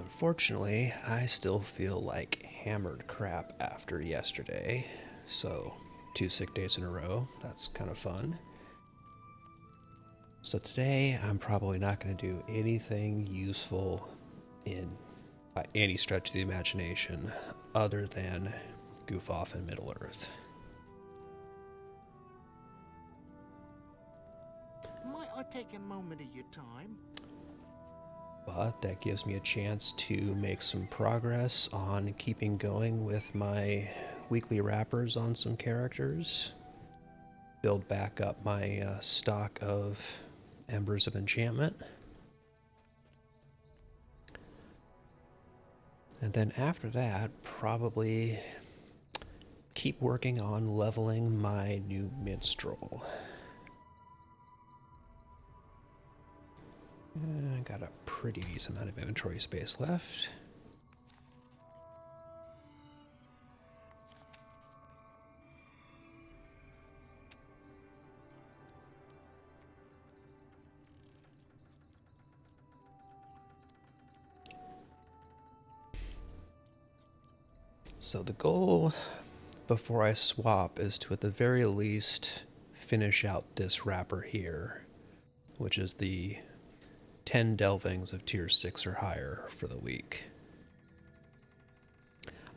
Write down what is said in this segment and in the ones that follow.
Unfortunately, I still feel like hammered crap after yesterday, so 2 sick days in a row. That's kind of fun. So today, I'm probably not going to do anything useful in by any stretch of the imagination other than goof off in Middle Earth. Might I take a moment of your time? But that gives me a chance to make some progress on keeping going with my weekly wrappers on some characters, build back up my stock of Embers of Enchantment, and then after that, probably keep working on leveling my new minstrel. I got a pretty decent amount of inventory space left. So the goal before I swap is to at the very least finish out this wrapper here, which is the 10 delvings of tier 6 or higher for the week.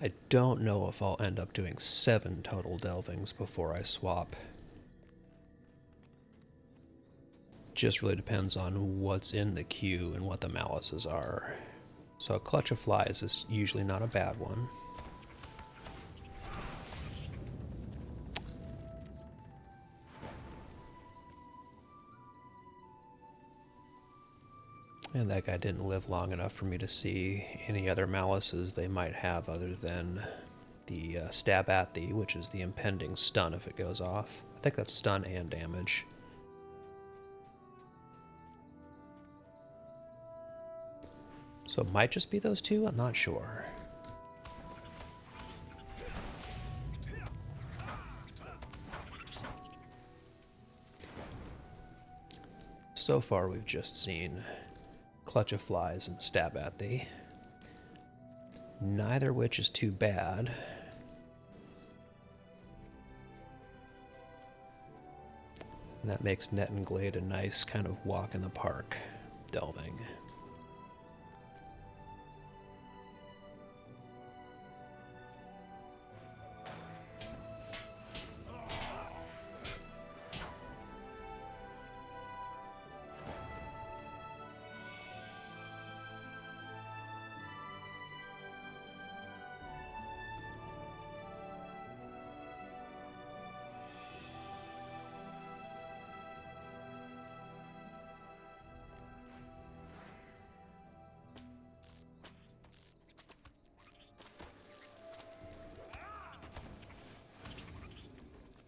I don't know if I'll end up doing 7 total delvings before I swap. Just really depends on what's in the queue and what the malices are. So a clutch of flies is usually not a bad one. And that guy didn't live long enough for me to see any other malices they might have other than the stab at thee, which is the impending stun if it goes off. I think that's stun and damage. So it might just be those two, I'm not sure. So far we've just seen Clutch of Flies and Stab at Thee. Neither which is too bad. And that makes Net and Glade a nice kind of walk in the park delving.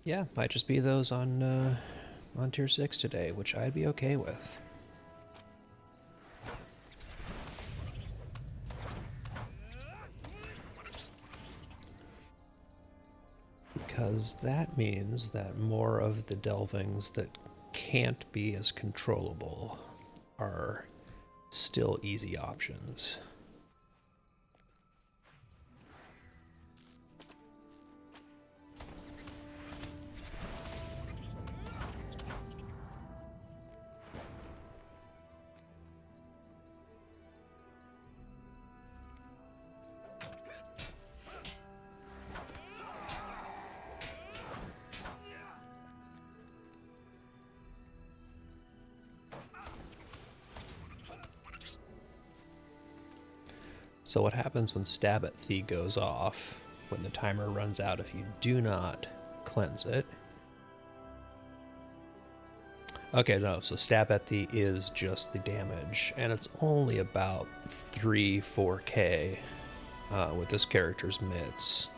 Yeah, might just be those on tier 6 today, which I'd be okay with. Because that means that more of the delvings that can't be as controllable are still easy options. So what happens when Stab at Thee goes off, when the timer runs out if you do not cleanse it? Okay, no, so Stab at Thee is just the damage, and it's only about 3-4k with this character's mitts.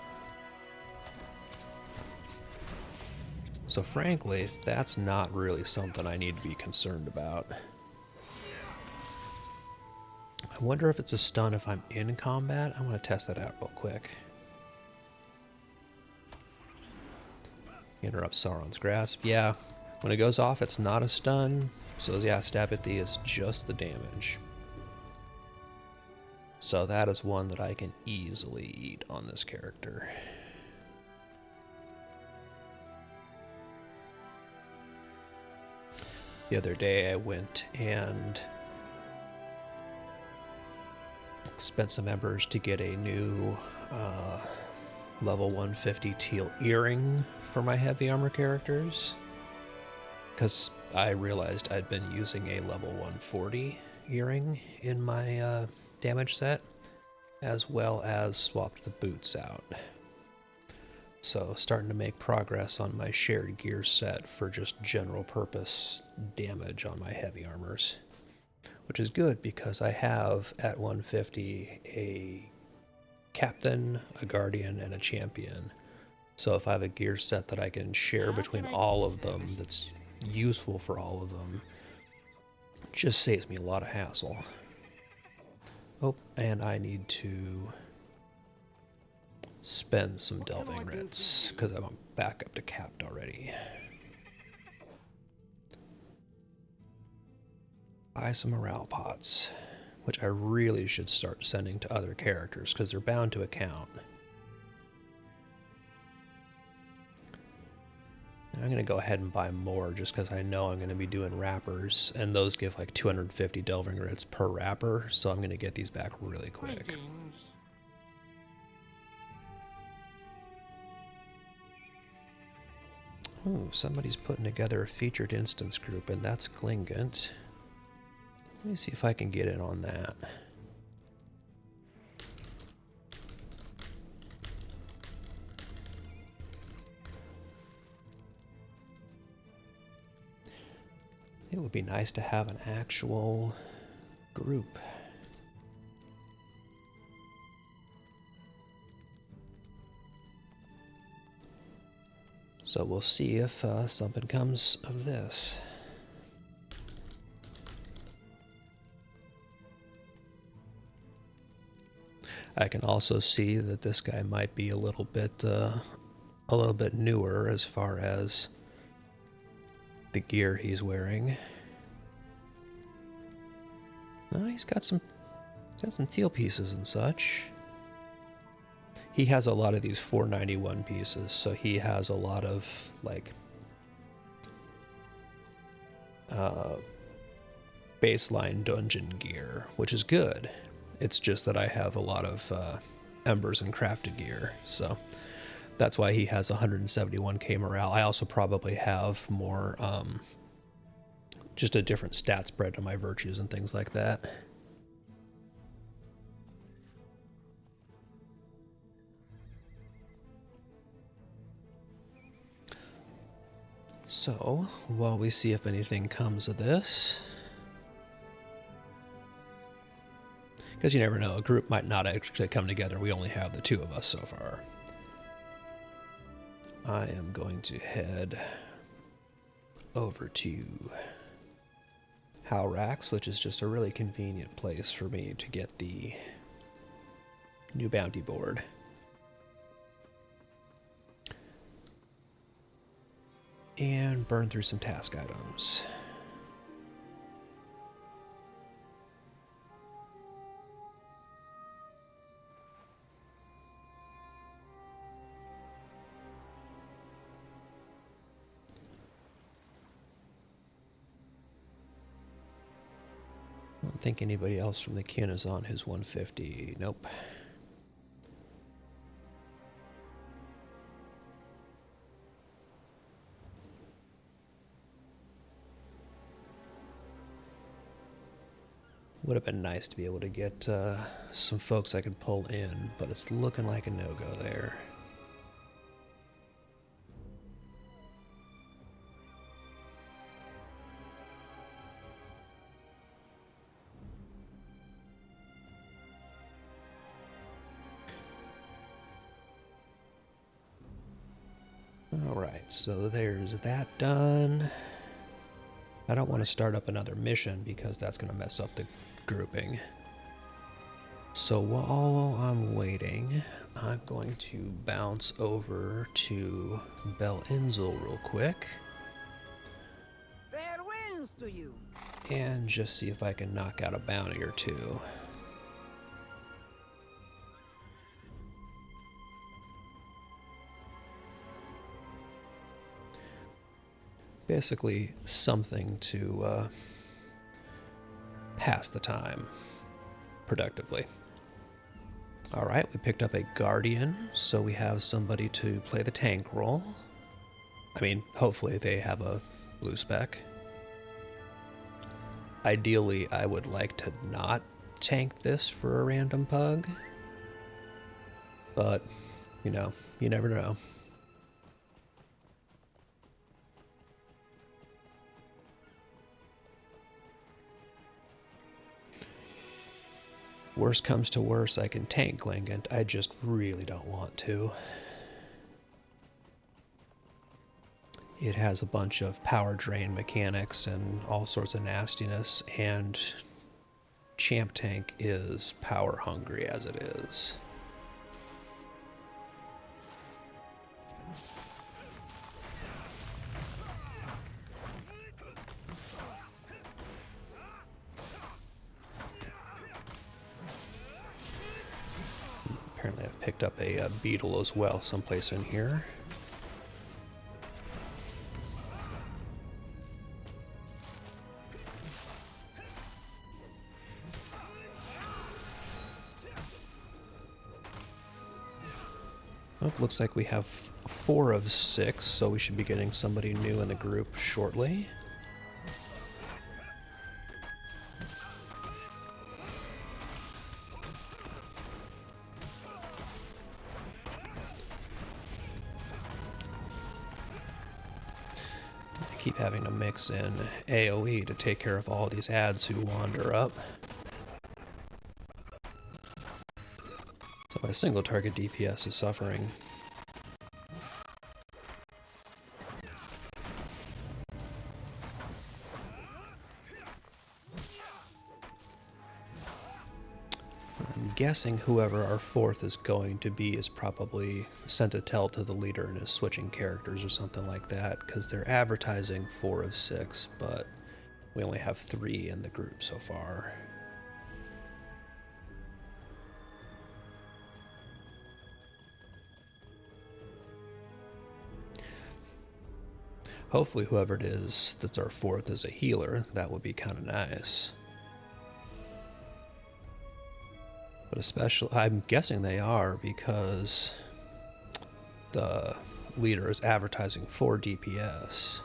So frankly, that's not really something I need to be concerned about. I wonder if it's a stun if I'm in combat. I want to test that out real quick. Interrupt Sauron's Grasp. Yeah, when it goes off, it's not a stun. So yeah, Stab at Thee is just the damage. So that is one that I can easily eat on this character. The other day I went and spent some embers to get a new level 150 teal earring for my heavy armor characters, because I realized I'd been using a level 140 earring in my damage set, as well as swapped the boots out. So starting to make progress on my shared gear set for just general purpose damage on my heavy armors, which is good because I have at 150 a captain, a guardian, and a champion. So if I have a gear set that I can share between all of them that's useful for all of them, it just saves me a lot of hassle. Oh, and I need to spend some delving writs because I'm back up to capped already. Buy some morale pots, which I really should start sending to other characters because they're bound to account. And I'm going to go ahead and buy more just because I know I'm going to be doing wrappers, and those give like 250 delving writs per wrapper, so I'm going to get these back really quick. Greetings. Ooh, somebody's putting together a featured instance group, and that's Klingant. Let me see if I can get in on that. It would be nice to have an actual group. So we'll see if something comes of this. I can also see that this guy might be a little bit newer as far as the gear he's wearing. Oh, he's got some teal pieces and such. He has a lot of these 491 pieces, so he has a lot of like baseline dungeon gear, which is good. It's just that I have a lot of embers and crafted gear, so that's why he has 171k morale. I also probably have more, just a different stat spread to my virtues and things like that. So, while we see if anything comes of this, because you never know, a group might not actually come together. We only have the two of us so far. I am going to head over to Howrax, which is just a really convenient place for me to get the new bounty board. And burn through some task items. I don't think anybody else from the kin is on his 150. Nope. Would have been nice to be able to get some folks I could pull in, but it's looking like a no-go there. Alright, so there's that done. I don't want to start up another mission because that's going to mess up the grouping. So while I'm waiting, I'm going to bounce over to Bel Inzel real quick. Fair winds to you. And just see if I can knock out a bounty or two. Basically, something to pass the time productively. Alright, we picked up a Guardian, so we have somebody to play the tank role. I mean, hopefully they have a blue spec. Ideally, I would like to not tank this for a random pug. But, you know, you never know. Worst comes to worst, I can tank Glingant. I just really don't want to. It has a bunch of power drain mechanics and all sorts of nastiness, and Champ Tank is power hungry as it is. Apparently I've picked up a beetle as well someplace in here. Oh, looks like we have 4 of 6, so we should be getting somebody new in the group shortly. I keep having to mix in AoE to take care of all these ads who wander up. So my single target DPS is suffering. I'm guessing whoever our 4th is going to be is probably sent a tell to the leader and is switching characters or something like that, because they're advertising 4 of 6, but we only have 3 in the group so far. Hopefully whoever it is that's our 4th is a healer. That would be kind of nice. But especially, I'm guessing they are because the leader is advertising 4 DPS.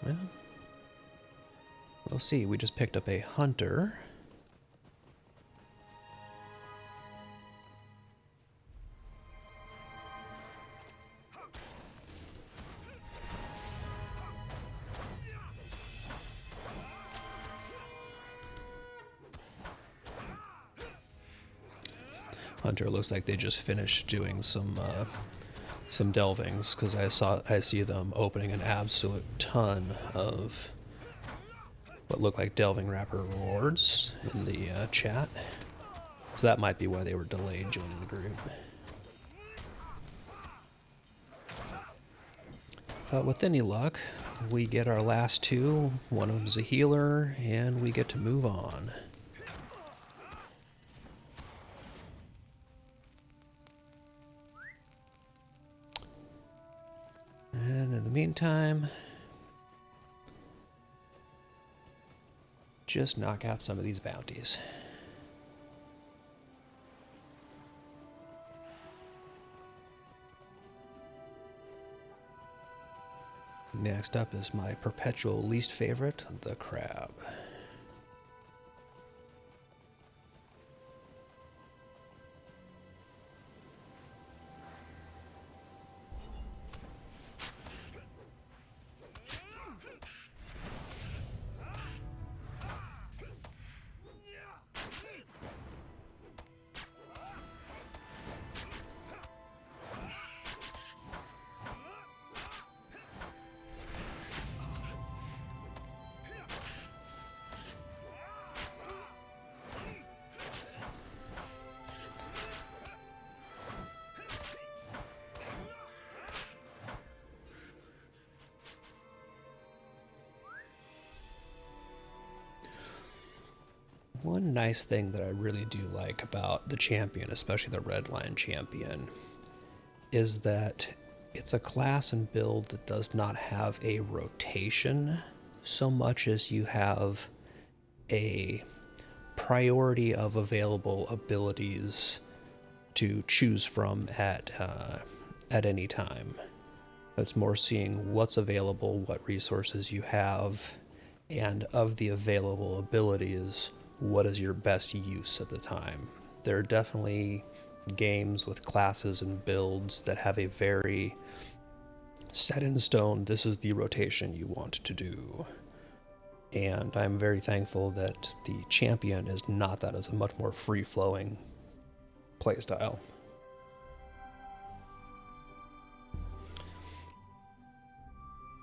Well, we'll see. We just picked up a hunter. Hunter looks like they just finished doing some delvings, because I see them opening an absolute ton of what look like delving wrapper rewards in the chat. So that might be why they were delayed joining the group. But with any luck, we get our last 2. One of them's a healer, and we get to move on. And in the meantime, just knock out some of these bounties. Next up is my perpetual least favorite, the crab. One nice thing that I really do like about the champion, especially the Redline champion, is that it's a class and build that does not have a rotation so much as you have a priority of available abilities to choose from at any time. It's more seeing what's available, what resources you have, and of the available abilities, what is your best use at the time. There are definitely games with classes and builds that have a very set in stone, this is the rotation you want to do. And I'm very thankful that the champion is not that, as a much more free-flowing playstyle.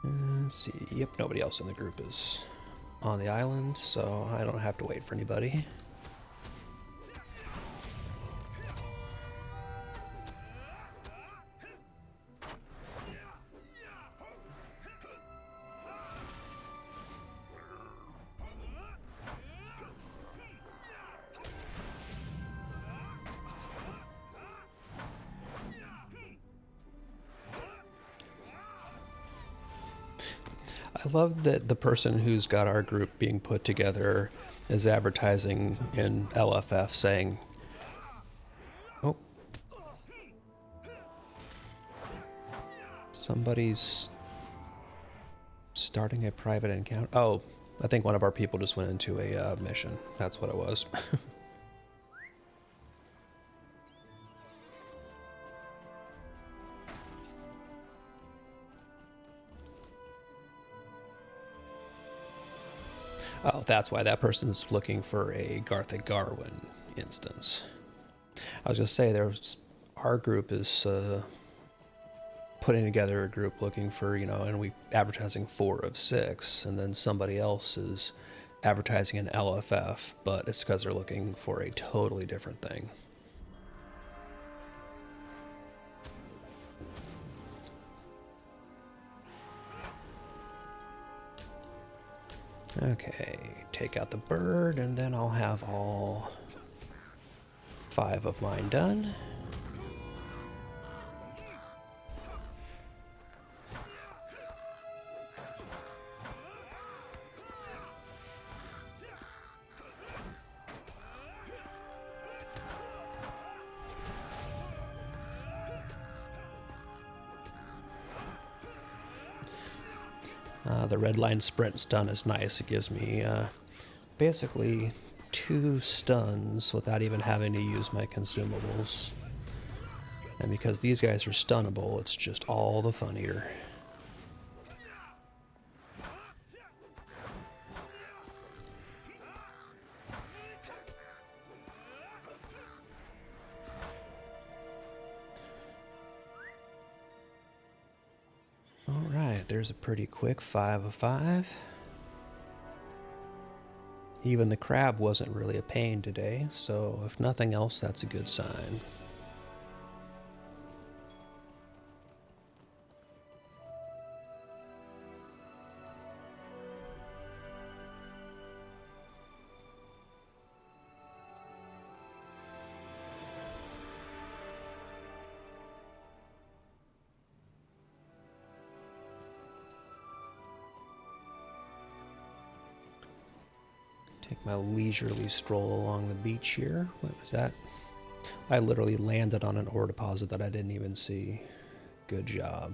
Let's see, yep, nobody else in the group is on the island, so I don't have to wait for anybody. I love that the person who's got our group being put together is advertising in LFF saying, oh, somebody's starting a private encounter. Oh, I think one of our people just went into a mission. That's what it was. Oh, that's why that person's looking for a Gartha Garwin instance. I was just say our group is putting together a group looking for, and we advertising 4 of 6, and then somebody else is advertising an LFF, but it's because they're looking for a totally different thing. Okay, take out the bird, and then I'll have all 5 of mine done. The red line sprint stun is nice. It gives me basically 2 stuns without even having to use my consumables. And because these guys are stunnable, it's just all the funnier. Alright, there's a pretty quick 5 of 5. Even the crab wasn't really a pain today, so if nothing else, that's a good sign. Take my leisurely stroll along the beach here. What was that? I literally landed on an ore deposit that I didn't even see. Good job.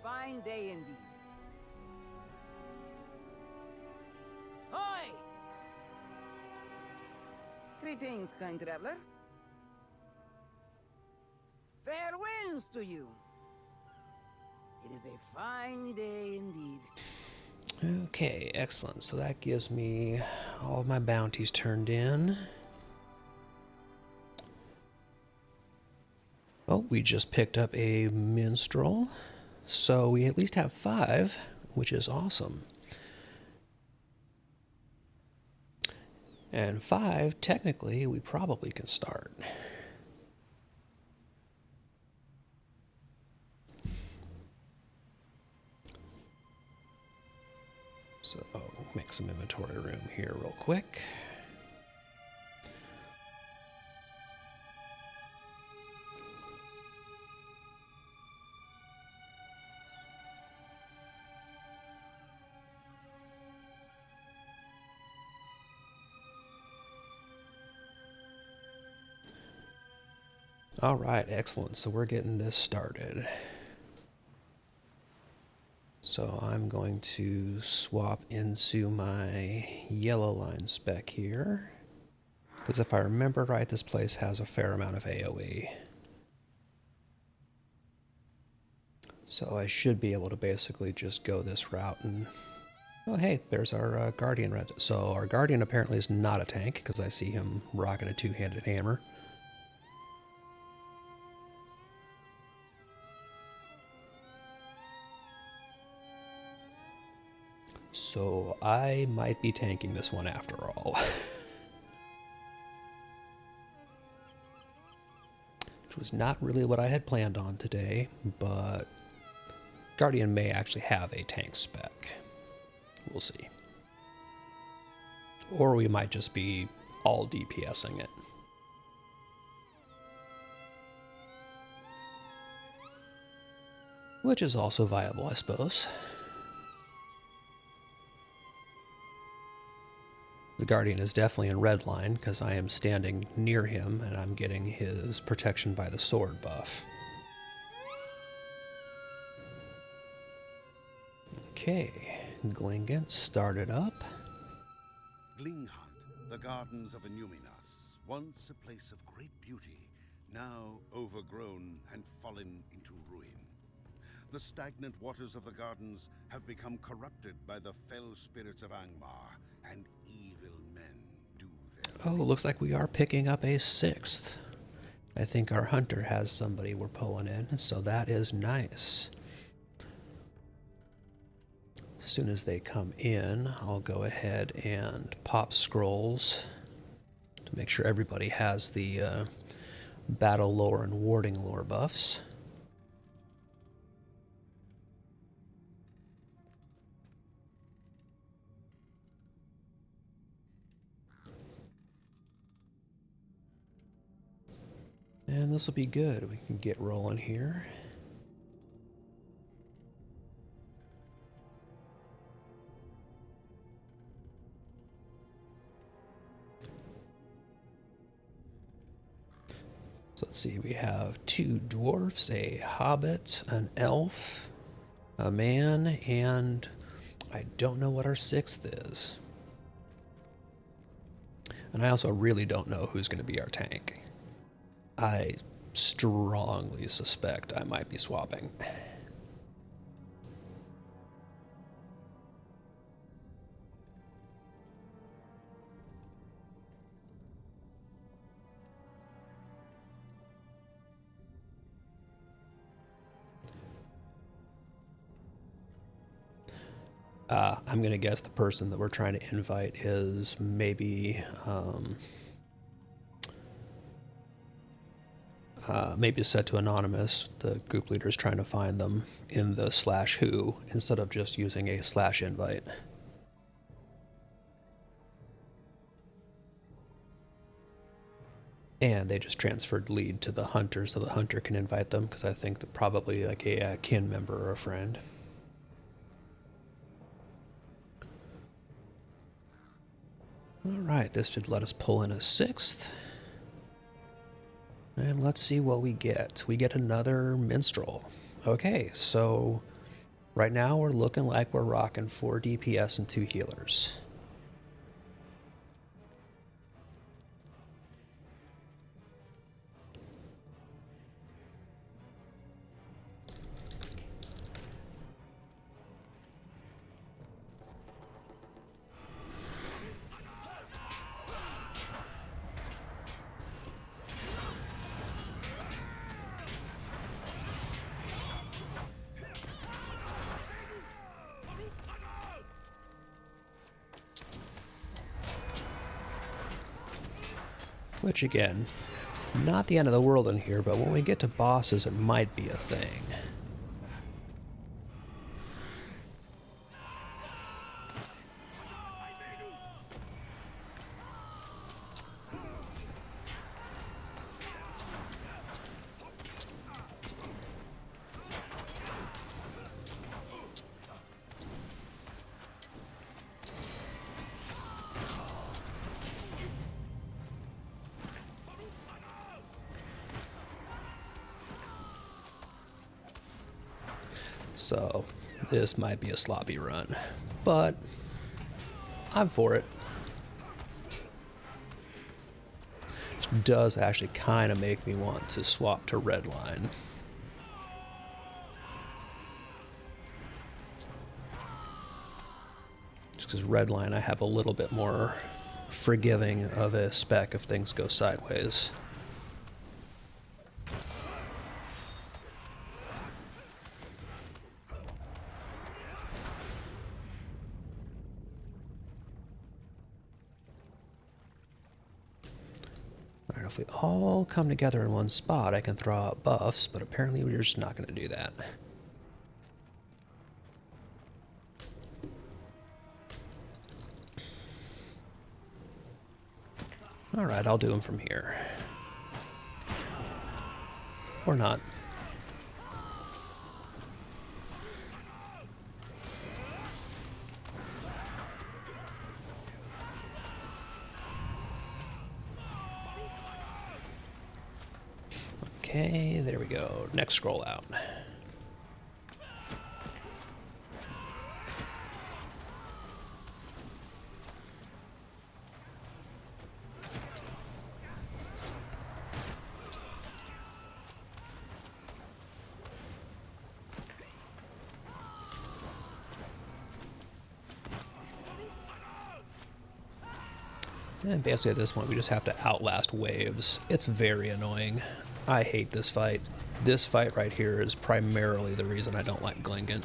Fine day indeed. Oi! Greetings, kind traveler. Fair winds to you. It is a fine day indeed. Okay, excellent. So that gives me all of my bounties turned in. Oh, we just picked up a minstrel. So we at least have 5, which is awesome. And 5, technically, we probably can start. So, make some inventory room here real quick. All right, excellent. So we're getting this started. So I'm going to swap into my yellow line spec here. Because if I remember right, this place has a fair amount of AoE. So I should be able to basically just go this route and... Oh, hey, there's our Guardian. So our Guardian apparently is not a tank, because I see him rocking a two-handed hammer. So I might be tanking this one after all. Which was not really what I had planned on today, but Guardian may actually have a tank spec. We'll see. Or we might just be all DPSing it. Which is also viable, I suppose. The Guardian is definitely in red line because I am standing near him and I'm getting his protection by the sword buff. Okay, Glingant started up. Glinghunt, the gardens of Inuminas, once a place of great beauty, now overgrown and fallen into ruin. The stagnant waters of the gardens have become corrupted by the fell spirits of Angmar, and evil men do their Oh, looks like we are picking up a 6th. I think our hunter has somebody we're pulling in, so that is nice. As soon as they come in, I'll go ahead and pop scrolls to make sure everybody has the battle lore and warding lore buffs. And this will be good. We can get rolling here. So let's see, we have 2 dwarfs, a hobbit, an elf, a man, and I don't know what our 6th is. And I also really don't know who's going to be our tank. I strongly suspect I might be swapping. I'm going to guess the person that we're trying to invite is maybe maybe set to anonymous. The group leader is trying to find them in the /who instead of just using a /invite. And they just transferred lead to the hunter so the hunter can invite them, because I think that probably like a kin member or a friend. Alright, this should let us pull in a 6th. And let's see what we get. We get another minstrel. Okay, so right now we're looking like we're rocking 4 DPS and 2 healers. Which, again, not the end of the world in here, but when we get to bosses, it might be a thing. So, this might be a sloppy run, but I'm for it. Which does actually kind of make me want to swap to Redline. Just because Redline I have a little bit more forgiving of a spec if things go sideways. If we all come together in one spot, I can throw out buffs, but apparently we're just not going to do that. Alright, I'll do them from here. Or not. Okay, there we go. Next scroll out. And basically at this point we just have to outlast waves. It's very annoying. I hate this fight. This fight right here is primarily the reason I don't like Glingant.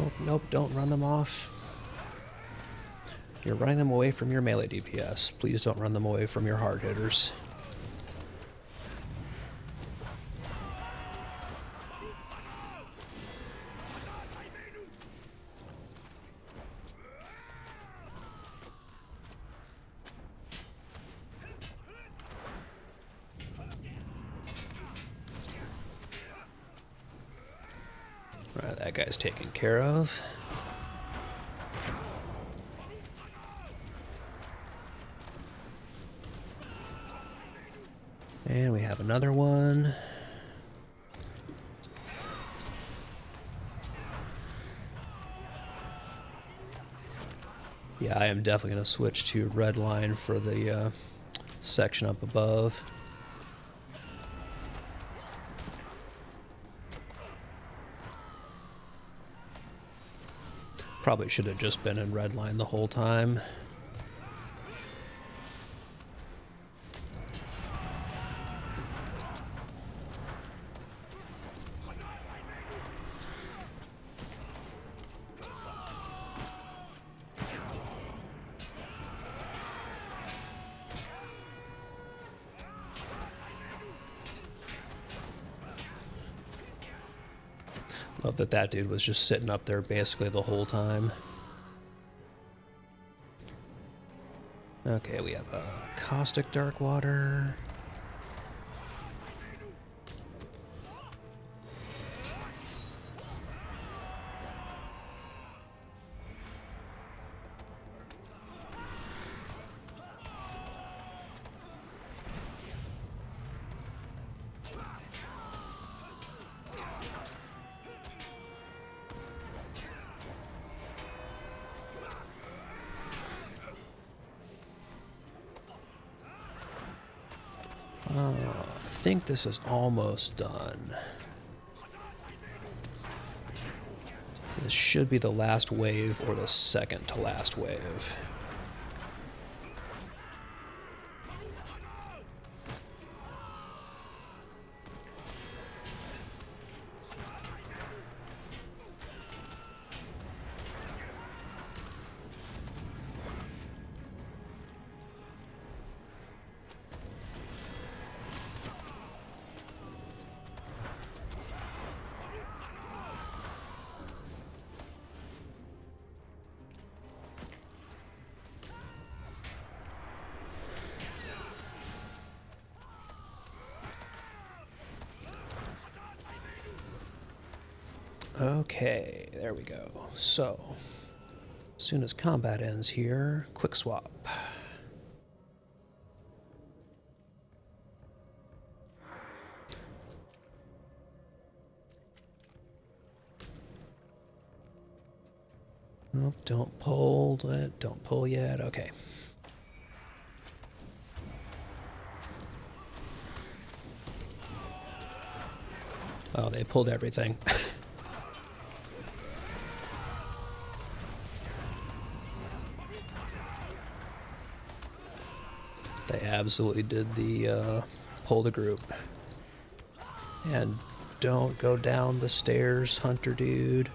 Oh, nope, don't run them off. You're running them away from your melee DPS. Please don't run them away from your hard hitters. Alright, that guy's taken care of. And we have another one. Yeah, I am definitely going to switch to Redline for the section up above. Probably should have just been in Redline the whole time. Love that that dude was just sitting up there basically the whole time. Okay, we have a Caustic Dark Water. I think this is almost done. This should be the last wave or the second to last wave. Okay, there we go. So, as soon as combat ends here, quick swap. Nope, don't pull it. Don't pull yet. Okay. Oh, they pulled everything. They absolutely did the pull the group. And don't go down the stairs, Hunter dude.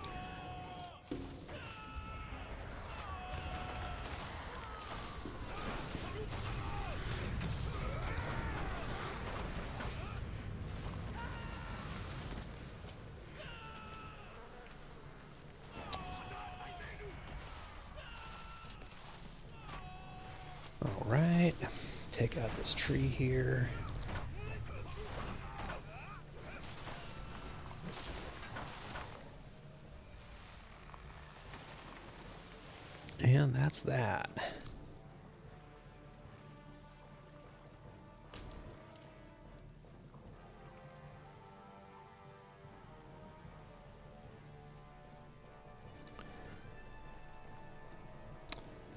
All right, take out this tree here. And that's that.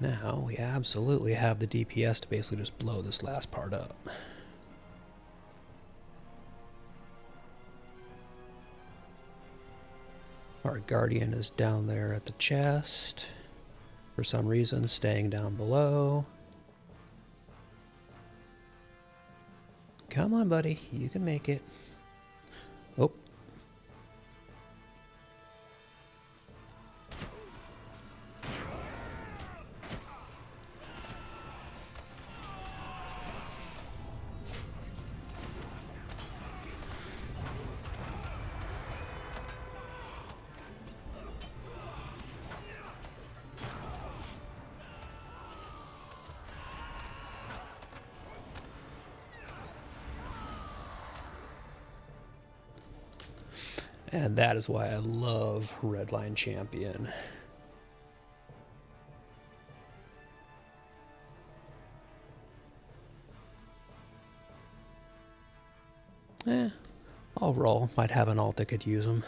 Now we absolutely have the DPS to basically just blow this last part up. Our Guardian is down there at the chest. For some reason, staying down below. Come on, buddy. You can make it. Oh. And that is why I love Redline Champion. I'll roll. Might have an ult that could use them.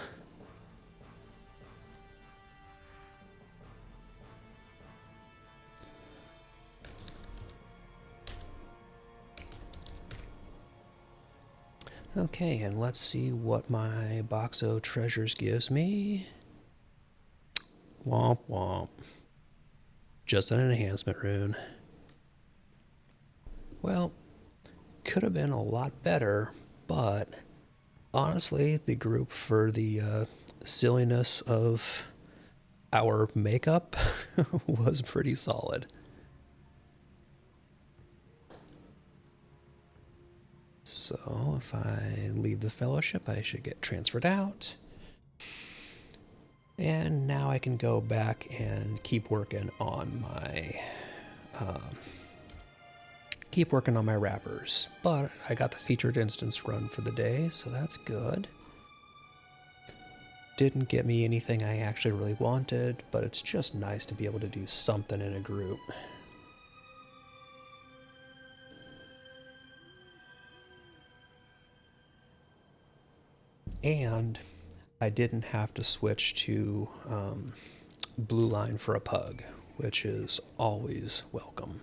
Okay, and let's see what my Boxo Treasures gives me. Womp womp. Just an enhancement rune. Well, could have been a lot better, but honestly, the group for the silliness of our makeup was pretty solid. So if I leave the fellowship, I should get transferred out. And now I can go back and keep working on my wrappers. But I got the featured instance run for the day, so that's good. Didn't get me anything I actually really wanted, but it's just nice to be able to do something in a group. And I didn't have to switch to blue line for a pug, which is always welcome.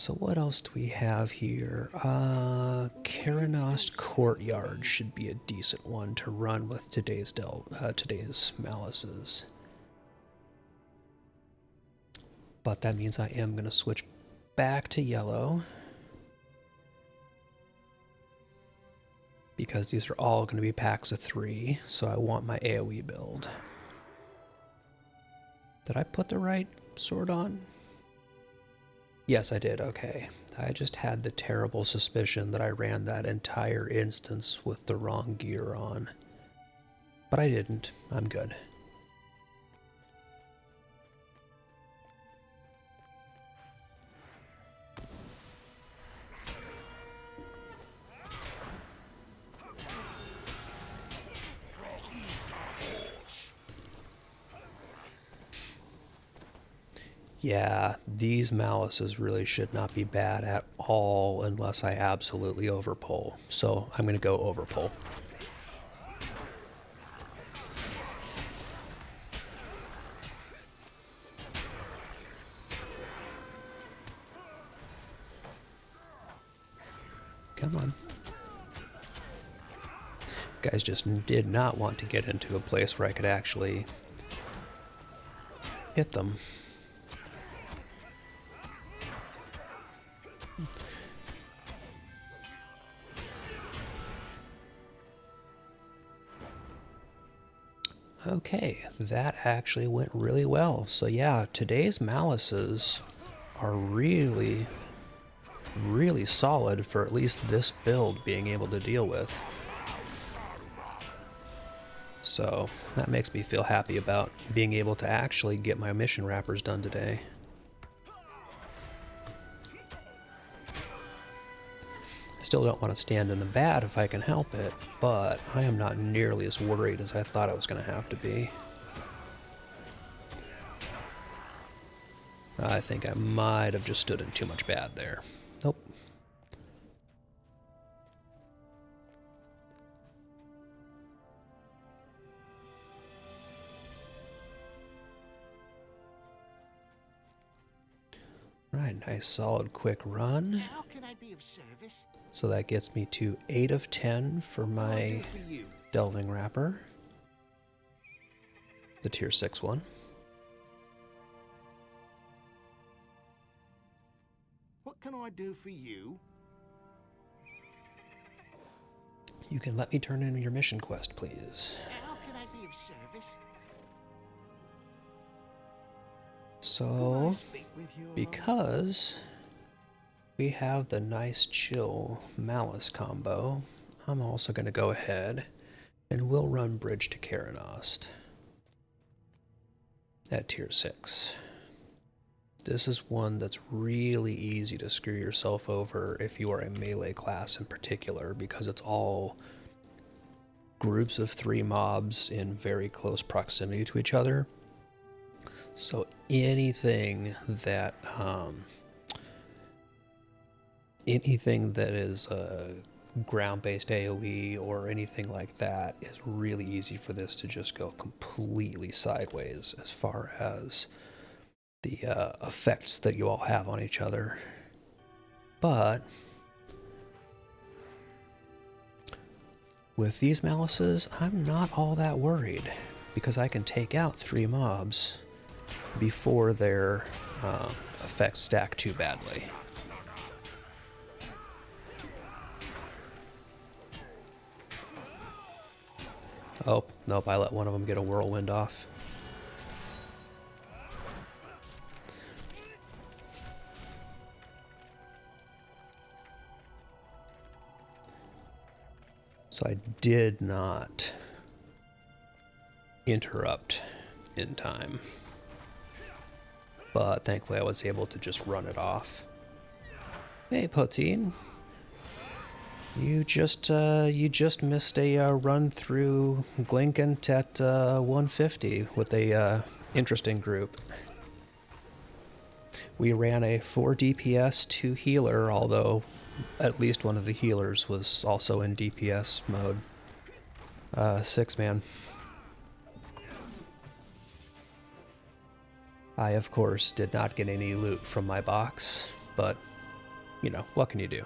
So what else do we have here? Karanost Courtyard should be a decent one to run with today's malices. But that means I am going to switch back to yellow, because these are all going to be packs of 3, so I want my AoE build. Did I put the right sword on? Yes, I did. Okay. I just had the terrible suspicion that I ran that entire instance with the wrong gear on. But I didn't. I'm good. Yeah, these malices really should not be bad at all unless I absolutely overpull. So I'm going to go overpull. Come on. Guys just did not want to get into a place where I could actually hit them. Okay, that actually went really well. So yeah, today's malices are really, really solid for at least this build being able to deal with. So that makes me feel happy about being able to actually get my mission wrappers done today. I still don't want to stand in the bad if I can help it, but I am not nearly as worried as I thought I was going to have to be. I think I might have just stood in too much bad there. Nope. Alright, nice solid quick run. How can I be of service? So that gets me to 8 of 10 for my delving wrapper. The tier 6 one. What can I do for you? You can let me turn in your mission quest, please. How can I be of service? So, because we have the nice chill malice combo, I'm also going to go ahead and we'll run Bridge to Karanost at tier 6. This is one that's really easy to screw yourself over if you are a melee class in particular, because it's all groups of 3 mobs in very close proximity to each other. So anything that is ground-based AoE or anything like that is really easy for this to just go completely sideways as far as the effects that you all have on each other. But with these malices, I'm not all that worried, because I can take out 3 mobs before their effects stack too badly. Oh, nope, I let one of them get a whirlwind off. So I did not interrupt in time, but thankfully I was able to just run it off. Hey, Poteen. You just missed a run through Glinkant at 150 with a interesting group. We ran a 4 DPS, 2 healer, although at least one of the healers was also in DPS mode. 6-man. I, of course, did not get any loot from my box, but you know, what can you do?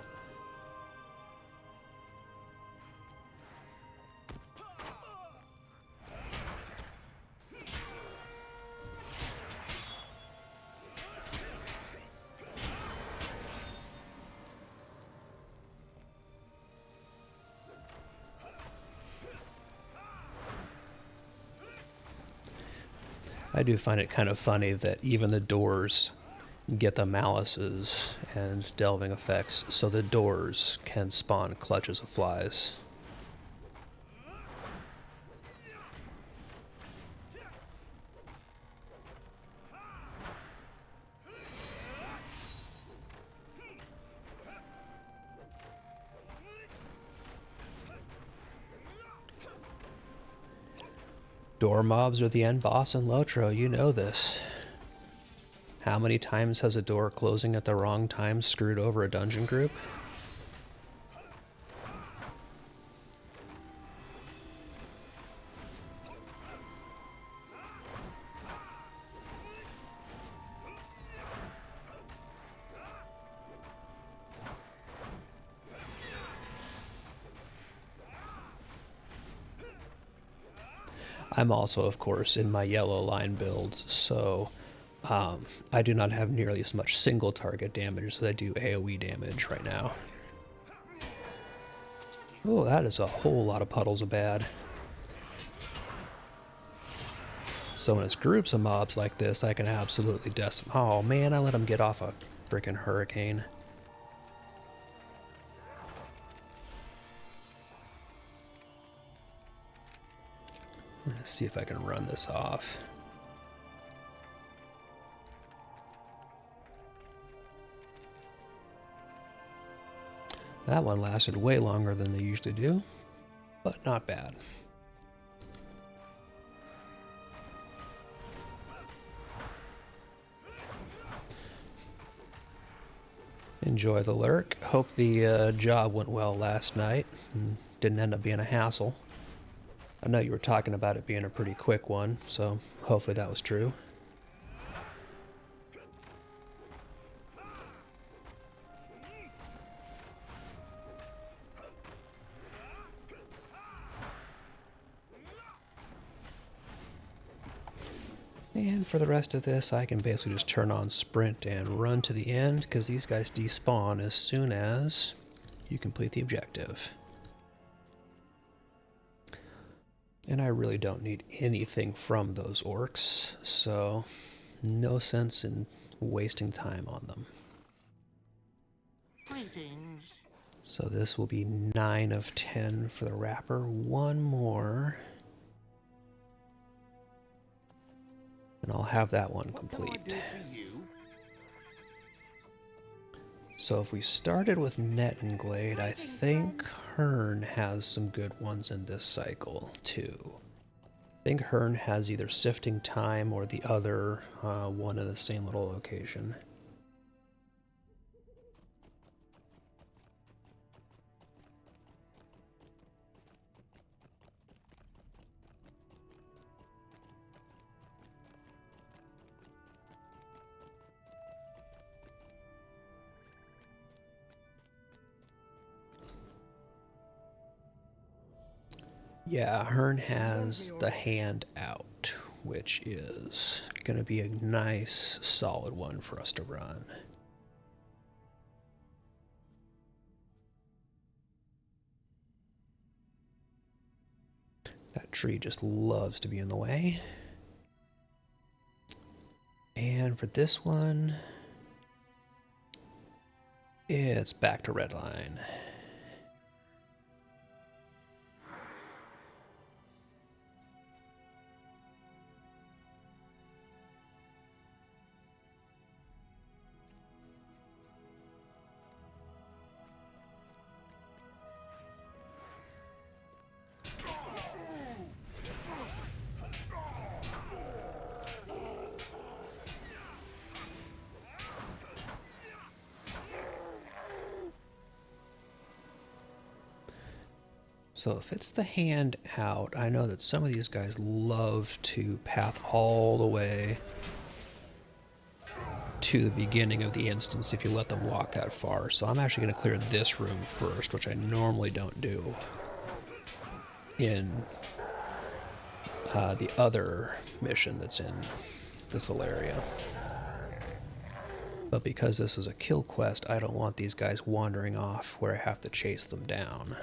I do find it kind of funny that even the doors get the malices and delving effects, so the doors can spawn clutches of flies. Door mobs are the end boss in Lotro, you know this. How many times has a door closing at the wrong time screwed over a dungeon group? I'm also, of course, in my yellow line build, so I do not have nearly as much single target damage as I do AoE damage right now. Oh, that is a whole lot of puddles of bad. So when it's groups of mobs like this, I can absolutely decimate. Oh man, I let him get off a freaking hurricane. Let's see if I can run this off. That one lasted way longer than they usually do, but not bad. Enjoy the lurk. Hope the job went well last night and didn't end up being a hassle. I know you were talking about it being a pretty quick one, so hopefully that was true. And for the rest of this, I can basically just turn on sprint and run to the end, because these guys despawn as soon as you complete the objective. And I really don't need anything from those orcs, so no sense in wasting time on them. Greetings. So this will be 9 of 10 for the wrapper. One more. And I'll have that one complete. What can I do for you? So if we started with Net and Glade, I think Hearn has some good ones in this cycle, too. I think Hearn has either Sifting Time or the other one in the same little location. Yeah, Hearn has the Hand Out, which is going to be a nice, solid one for us to run. That tree just loves to be in the way. And for this one, it's back to red line. So if it's the Hand Out, I know that some of these guys love to path all the way to the beginning of the instance if you let them walk that far. So I'm actually going to clear this room first, which I normally don't do in the other mission that's in this little area. But because this is a kill quest, I don't want these guys wandering off where I have to chase them down.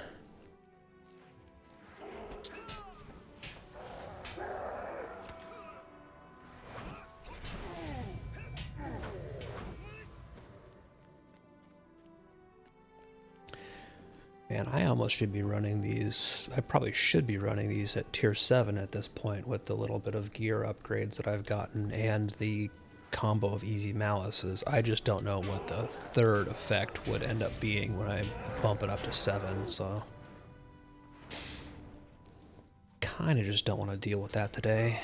Man, I almost should be running these. I probably should be running these at tier 7 at this point with the little bit of gear upgrades that I've gotten and the combo of easy malices. I just don't know what the third effect would end up being when I bump it up to 7, so kind of just don't want to deal with that today.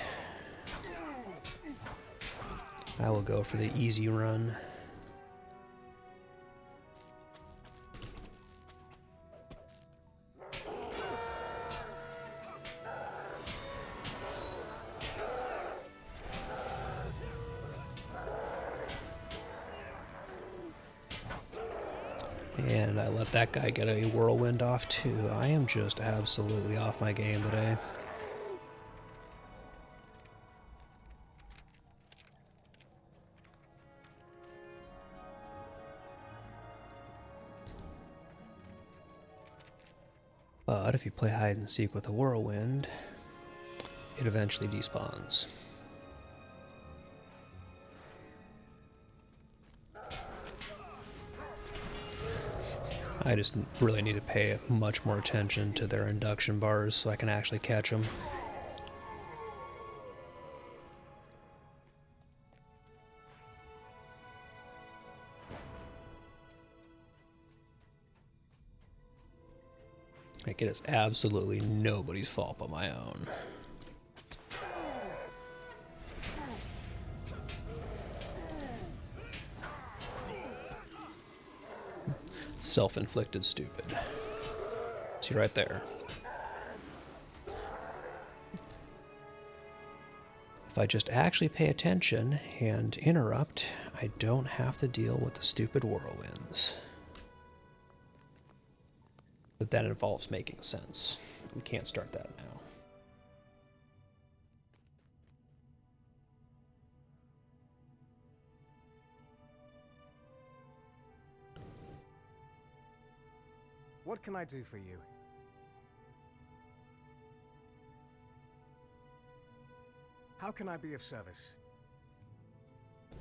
I will go for the easy run. And I let that guy get a whirlwind off too. I am just absolutely off my game today. But if you play hide and seek with a whirlwind, it eventually despawns. I just really need to pay much more attention to their induction bars so I can actually catch them. Like, it is absolutely nobody's fault but my own. Self-inflicted stupid. See right there. If I just actually pay attention and interrupt, I don't have to deal with the stupid whirlwinds. But that involves making sense. We can't start that now. What can I do for you? How can I be of service?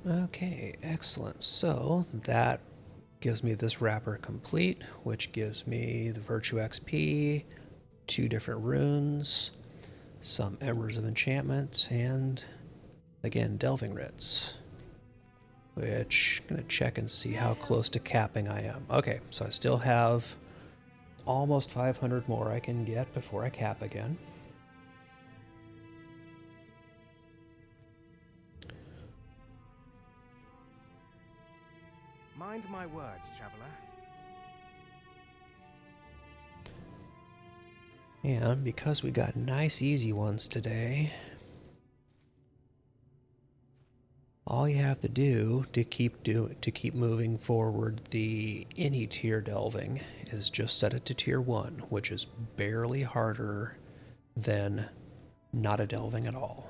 Okay, excellent. So that gives me this wrapper complete, which gives me the Virtue XP, 2 different runes, some Embers of Enchantment, and again, Delving Writs. Which, I'm going to check and see how close to capping I am. Okay, so I still have almost 500 more I can get before I cap again. Mind my words, traveler. And because we got nice easy ones today, all you have to do to keep moving forward the any tier delving is just set it to tier 1, which is barely harder than not a delving at all.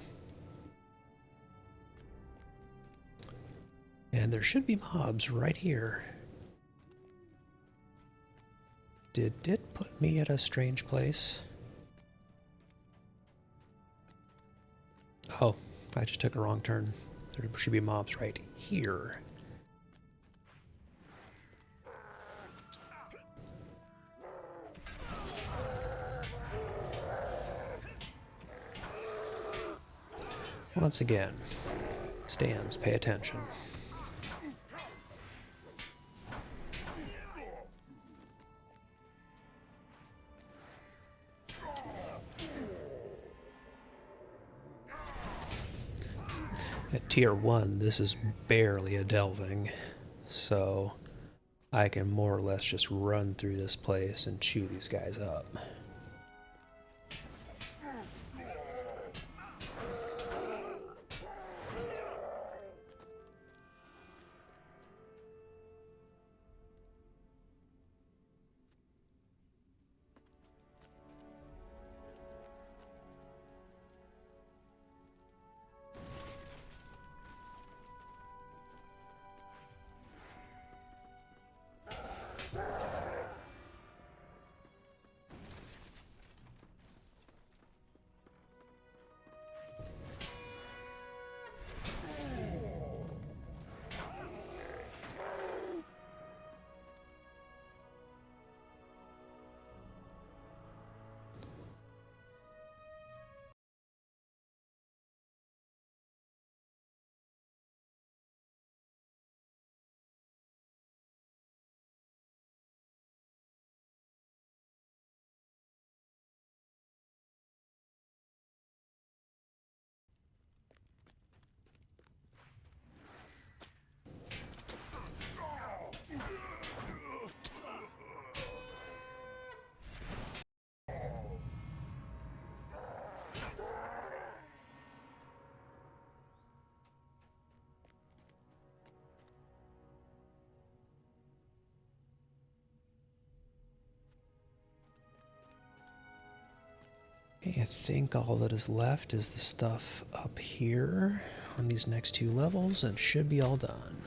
And there should be mobs right here. Did it put me at a strange place? Oh, I just took a wrong turn. There should be mobs right here. Once again, stands, pay attention. At tier 1, this is barely a delving, so I can more or less just run through this place and chew these guys up. Okay, I think all that is left is the stuff up here on these next 2 levels, and it should be all done.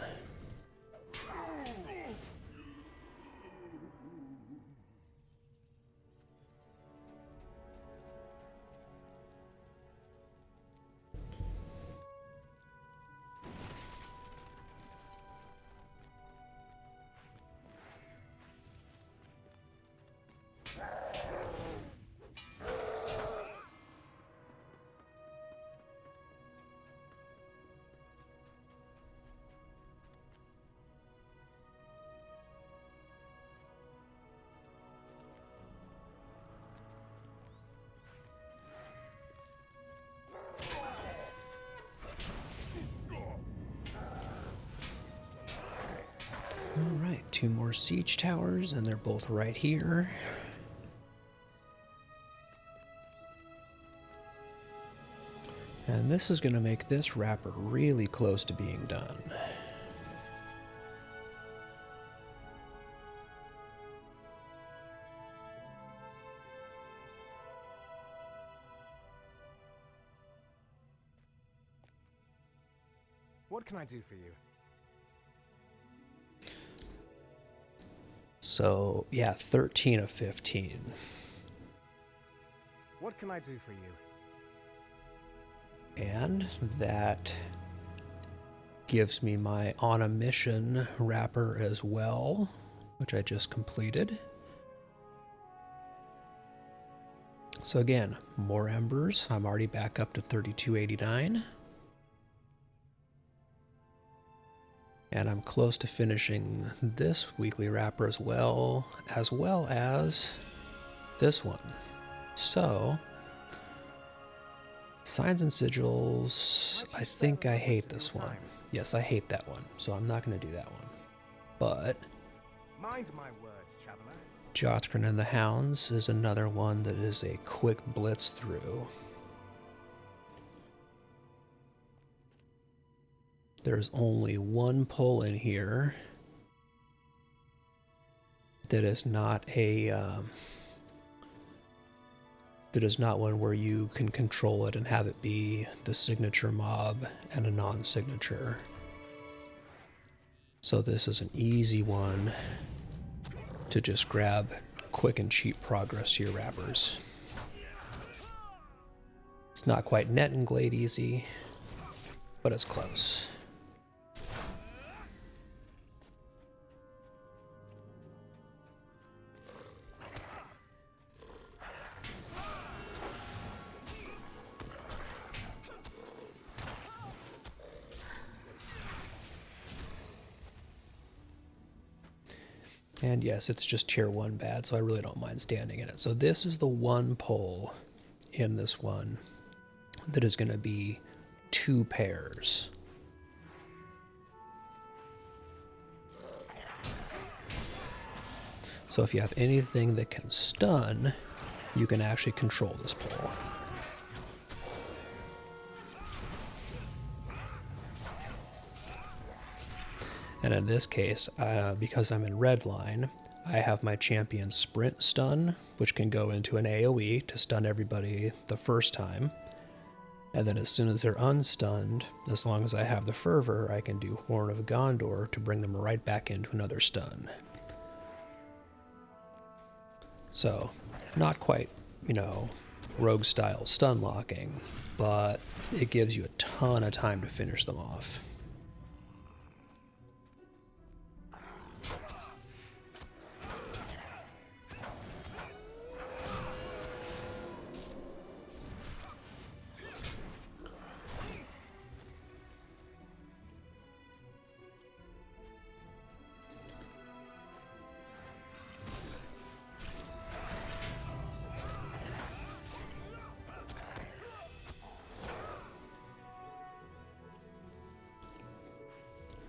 Alright, 2 more siege towers, and they're both right here. And this is going to make this wrapper really close to being done. What can I do for you? So, yeah, 13 of 15. What can I do for you? And that gives me my On a Mission wrapper as well, which I just completed. So again, more embers. I'm already back up to 3289. And I'm close to finishing this weekly wrapper as well as this one. So, signs and sigils, I think I hate this one. Yes, I hate that one, so I'm not going to do that one. But Mind my words, traveler. Jothrin and the Hounds is another one that is a quick blitz through. There's only one pull in here that is not one where you can control it and have it be the signature mob and a non-signature. So this is an easy one to just grab quick and cheap progress to your wrappers. It's not quite net and glade easy, but it's close. And yes, it's just tier 1 bad, so I really don't mind standing in it. So this is the one pull in this one that is going to be 2 pairs. So if you have anything that can stun, you can actually control this pull. And in this case, because I'm in red line, I have my champion sprint stun, which can go into an AoE to stun everybody the first time. And then as soon as they're unstunned, as long as I have the fervor, I can do Horn of Gondor to bring them right back into another stun. So, not quite, rogue style stun locking, but it gives you a ton of time to finish them off.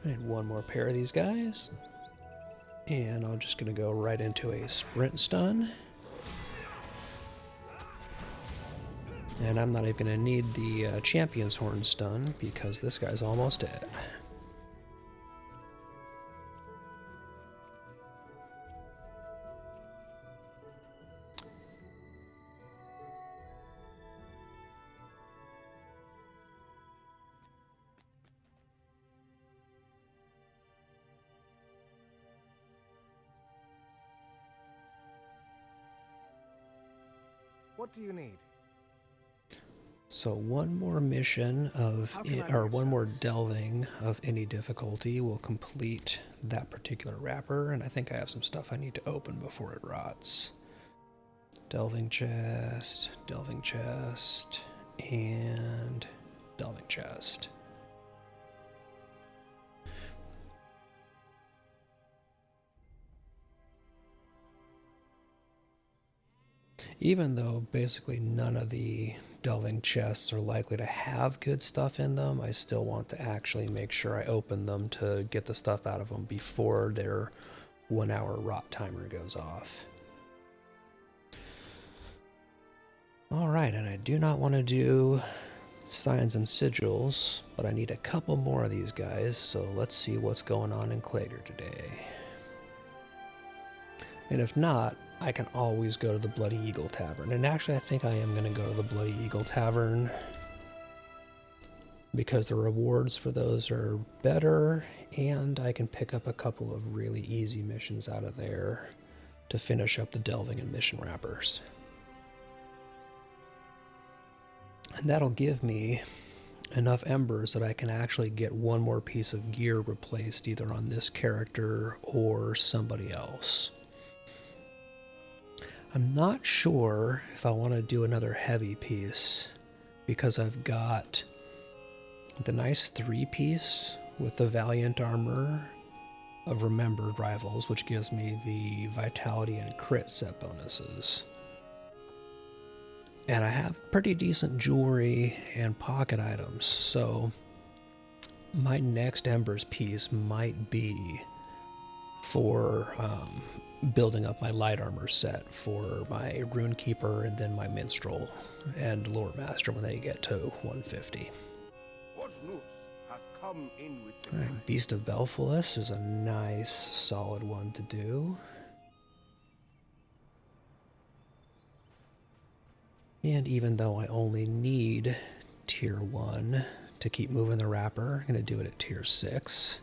And one more pair of these guys. And I'm just going to go right into a sprint stun. And I'm not even going to need the Champion's Horn stun because this guy's almost dead. What do you need? So one more mission of How can I or be of one more service? delving of any difficulty will complete that particular wrapper, and I think I have some stuff I need to open before it rots. Delving chest, and delving chest. Even though basically none of the delving chests are likely to have good stuff in them, I still want to actually make sure I open them to get the stuff out of them before their 1 hour rot timer goes off. Alright, and I do not want to do signs and sigils, but I need a couple more of these guys, so let's see what's going on in Clader today. And if not, I can always go to the Bloody Eagle Tavern. And actually, I think I am going to go to the Bloody Eagle Tavern because the rewards for those are better, and I can pick up a couple of really easy missions out of there to finish up the delving and mission wrappers. And that'll give me enough embers that I can actually get one more piece of gear replaced either on this character or somebody else. I'm not sure if I want to do another heavy piece because I've got the nice 3-piece with the Valiant armor of Remembered Rivals, which gives me the Vitality and Crit set bonuses. And I have pretty decent jewelry and pocket items, so my next Embers piece might be for building up my light armor set for my Runekeeper and then my Minstrel and Lore Master when they get to 150. What news has come in with the Alright, Beast of Belphilus is a nice, solid one to do. And even though I only need tier 1 to keep moving the wrapper, I'm going to do it at tier 6.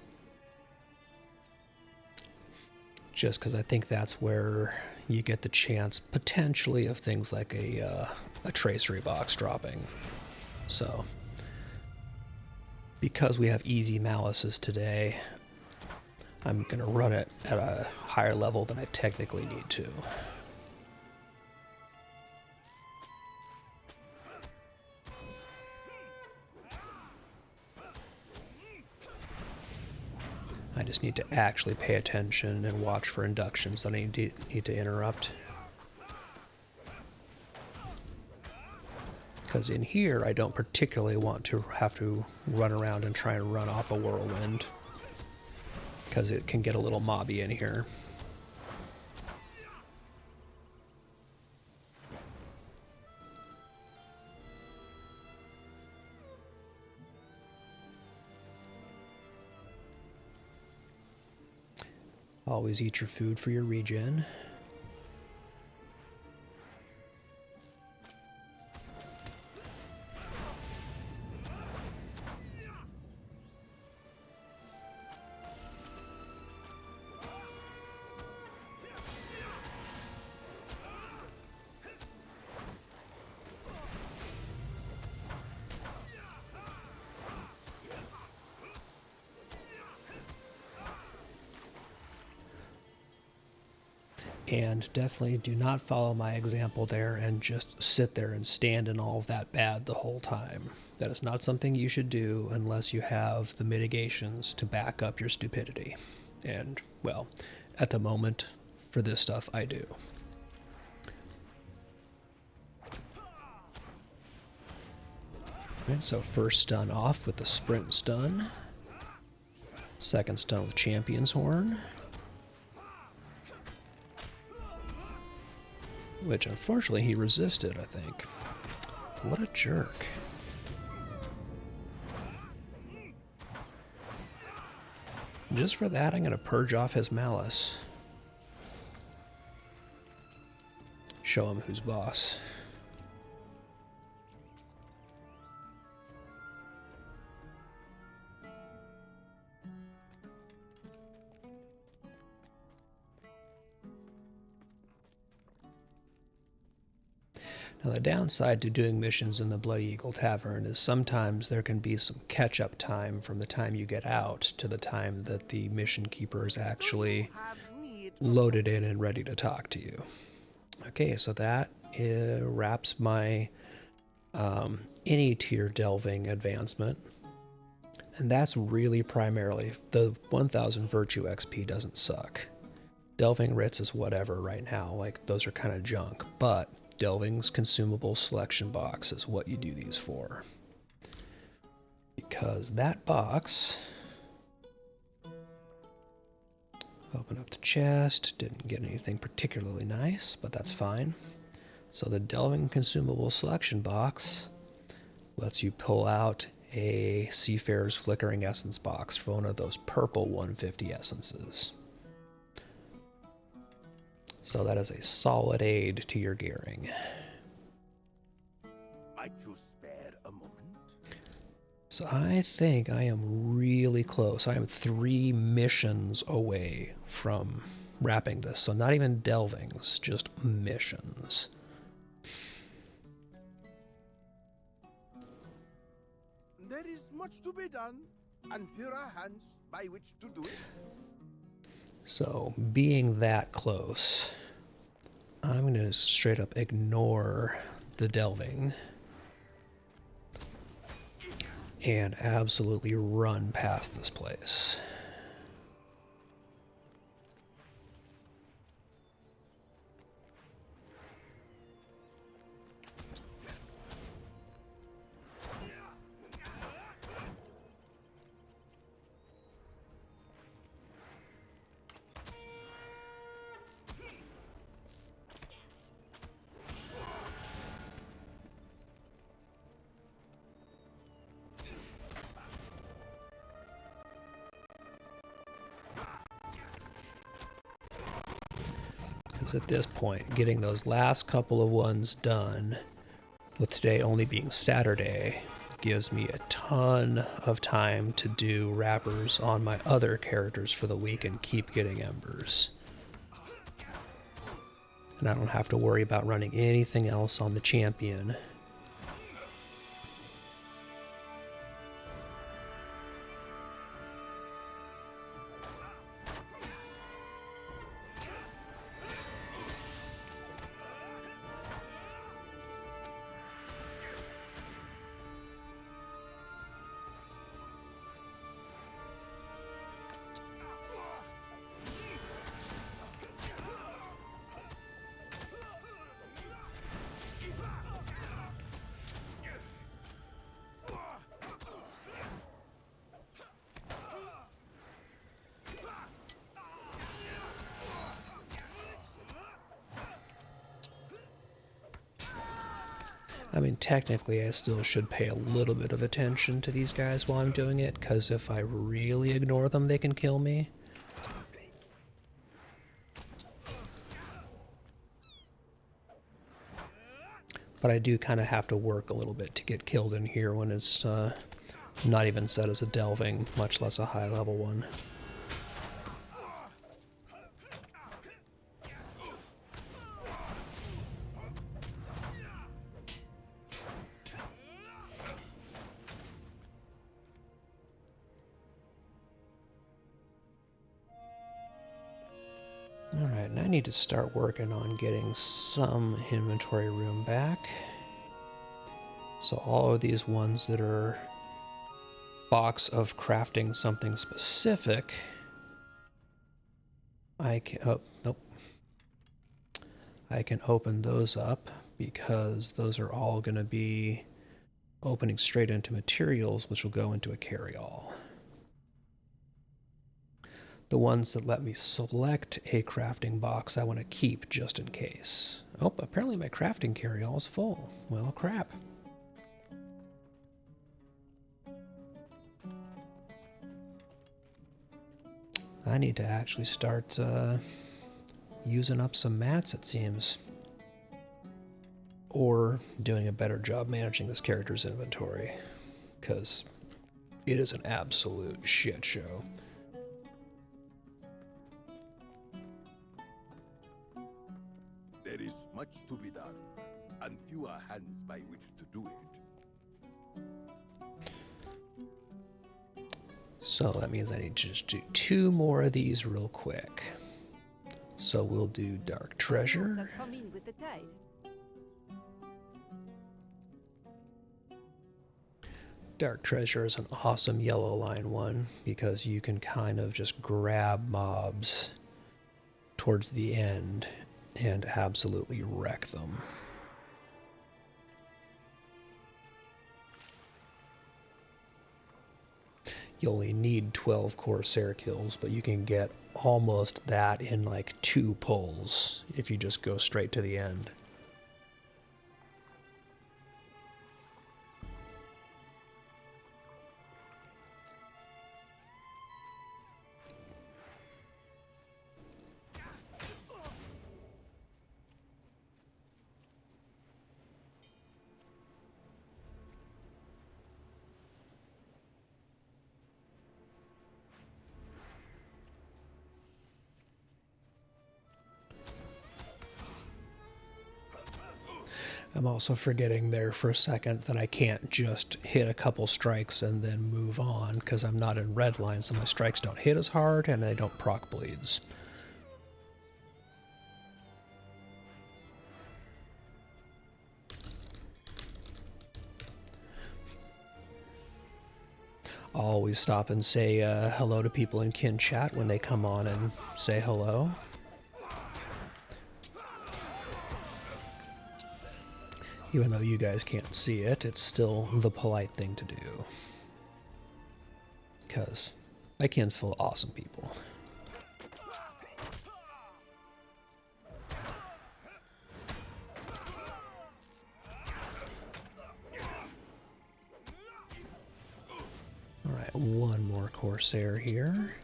Just because I think that's where you get the chance, potentially, of things like a tracery box dropping. So, because we have easy malices today, I'm going to run it at a higher level than I technically need to. I just need to actually pay attention and watch for inductions that I need to interrupt. Because in here, I don't particularly want to have to run around and try and run off a whirlwind. Because it can get a little mobby in here. Always eat your food for your regen. And definitely do not follow my example there and just sit there and stand in all of that bad the whole time. That is not something you should do unless you have the mitigations to back up your stupidity. And, well, at the moment, for this stuff, I do. Okay, so first stun off with the sprint stun. Second stun with Champion's Horn. Which, unfortunately, he resisted, I think. What a jerk. Just for that, I'm going to purge off his malice. Show him who's boss. Now, the downside to doing missions in the Bloody Eagle Tavern is sometimes there can be some catch-up time from the time you get out to the time that the mission keeper is actually Have need loaded in and ready to talk to you. Okay, so that wraps my any tier delving advancement. And that's really primarily, the 1000 virtue XP doesn't suck. Delving writs is whatever right now, like those are kind of junk, but Delving's consumable selection box is what you do these for. Because that box, open up the chest, didn't get anything particularly nice, but that's fine. So the Delving consumable selection box lets you pull out a Seafarer's Flickering Essence box for one of those purple 150 essences. So that is a solid aid to your gearing. Might you spare a moment? So I think I am really close. I am 3 missions away from wrapping this. So not even delvings, just missions. There is much to be done, and fewer hands by which to do it. So being that close, I'm going to straight up ignore the delving and absolutely run past this place. Because at this point, getting those last couple of ones done, with today only being Saturday, gives me a ton of time to do wrappers on my other characters for the week and keep getting embers. And I don't have to worry about running anything else on the champion. I mean, technically, I still should pay a little bit of attention to these guys while I'm doing it, because if I really ignore them, they can kill me. But I do kind of have to work a little bit to get killed in here when it's not even set as a delving, much less a high-level one. Alright, and I need to start working on getting some inventory room back. So all of these ones that are box of crafting something specific, I can, oh, nope. I can open those up because those are all going to be opening straight into materials, which will go into a carry-all. The ones that let me select a crafting box I want to keep just in case. Oh, apparently my crafting carry-all is full. Well, crap. I need to actually start using up some mats, it seems. Or doing a better job managing this character's inventory. Because it is an absolute shit show. There is much to be done. and fewer hands by which to do it. So that means I need to just do 2 more of these real quick. So we'll do Dark Treasure. Has come in with the tide. Dark Treasure is an awesome yellow line one because you can kind of just grab mobs towards the end and absolutely wreck them. You only need 12 Corsair kills, but you can get almost that in like 2 pulls if you just go straight to the end. I'm also forgetting there for a second that I can't just hit a couple strikes and then move on because I'm not in red line, so my strikes don't hit as hard and they don't proc bleeds. I'll always stop and say hello to people in kin chat when they come on and say hello. Even though you guys can't see it, it's still the polite thing to do. Because my kin's full of awesome people. Alright, 1 more Corsair here.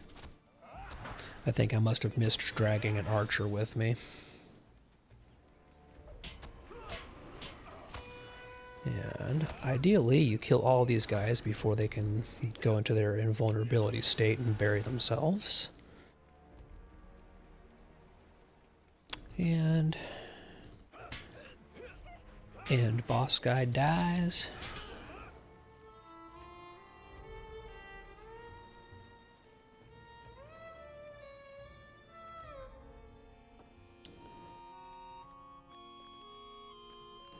I think I must have missed dragging an archer with me. And ideally, you kill all these guys before they can go into their invulnerability state and bury themselves. And boss guy dies.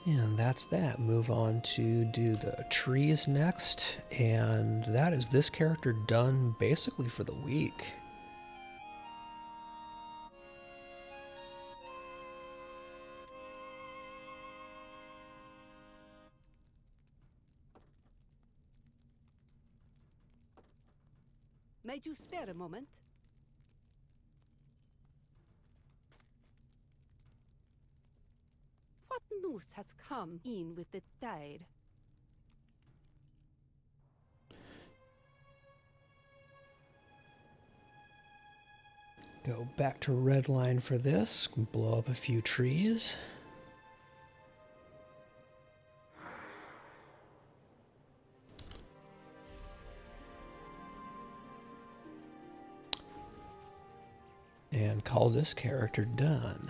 And that's that. Move on to do the trees next. And that is this character done basically for the week. May you spare a moment? What news has come in with the tide? Go back to red line for this. Blow up a few trees. And call this character done.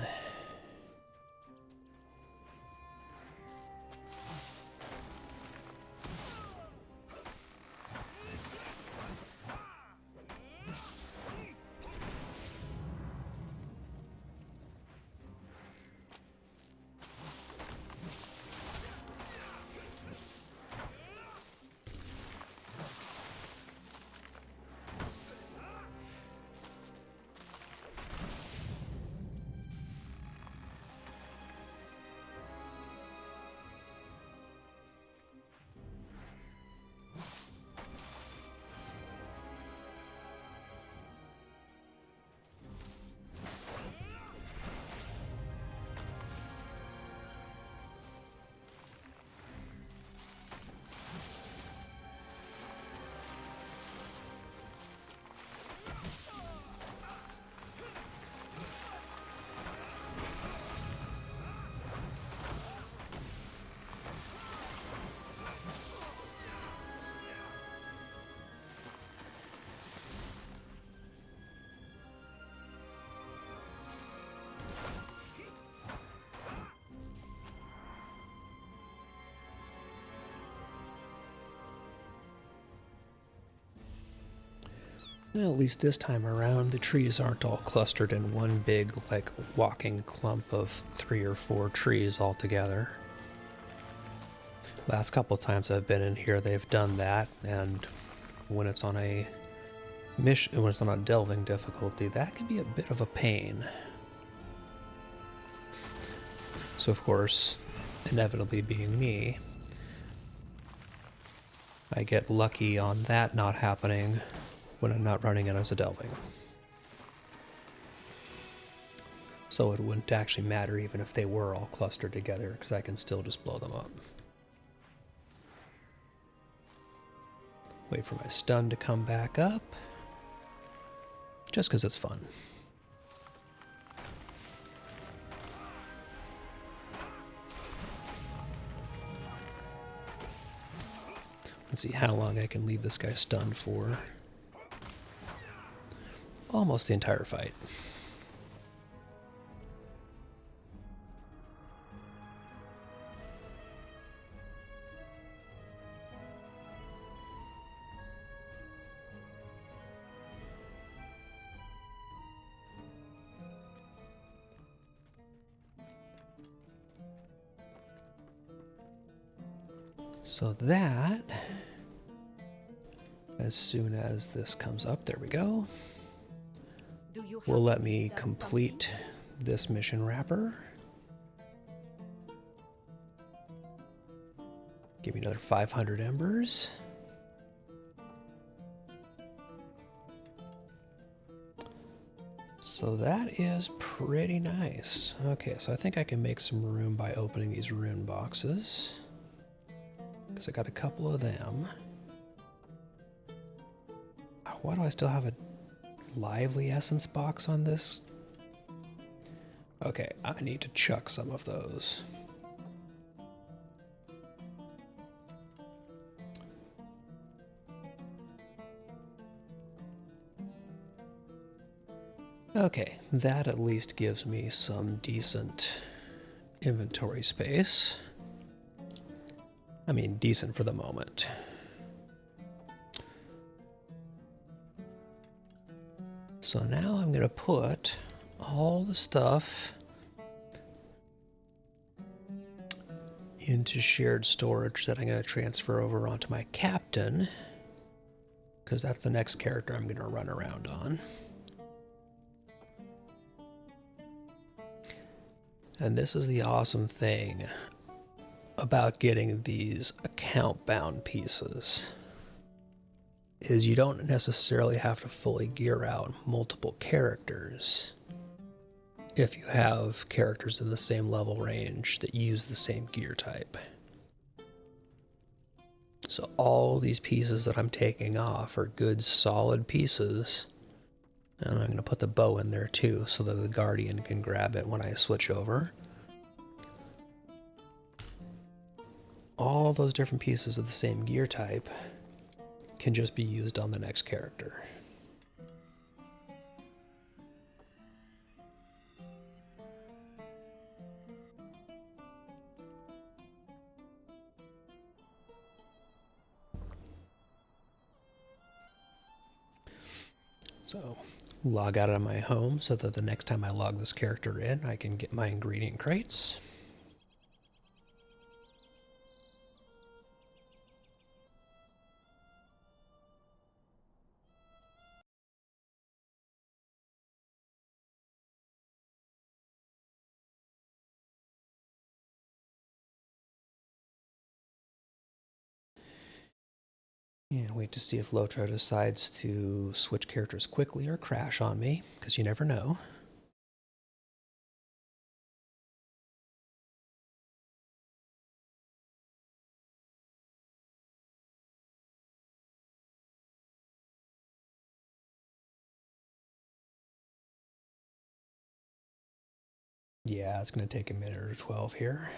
Well, at least this time around, the trees aren't all clustered in one big, like, walking clump of 3 or 4 trees all together. Last couple times I've been in here, they've done that, and when it's on a mission, when it's on a delving difficulty, that can be a bit of a pain. So, of course, inevitably being me, I get lucky on that not happening when I'm not running it as a delving. So it wouldn't actually matter even if they were all clustered together, because I can still just blow them up. Wait for my stun to come back up, just because it's fun. Let's see how long I can leave this guy stunned for. Almost the entire fight. So that, as soon as this comes up, there we go, will let me complete this mission wrapper. Give me another 500 embers. So that is pretty nice. Okay, so I think I can make some room by opening these rune boxes, because I got a couple of them. Why do I still have a lively essence box on this? Okay, I need to chuck some of those. Okay, that at least gives me some decent inventory space. I mean, decent for the moment. So now I'm going to put all the stuff into shared storage that I'm going to transfer over onto my captain, because that's the next character I'm going to run around on. And this is the awesome thing about getting these account-bound pieces, is you don't necessarily have to fully gear out multiple characters if you have characters in the same level range that use the same gear type. So all these pieces that I'm taking off are good solid pieces, and I'm going to put the bow in there too so that the Guardian can grab it when I switch over. All those different pieces of the same gear type can just be used on the next character. So, log out of my home so that the next time I log this character in, I can get my ingredient crates. And wait to see if Lotro decides to switch characters quickly or crash on me, because you never know. Yeah, it's going to take a minute or 12 here.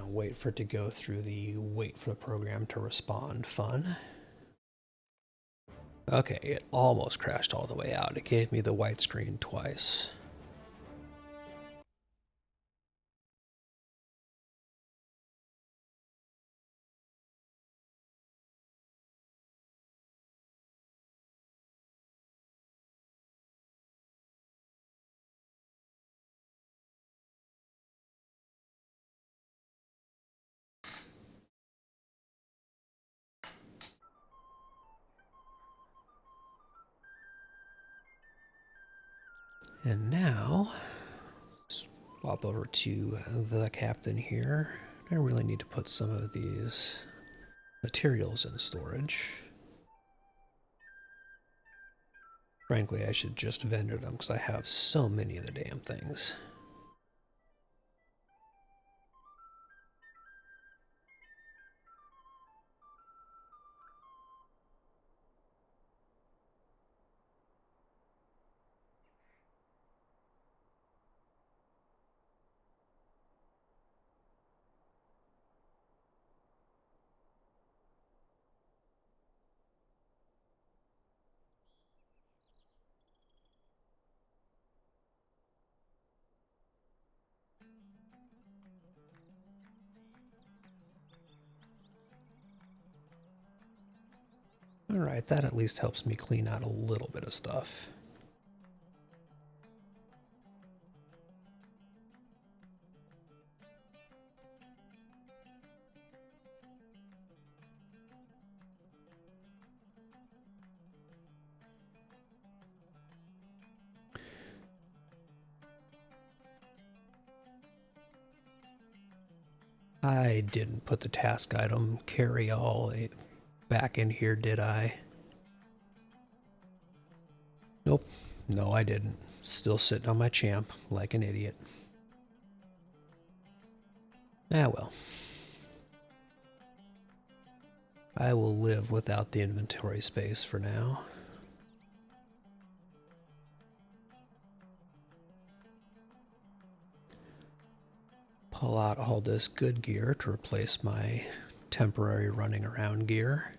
Wait for it to go through the wait for the program to respond fun. Okay, it almost crashed all the way out. It gave me the white screen twice. And now, swap over to the captain here. I really need to put some of these materials in storage. Frankly, I should just vendor them because I have so many of the damn things. Alright, that at least helps me clean out a little bit of stuff. I didn't put the task item carry all back in here, did I? Nope. No, I didn't. Still sitting on my champ like an idiot. Ah, well. I will live without the inventory space for now. Pull out all this good gear to replace my temporary running around gear.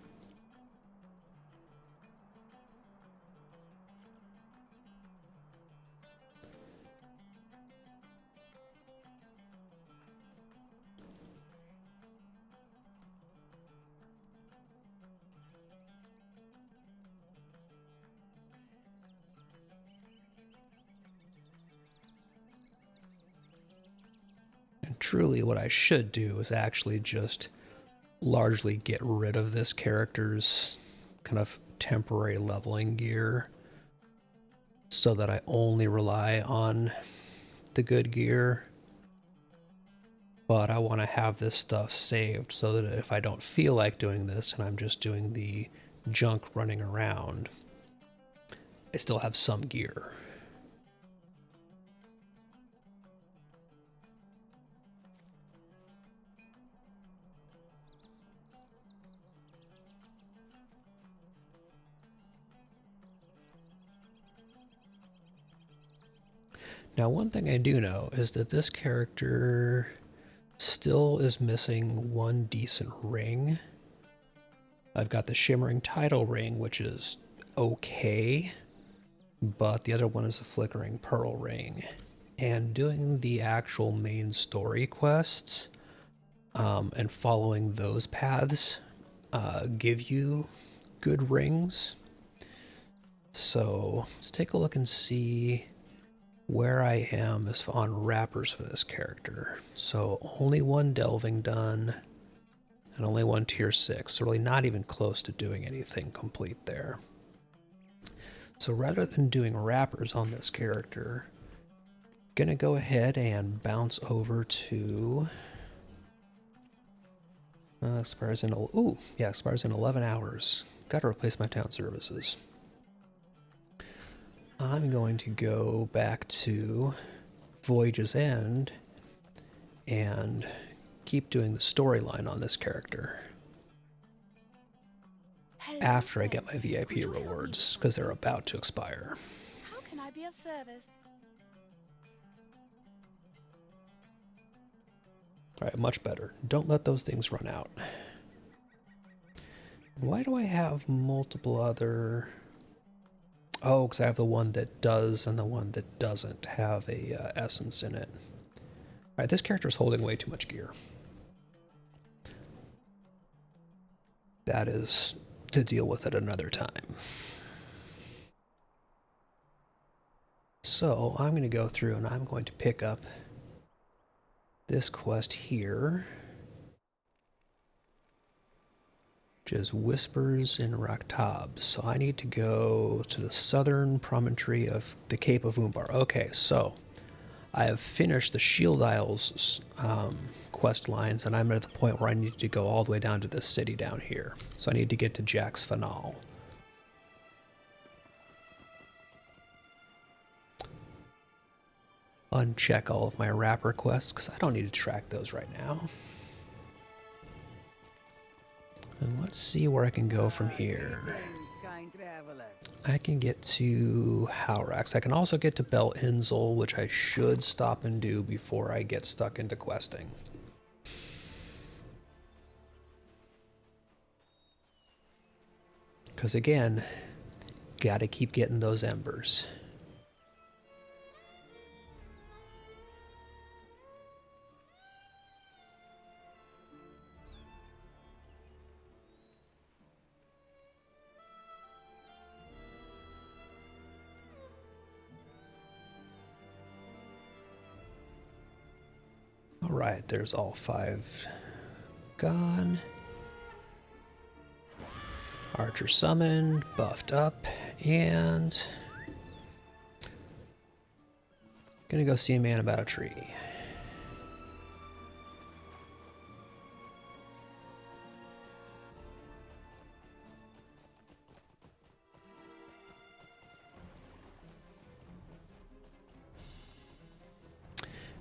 And truly what I should do is actually just largely get rid of this character's kind of temporary leveling gear so that I only rely on the good gear. But I want to have this stuff saved so that if I don't feel like doing this and I'm just doing the junk running around, I still have some gear. Now, one thing I do know is that this character still is missing one decent ring. I've got the shimmering title ring, which is okay, but the other one is the flickering pearl ring. And doing the actual main story quests and following those paths give you good rings. So let's take a look and see where I am is on wrappers for this character. So only one delving done and only one tier 6. So really not even close to doing anything complete there. So rather than doing wrappers on this character, gonna go ahead and bounce over to expires in expires in 11 hours. Gotta replace my town services. I'm going to go back to Voyage's End and keep doing the storyline on this character after I get my VIP rewards, because they're about to expire. How can I be of service? Alright, much better. Don't let those things run out. Why do I have multiple other... Oh, because I have the one that does and the one that doesn't have a essence in it. Alright, this character is holding way too much gear. That is to deal with at another time. So I'm going to go through and I'm going to pick up this quest here, which is Whispers in Raktab. So I need to go to the southern promontory of the Cape of Umbar. Okay, so I have finished the Shield Isles quest lines, and I'm at the point where I need to go all the way down to this city down here. So I need to get to Jack's Fanal. Uncheck all of my rapper quests, because I don't need to track those right now. And let's see where I can go from here. Kind traveler. I can get to Howrax. I can also get to Bel Inzel, which I should stop and do before I get stuck into questing. Because again, gotta keep getting those embers. Alright, there's all 5 gone. Archer summoned, buffed up, and gonna go see a man about a tree.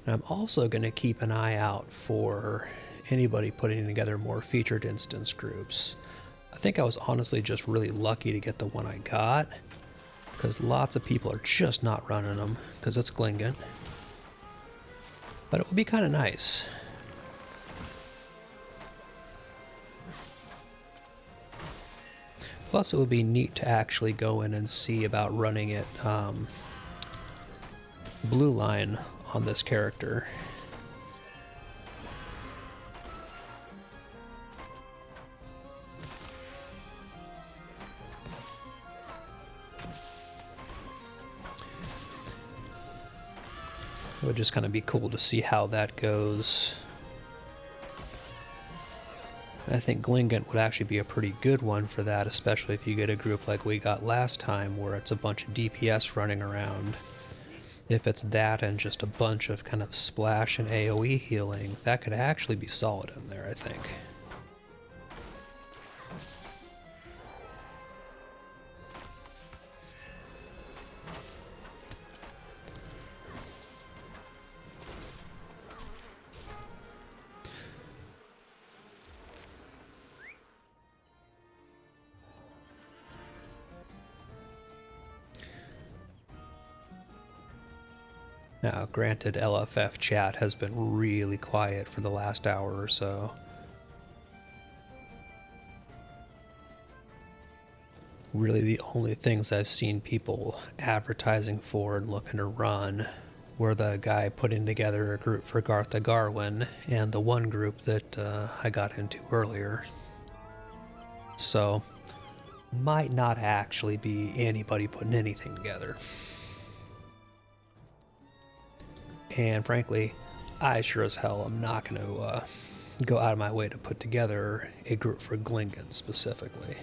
And I'm also going to keep an eye out for anybody putting together more featured instance groups. I think I was honestly just really lucky to get the one I got, because lots of people are just not running them because it's Glingant. But it would be kind of nice. Plus it would be neat to actually go in and see about running it blue line on this character. It would just kind of be cool to see how that goes. I think Glingant would actually be a pretty good one for that, especially if you get a group like we got last time where it's a bunch of DPS running around. If it's that and just a bunch of kind of splash and AoE healing, that could actually be solid in there, I think. Now, granted, LFF chat has been really quiet for the last hour or so. Really, the only things I've seen people advertising for and looking to run were the guy putting together a group for Gartha Garwin and the one group that I got into earlier. So, might not actually be anybody putting anything together. And frankly, I sure as hell am not going to go out of my way to put together a group for Glingant specifically.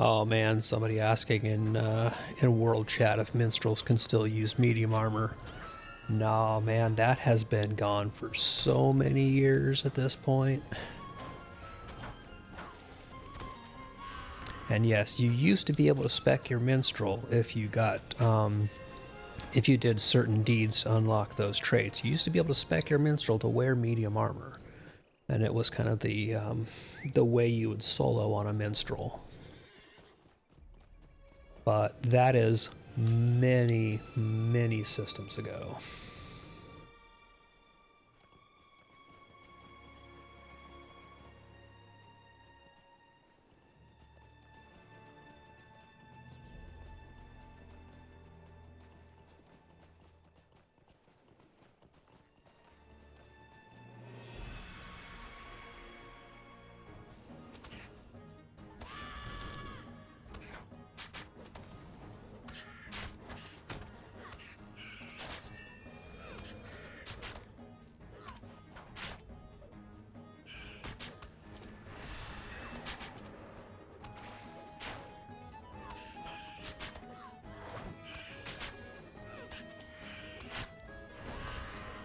Oh man, somebody asking in world chat if minstrels can still use medium armor. Nah, man, that has been gone for so many years at this point. And yes, you used to be able to spec your minstrel if you got, if you did certain deeds to unlock those traits. You used to be able to spec your minstrel to wear medium armor. And it was kind of the way you would solo on a minstrel. But that is many, many systems ago.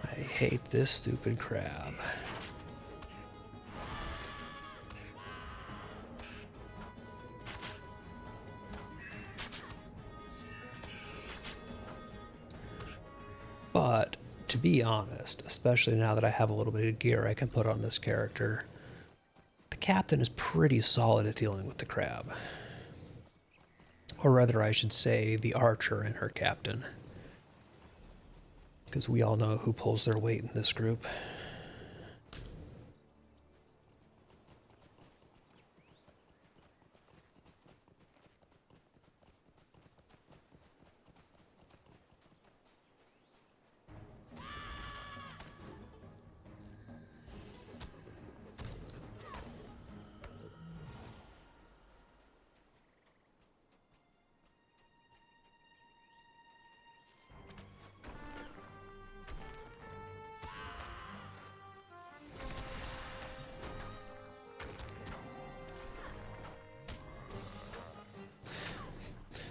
I hate this stupid crab. But to be honest, especially now that I have a little bit of gear I can put on this character, the captain is pretty solid at dealing with the crab. Or rather, I should say, the archer and her captain. Because we all know who pulls their weight in this group.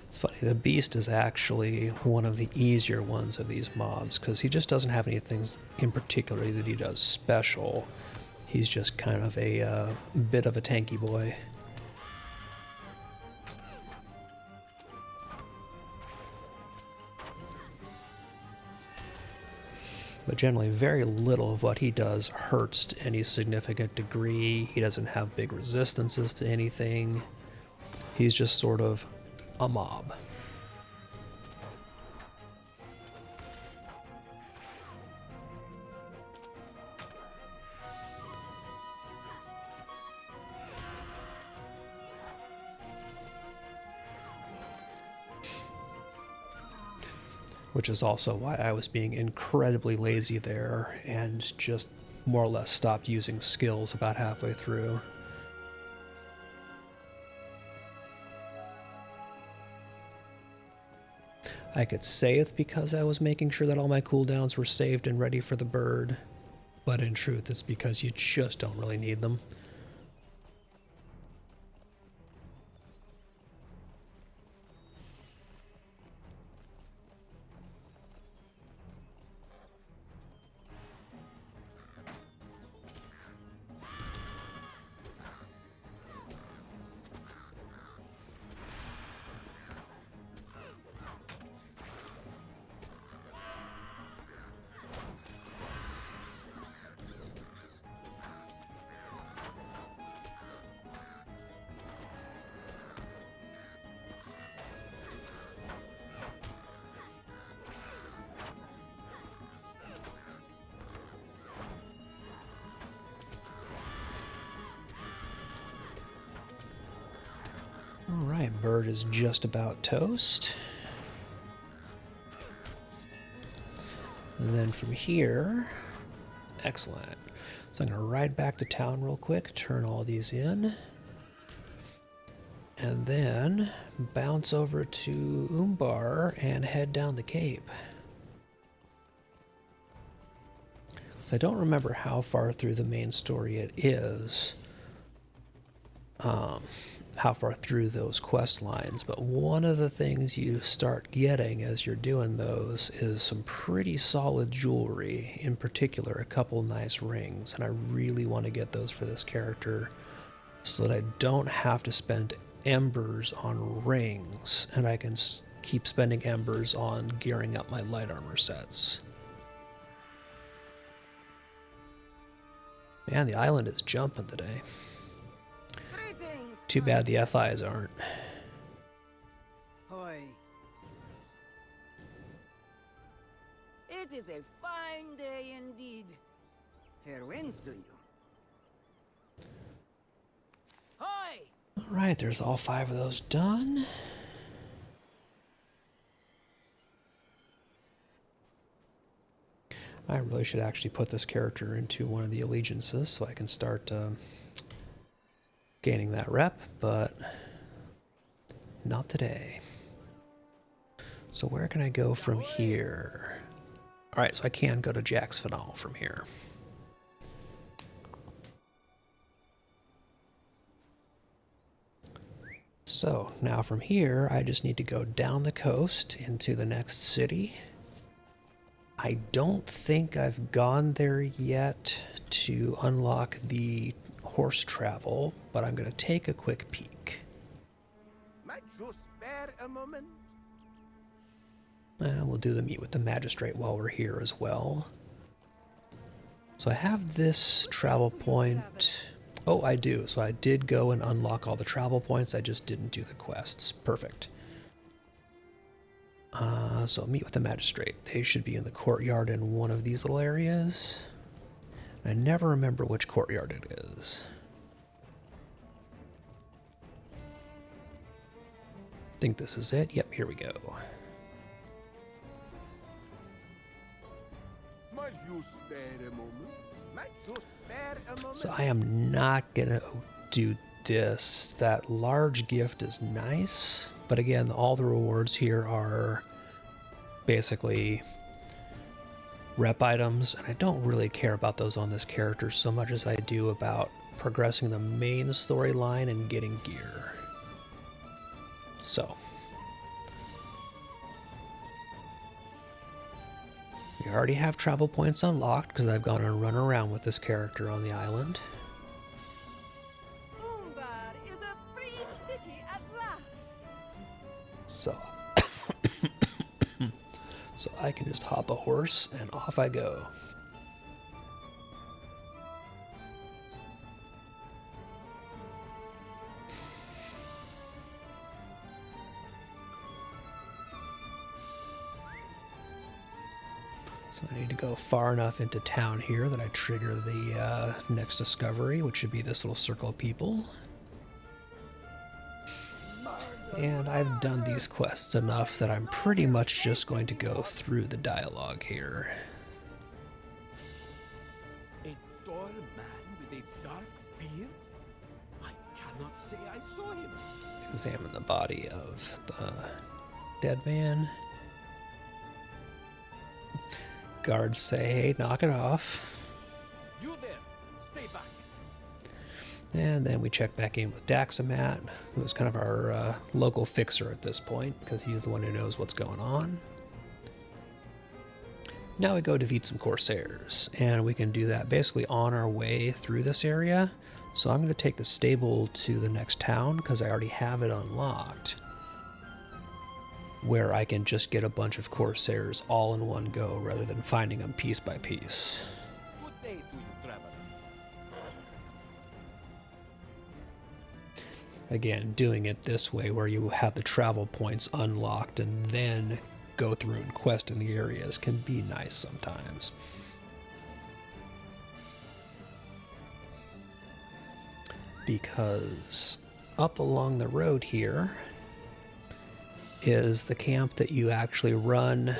It's funny, the beast is actually one of the easier ones of these mobs, because he just doesn't have anything in particular that he does special. He's just kind of a bit of a tanky boy. But generally, very little of what he does hurts to any significant degree. He doesn't have big resistances to anything. He's just sort of a mob. Which is also why I was being incredibly lazy there and just more or less stopped using skills about halfway through. I could say it's because I was making sure that all my cooldowns were saved and ready for the bird, but in truth it's because you just don't really need them. Alright, bird is just about toast. And then from here, excellent. So I'm going to ride back to town real quick, turn all these in, and then bounce over to Umbar and head down the Cape. So I don't remember how far through the main story it is. how far through those quest lines, but one of the things you start getting as you're doing those is some pretty solid jewelry, in particular a couple nice rings, and I really want to get those for this character so that I don't have to spend embers on rings, and I can keep spending embers on gearing up my light armor sets. Man, the island is jumping today. Greetings. Too bad the FIs aren't. Hoy. It is a fine day indeed. Fair winds to you. Hoy! Alright, there's all 5 of those done. I really should actually put this character into one of the allegiances so I can start gaining that rep, but not today. So where can I go from here? Alright, so I can go to Jack's Finale from here. So now from here, I just need to go down the coast into the next city. I don't think I've gone there yet to unlock the horse travel, but I'm going to take a quick peek. Might you spare a moment? We'll do the meet with the magistrate while we're here as well. So I have this travel point. Oh, I do. So I did go and unlock all the travel points. I just didn't do the quests. Perfect. So meet with the magistrate. They should be in the courtyard in one of these little areas. I never remember which courtyard it is. I think this is it. Yep, here we go. Might you spare a moment? Might you spare a moment? So I am not gonna do this. That large gift is nice, but again, all the rewards here are basically rep items, and I don't really care about those on this character so much as I do about progressing the main storyline and getting gear. So we already have travel points unlocked because I've gone and run around with this character on the island. Umbar is a free city at last. So so I can just hop a horse and off I go. So I need to go far enough into town here that I trigger the next discovery, which should be this little circle of people. And I've done these quests enough that I'm pretty much just going to go through the dialogue here. A tall man with a dark beard? I cannot say I saw him. Examine the body of the dead man. Guards say, hey, knock it off. You there, stay back. And then we check back in with Daxamat, who is kind of our local fixer at this point, because he's the one who knows what's going on. Now we go defeat some Corsairs, and we can do that basically on our way through this area. So I'm going to take the stable to the next town, because I already have it unlocked, where I can just get a bunch of Corsairs all in one go, rather than finding them piece by piece. Good day to you, traveler. Again, doing it this way where you have the travel points unlocked and then go through and quest in the areas can be nice sometimes. Because up along the road here is the camp that you actually run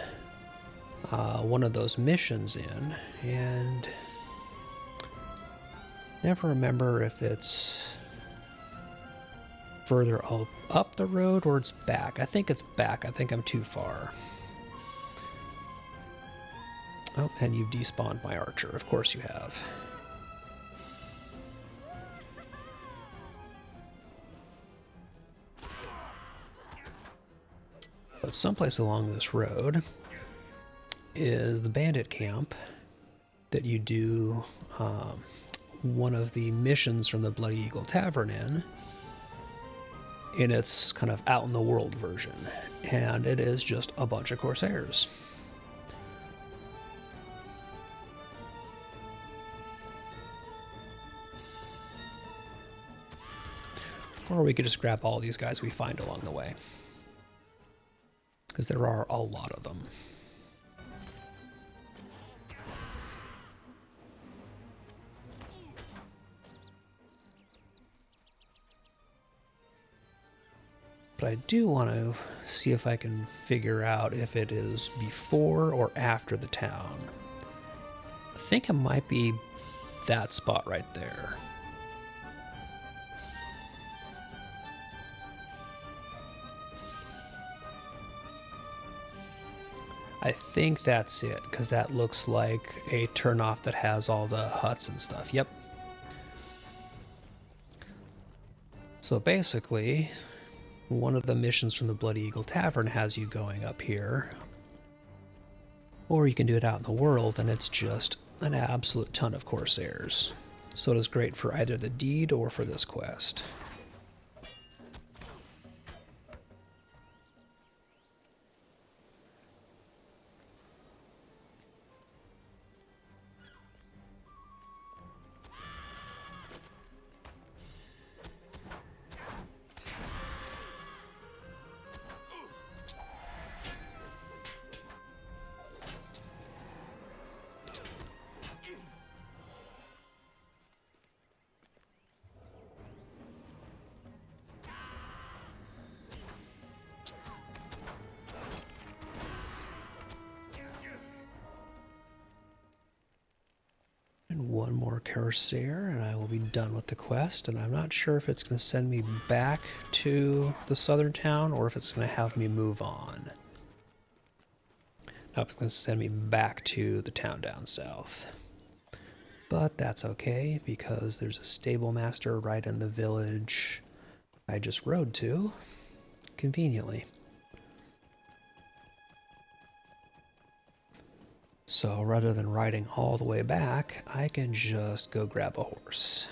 one of those missions in, and never remember if it's further up the road or it's back. I think it's back. I think I'm too far. Oh, and you've despawned my archer. Of course you have. But someplace along this road is the bandit camp that you do one of the missions from the Bloody Eagle Tavern in its kind of out in the world version, and it is just a bunch of Corsairs. Or we could just grab all these guys we find along the way, because there are a lot of them. But I do want to see if I can figure out if it is before or after the town. I think it might be that spot right there. I think that's it, because that looks like a turnoff that has all the huts and stuff. Yep. So basically, one of the missions from the Bloody Eagle Tavern has you going up here. Or you can do it out in the world, and it's just an absolute ton of Corsairs. So it is great for either the deed or for this quest. And one more Corsair, and I will be done with the quest. And I'm not sure if it's going to send me back to the southern town or if it's going to have me move on. No, it's going to send me back to the town down south. But that's okay, because there's a stable master right in the village I just rode to, conveniently. So rather than riding all the way back, I can just go grab a horse.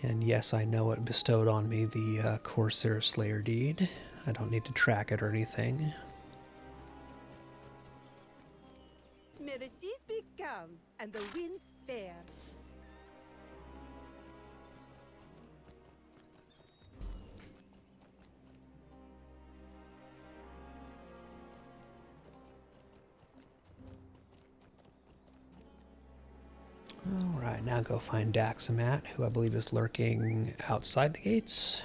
And yes, I know it bestowed on me the Corsair Slayer deed. I don't need to track it or anything. May the seas be calm and the winds fair. Alright, now go find Daxamat, who I believe is lurking outside the gates.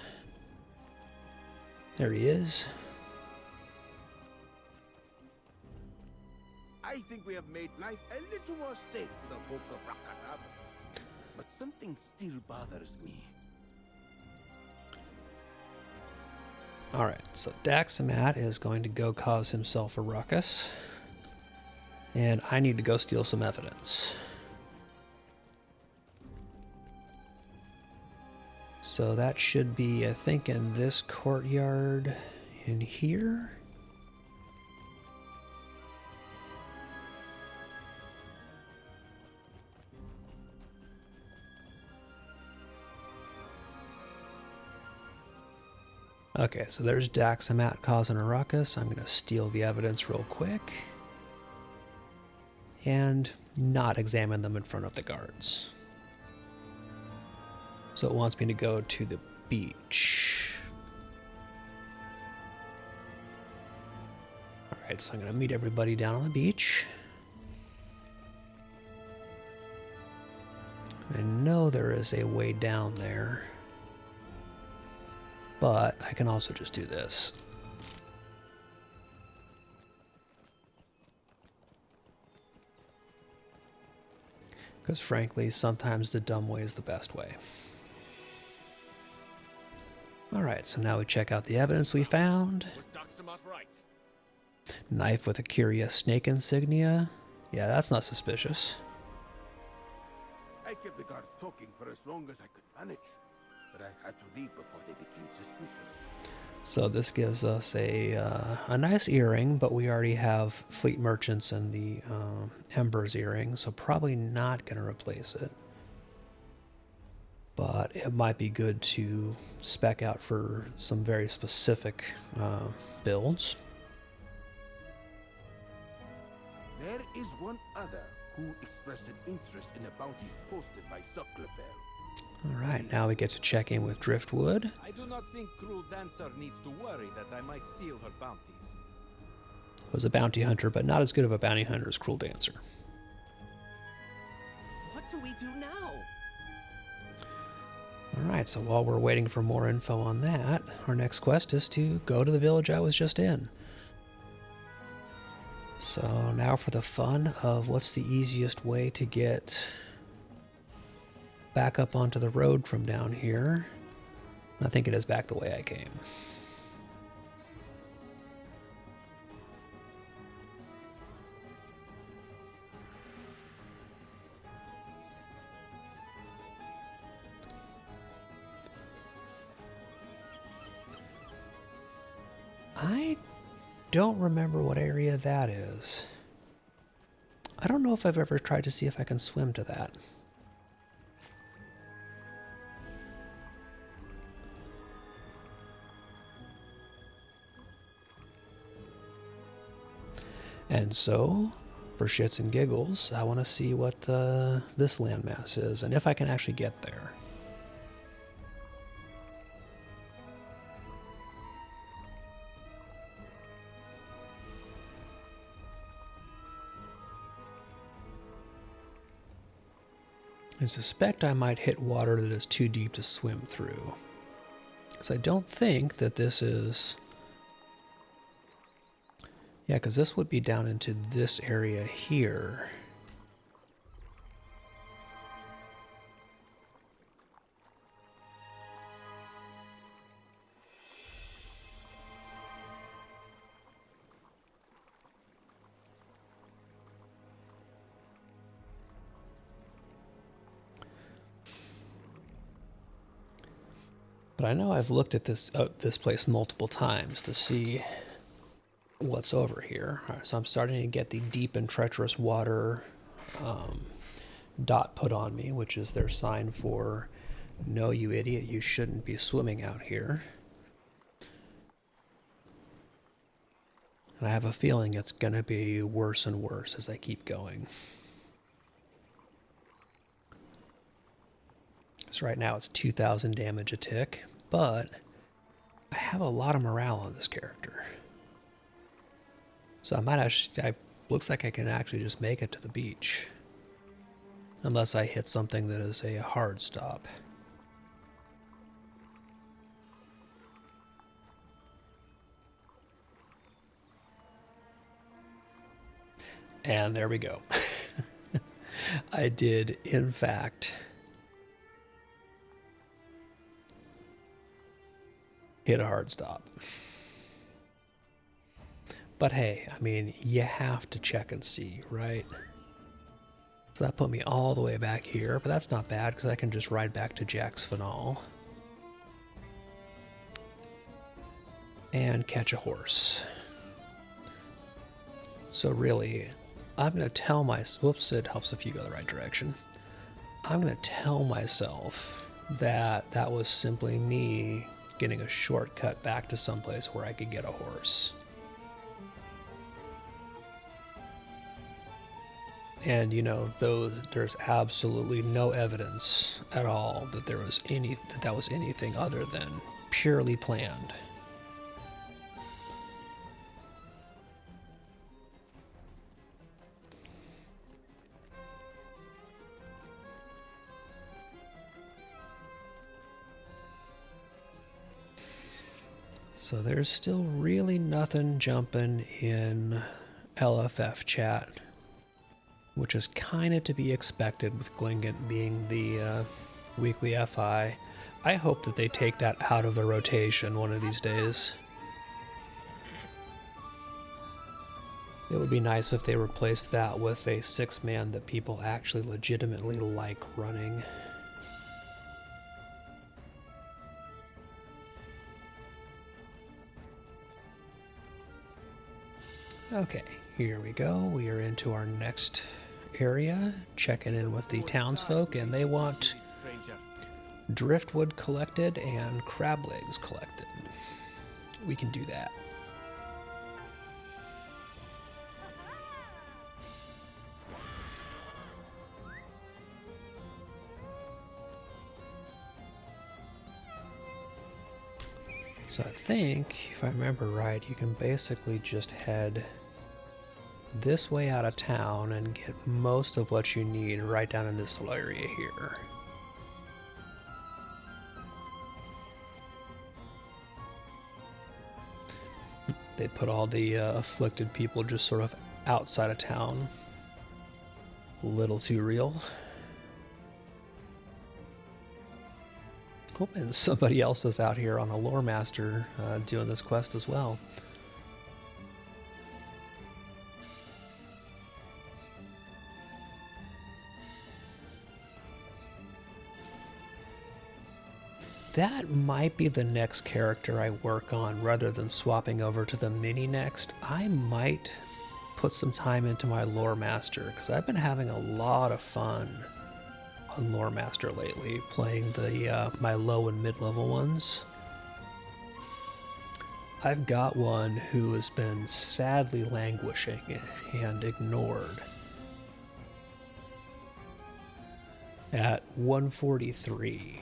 There he is. I think we have made life a little more safe for the folk of Rakatab. But something still bothers me. Alright, so Daxamat is going to go cause himself a ruckus. And I need to go steal some evidence. So that should be, I think, in this courtyard in here. Okay, so there's Daxamat causing a ruckus. I'm going to steal the evidence real quick. And not examine them in front of the guards. So it wants me to go to the beach. Alright, so I'm going to meet everybody down on the beach. I know there is a way down there. But I can also just do this. Because frankly, sometimes the dumb way is the best way. Alright, so now we check out the evidence we found. Was Daxamat right? Knife with a curious snake insignia. Yeah, that's not suspicious. I I kept the guards talking for as long as I could manage, but I had to leave before they became suspicious. So this gives us a nice earring, but we already have Fleet Merchants and the Embers earring, so probably not going to replace it. But it might be good to spec out for some very specific builds. There is one other who expressed an interest in the bounties posted by Sucklefair. Alright, now we get to check in with Driftwood. I do not think Cruel Dancer needs to worry that I might steal her bounties. Was a bounty hunter, but not as good of a bounty hunter as Cruel Dancer. What do we do now? Alright, so while we're waiting for more info on that, our next quest is to go to the village I was just in. So now for the fun of what's the easiest way to get back up onto the road from down here. I think it is back the way I came. I don't remember what area that is. I don't know if I've ever tried to see if I can swim to that. And so, for shits and giggles, I want to see what this landmass is, and if I can actually get there. I suspect I might hit water that is too deep to swim through. Because I don't think that this is... Yeah, because this would be down into this area here. But I know I've looked at this place multiple times to see what's over here. All right, so I'm starting to get the deep and treacherous water dot put on me, which is their sign for, no, you idiot, you shouldn't be swimming out here. And I have a feeling it's going to be worse and worse as I keep going. So right now it's 2,000 damage a tick, but I have a lot of morale on this character. So I might actually, looks like I can actually just make it to the beach. Unless I hit something that is a hard stop. And there we go. I did, in fact, hit a hard stop. But hey, I mean, you have to check and see, right? So that put me all the way back here, but that's not bad because I can just ride back to Jack's Finale and catch a horse. So really, I'm going to tell myself, whoops, it helps if you go the right direction. I'm going to tell myself that that was simply me getting a shortcut back to someplace where I could get a horse. And, you know, there's absolutely no evidence at all that that was anything other than purely planned. So there's still really nothing jumping in LFF chat, which is kind of to be expected with Glingant being the weekly FI. I hope that they take that out of the rotation one of these days. It would be nice if they replaced that with a 6-man that people actually legitimately like running. Okay, here we go. We are into our next area, checking in with the townsfolk, and they want driftwood collected and crab legs collected. We can do that. So I think, if I remember right, you can basically just head this way out of town and get most of what you need right down in this little area here. They put all the afflicted people just sort of outside of town. A little too real. Oh, and somebody else is out here on a lore master doing this quest as well. That might be the next character I work on rather than swapping over to the mini next. I might put some time into my lore master because I've been having a lot of fun on lore master lately, playing the my low and mid-level ones. I've got one who has been sadly languishing and ignored at 143.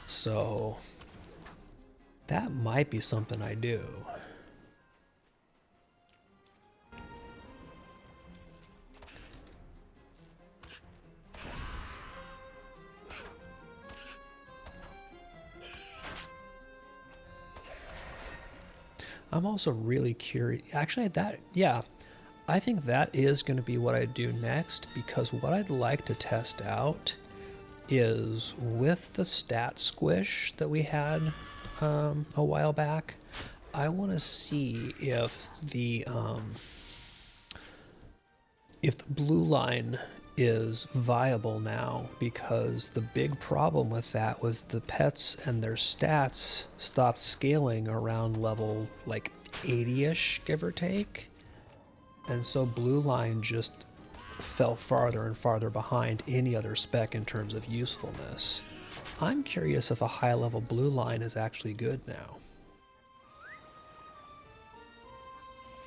So that might be something I do. I'm also really curious. Actually, I think that is going to be what I do next, because what I'd like to test out is with the stat squish that we had a while back. I want to see if the blue line is viable now, because the big problem with that was the pets and their stats stopped scaling around level like 80-ish, give or take, and so blue line just fell farther and farther behind any other spec in terms of usefulness. I'm curious if a high level blue line is actually good now.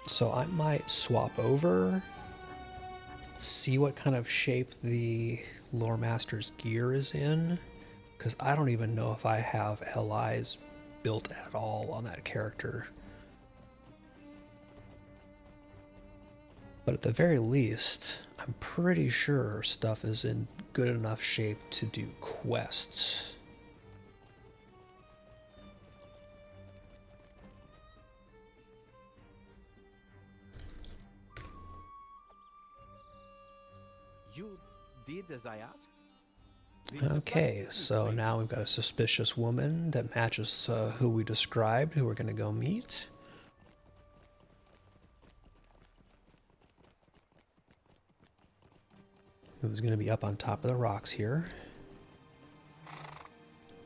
So I might swap over, see what kind of shape the lore master's gear is in, because I don't even know if I have LIs built at all on that character. But at the very least, I'm pretty sure stuff is in good enough shape to do quests. You did as I asked? Okay, so now we've got a suspicious woman that matches who we described, who we're going to go meet. Who's going to be up on top of the rocks here.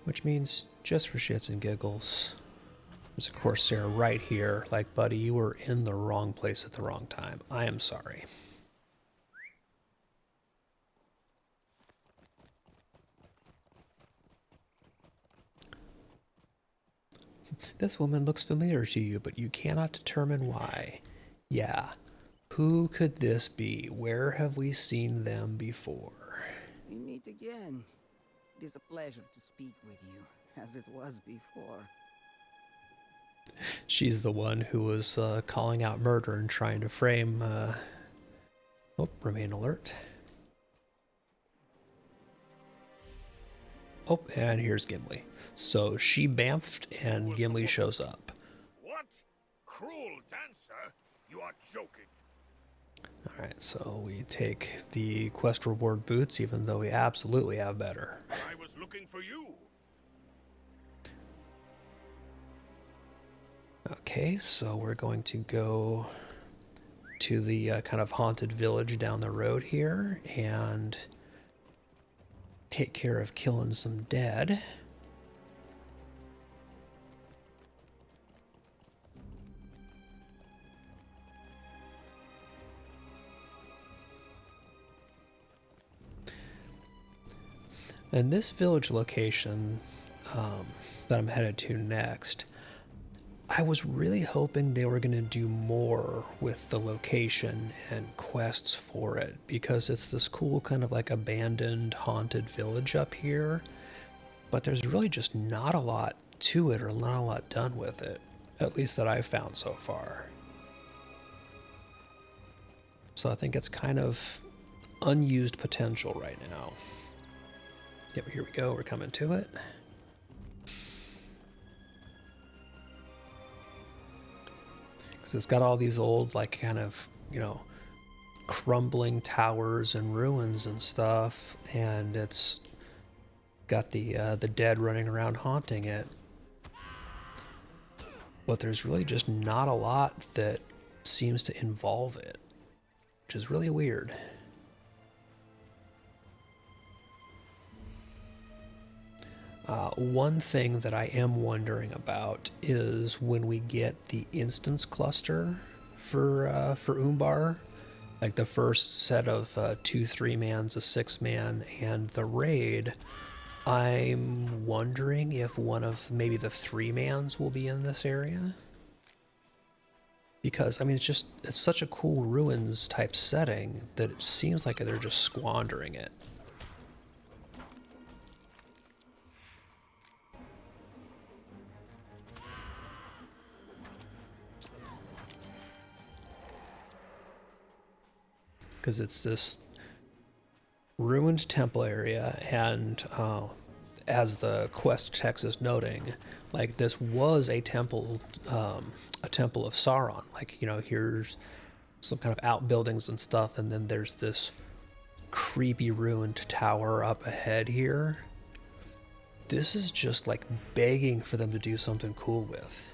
Which means, just for shits and giggles, there's a Corsair right here. Like, buddy, you were in the wrong place at the wrong time. I am sorry. This woman looks familiar to you, but you cannot determine why. Yeah. Who could this be? Where have we seen them before? We meet again. It is a pleasure to speak with you, as it was before. She's the one who was calling out murder and trying to frame... Oh, remain alert. Oh, and here's Gimli. So she bamfed, and Gimli shows up. What? Cruel dancer? You are joking. Alright, so we take the quest reward boots, even though we absolutely have better. I was looking for you. Okay, so we're going to go to the kind of haunted village down the road here and take care of killing some dead. And this village location that I'm headed to next, I was really hoping they were going to do more with the location and quests for it, because it's this cool kind of like abandoned haunted village up here, but there's really just not a lot to it or not a lot done with it, at least that I've found so far. So I think it's kind of unused potential right now. Yep, here we go, we're coming to it. Because it's got all these old, like, kind of, you know, crumbling towers and ruins and stuff, and it's got the dead running around haunting it. But there's really just not a lot that seems to involve it, which is really weird. One thing that I am wondering about is when we get the instance cluster for Umbar, like the first set of 2 3-mans, a 6-man, and the raid. I'm wondering if one of maybe the 3-mans will be in this area, because I mean it's such a cool ruins type setting that it seems like they're just squandering it. Because it's this ruined temple area, and as the quest text is noting, like this was a temple of Sauron. Like, you know, here's some kind of outbuildings and stuff, and then there's this creepy ruined tower up ahead here. This is just like begging for them to do something cool with.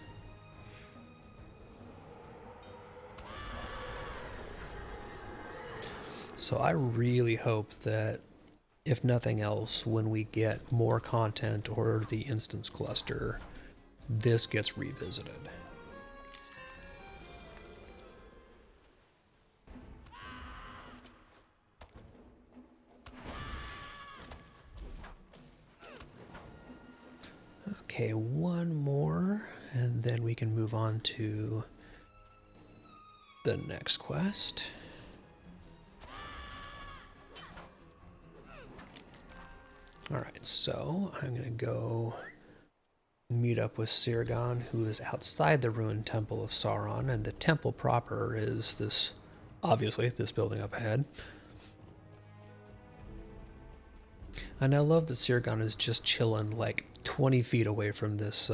So I really hope that, if nothing else, when we get more content or the instance cluster, this gets revisited. Okay, one more, and then we can move on to the next quest. Alright, so I'm going to go meet up with Sirgon, who is outside the ruined temple of Sauron, and the temple proper is this, obviously, this building up ahead. And I love that Sirgon is just chilling like 20 feet away from this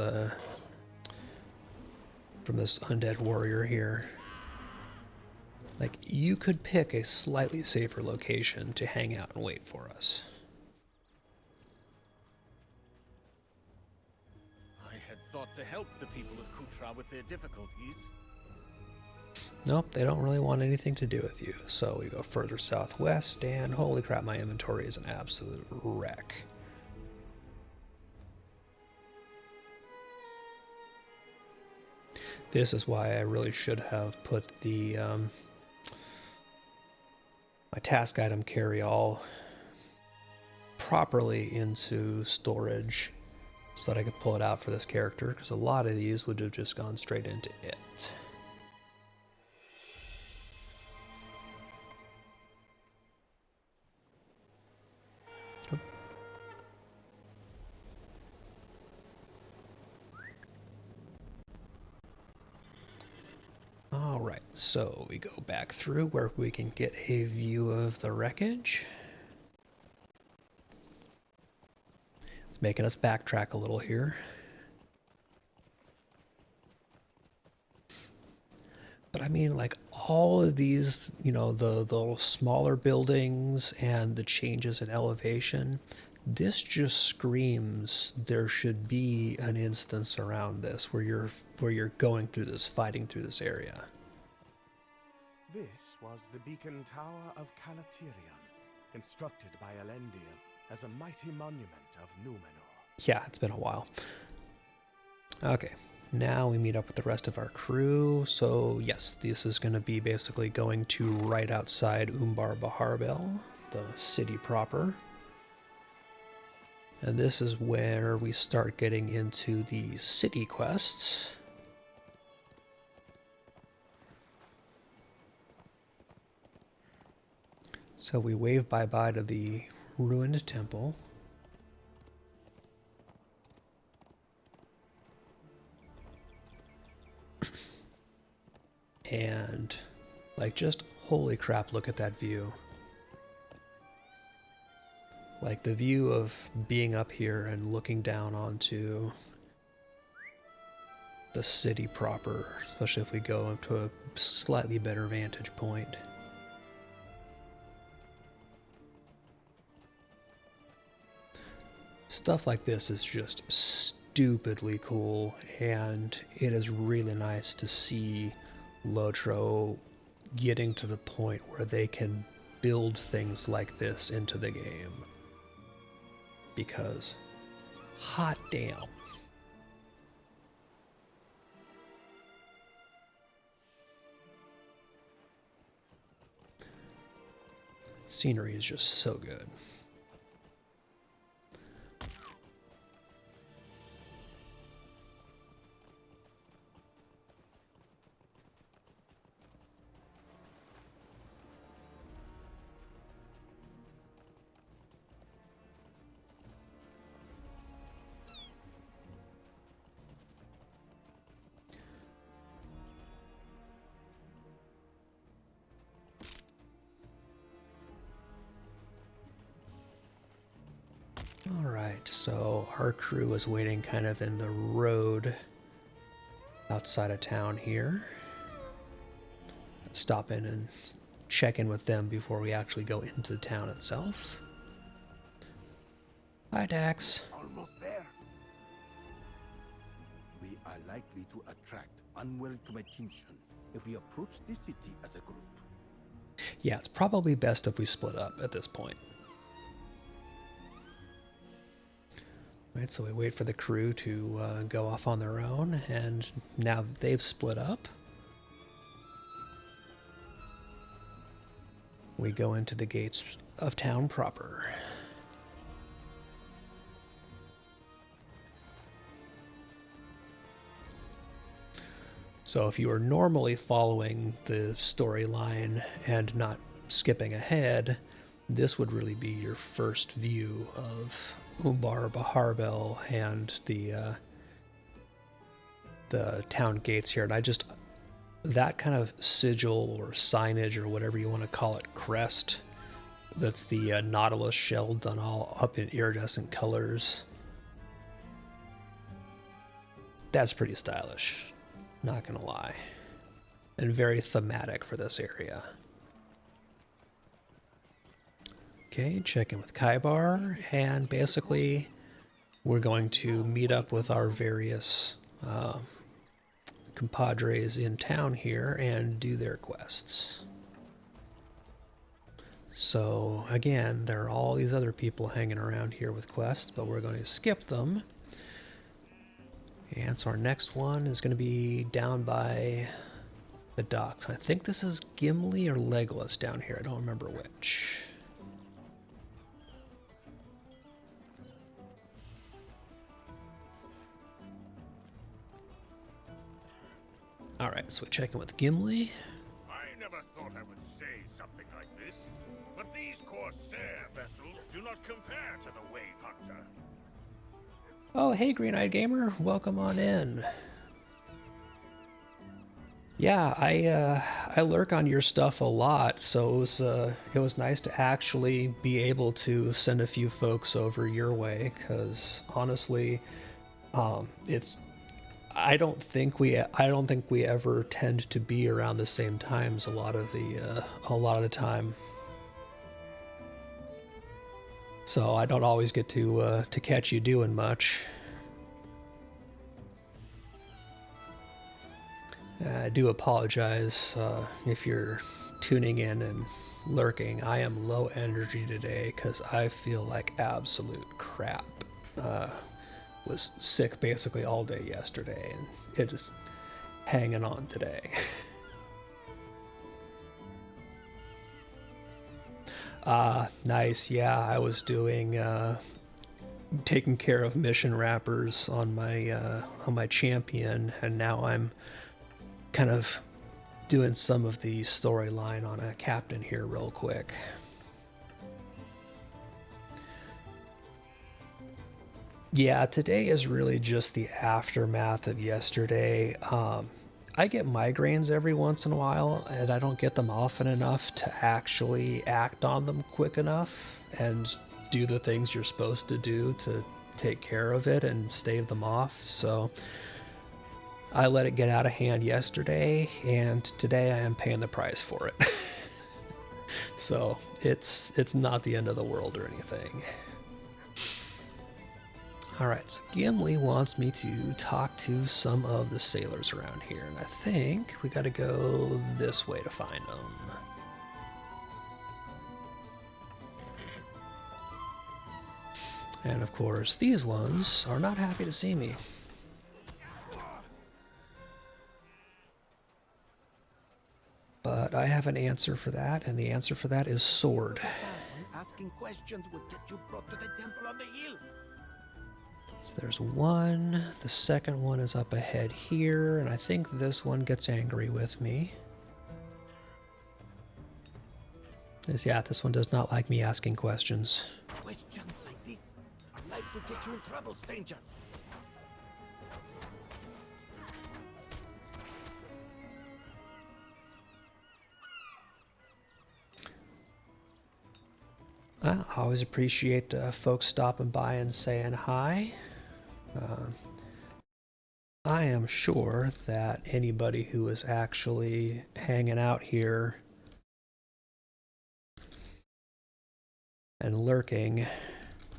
undead warrior here. Like, you could pick a slightly safer location to hang out and wait for us. Thought to help the people of Kutra with their difficulties. Nope, they don't really want anything to do with you. So we go further southwest, and holy crap, my inventory is an absolute wreck. This is why I really should have put the my task item carry-all properly into storage, so that I could pull it out for this character, because a lot of these would have just gone straight into it. Alright, so we go back through where we can get a view of the wreckage. Making us backtrack a little here. But I mean, like, all of these, you know, the little smaller buildings and the changes in elevation, this just screams there should be an instance around this where you're going through this, fighting through this area. This was the beacon tower of Calaterion, constructed by Elendil as a mighty monument of Numenor. Yeah, it's been a while. Okay, now we meet up with the rest of our crew. So yes, this is going to be basically going to right outside Umbar Baharbel, the city proper. And this is where we start getting into the city quests. So we wave bye-bye to the ruined temple. And, like, just holy crap, look at that view. Like, the view of being up here and looking down onto the city proper, especially if we go up to a slightly better vantage point. Stuff like this is just stupidly cool, and it is really nice to see Lotro getting to the point where they can build things like this into the game. Because, hot damn. Scenery is just so good. Alright, so our crew is waiting kind of in the road outside of town here. Let's stop in and check in with them before we actually go into the town itself. Hi, Dax. Almost there. We are likely to attract unwelcome attention if we approach the city as a group. Yeah, it's probably best if we split up at this point. Right, so we wait for the crew to go off on their own, and now that they've split up, we go into the gates of town proper. So if you are normally following the storyline and not skipping ahead, this would really be your first view of Umbar Baharbel and the town gates here. And that kind of sigil or signage or whatever you want to call it, crest, that's the nautilus shell done all up in iridescent colors. That's pretty stylish, not gonna lie, and very thematic for this area. Okay, check in with Kaibar, and basically we're going to meet up with our various compadres in town here and do their quests. So again, there are all these other people hanging around here with quests, but we're going to skip them. And so our next one is going to be down by the docks. I think this is Gimli or Legolas down here. I don't remember which. Alright, so we're checking with Gimli. I never thought I would say something like this, but these Corsair vessels do not compare to the Wave Hunter. Oh, hey, Green-Eyed Gamer. Welcome on in. Yeah, I lurk on your stuff a lot, so it was nice to actually be able to send a few folks over your way, because honestly, I don't think we ever tend to be around the same times a lot of the time. So I don't always get to catch you doing much. I do apologize if you're tuning in and lurking. I am low energy today because I feel like absolute crap. Was sick basically all day yesterday, and it is hanging on today. Nice. Yeah, I was doing taking care of mission wrappers on my champion, and now I'm kind of doing some of the storyline on a captain here real quick. Yeah, today is really just the aftermath of yesterday. I get migraines every once in a while, and I don't get them often enough to actually act on them quick enough and do the things you're supposed to do to take care of it and stave them off. So I let it get out of hand yesterday, and today I am paying the price for it. So it's not the end of the world or anything. Alright, so Gimli wants me to talk to some of the sailors around here, and I think we gotta go this way to find them. And of course, these ones are not happy to see me. But I have an answer for that, and the answer for that is sword. Asking questions would get you brought to the temple on the hill. So there's one, the second one is up ahead here, and I think this one gets angry with me. Yeah, this one does not like me asking questions. Questions like this are like to get you in trouble, stranger. I always appreciate folks stopping by and saying hi. I am sure that anybody who is actually hanging out here and lurking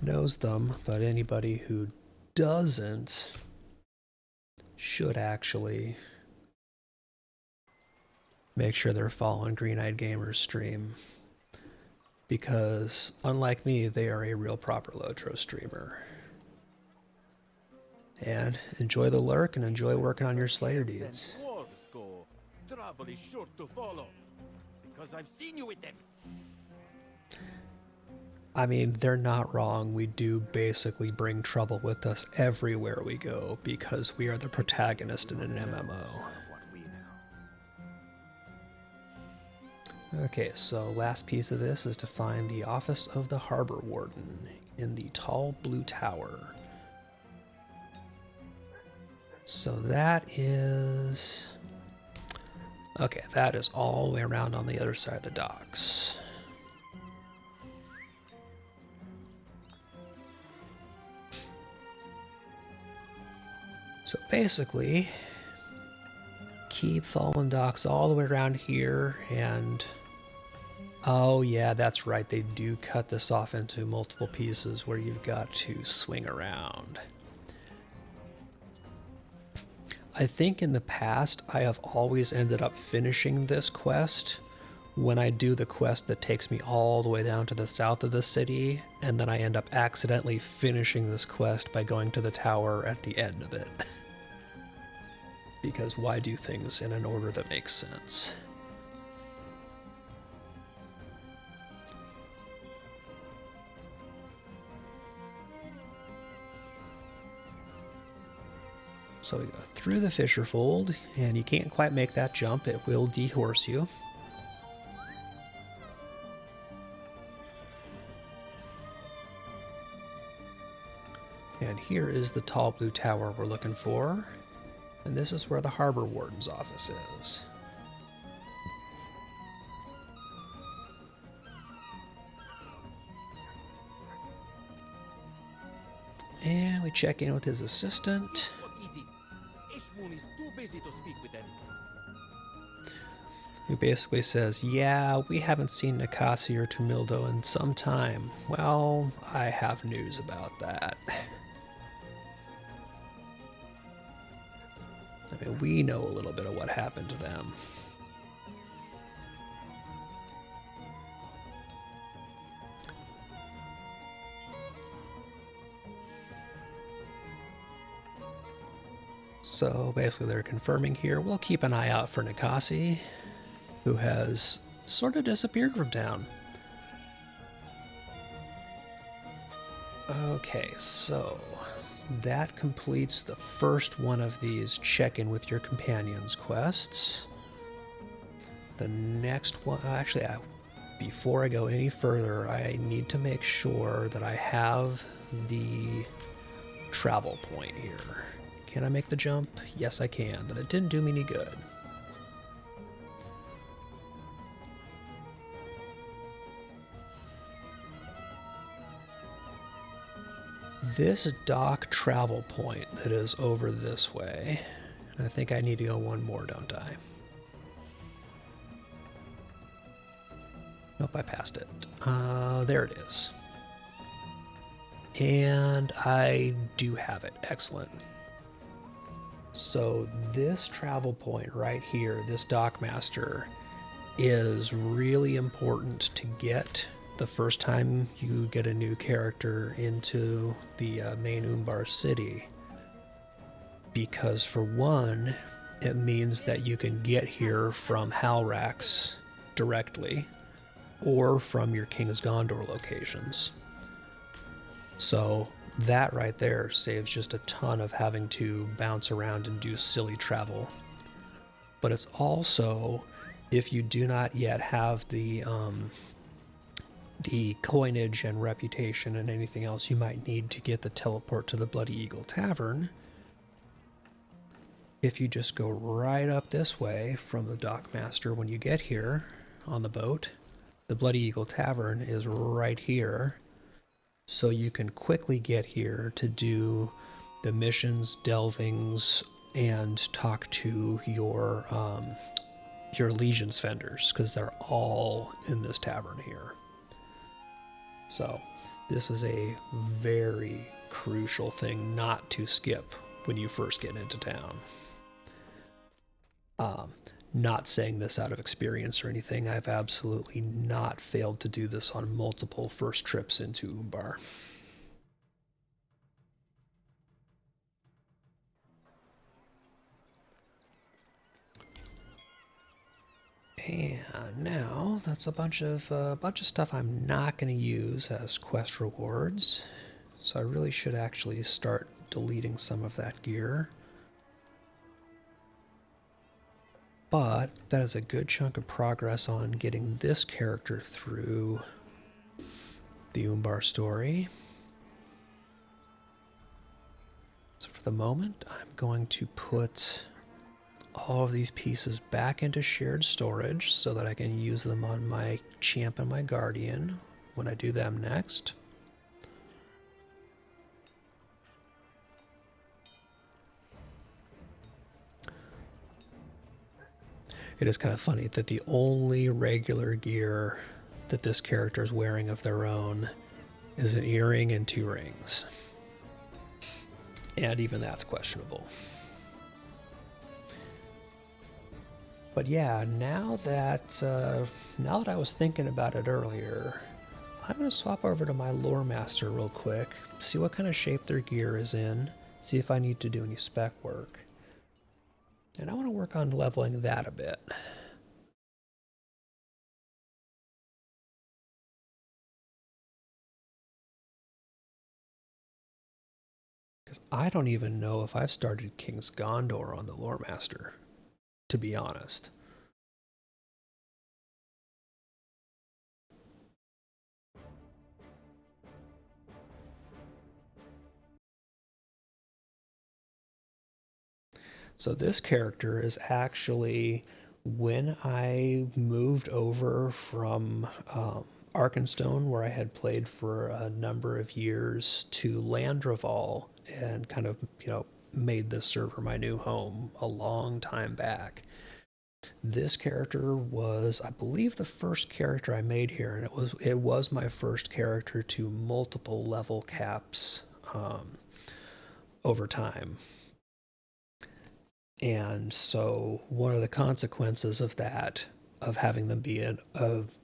knows them, but anybody who doesn't should actually make sure they're following Green Eyed Gamer's stream. Because, unlike me, they are a real proper Lotro streamer. And enjoy the lurk and enjoy working on your Slayer deeds. Trouble is sure to follow, because I've seen you with them. I mean, they're not wrong. We do basically bring trouble with us everywhere we go because we are the protagonist in an MMO. Okay, so last piece of this is to find the office of the Harbor Warden in the tall blue tower. So that is... okay, that is all the way around on the other side of the docks. So basically, keep following docks all the way around here, and oh yeah, that's right, they do cut this off into multiple pieces where you've got to swing around. I think in the past I have always ended up finishing this quest when I do the quest that takes me all the way down to the south of the city, and then I end up accidentally finishing this quest by going to the tower at the end of it. Because why do things in an order that makes sense? So we go through the Fisher Fold, and you can't quite make that jump. It will dehorse you. And here is the tall blue tower we're looking for. And this is where the Harbor Warden's office is. And we check in with his assistant. What is it? Ishmoon is too busy to speak with them. Who basically says, yeah, we haven't seen Nikasi or Tumildo in some time. Well, I have news about that. I mean, we know a little bit of what happened to them. So basically they're confirming here. We'll keep an eye out for Nikasi, who has sort of disappeared from town. Okay, so that completes the first one of these check-in with your companions quests. The next one, actually, before I go any further, I need to make sure that I have the travel point here. Can I make the jump? Yes, I can, but it didn't do me any good. This dock travel point that is over this way, and I think I need to go one more, don't I? Nope, I passed it. There it is. And I do have it. Excellent. So this travel point right here, this Dockmaster, is really important to get the first time you get a new character into the main Umbar city. Because for one, it means that you can get here from Halrax directly, or from your King's Gondor locations. So that right there saves just a ton of having to bounce around and do silly travel. But it's also, if you do not yet have the coinage and reputation and anything else you might need to get the teleport to the Bloody Eagle Tavern, if you just go right up this way from the Dockmaster when you get here on the boat, the Bloody Eagle Tavern is right here. So you can quickly get here to do the missions, delvings, and talk to your Legion's vendors, because they're all in this tavern here. So this is a very crucial thing not to skip when you first get into town. Not saying this out of experience or anything. I've absolutely not failed to do this on multiple first trips into Umbar. And now that's a bunch of stuff I'm not going to use as quest rewards. So I really should actually start deleting some of that gear. But that is a good chunk of progress on getting this character through the Umbar story. So for the moment, I'm going to put all of these pieces back into shared storage so that I can use them on my champ and my guardian when I do them next. It is kind of funny that the only regular gear that this character is wearing of their own is an earring and 2 rings. And even that's questionable. But yeah, now that I was thinking about it earlier, I'm going to swap over to my Lore Master real quick, see what kind of shape their gear is in, see if I need to do any spec work. And I want to work on leveling that a bit. Because I don't even know if I've started King's Gondor on the Lore Master, to be honest. So this character is actually, when I moved over from Arkenstone, where I had played for a number of years, to Landreval, and kind of, made this server my new home a long time back. This character was, I believe, the first character I made here, and it was my first character to multiple level caps over time. And so one of the consequences of that, of having them be a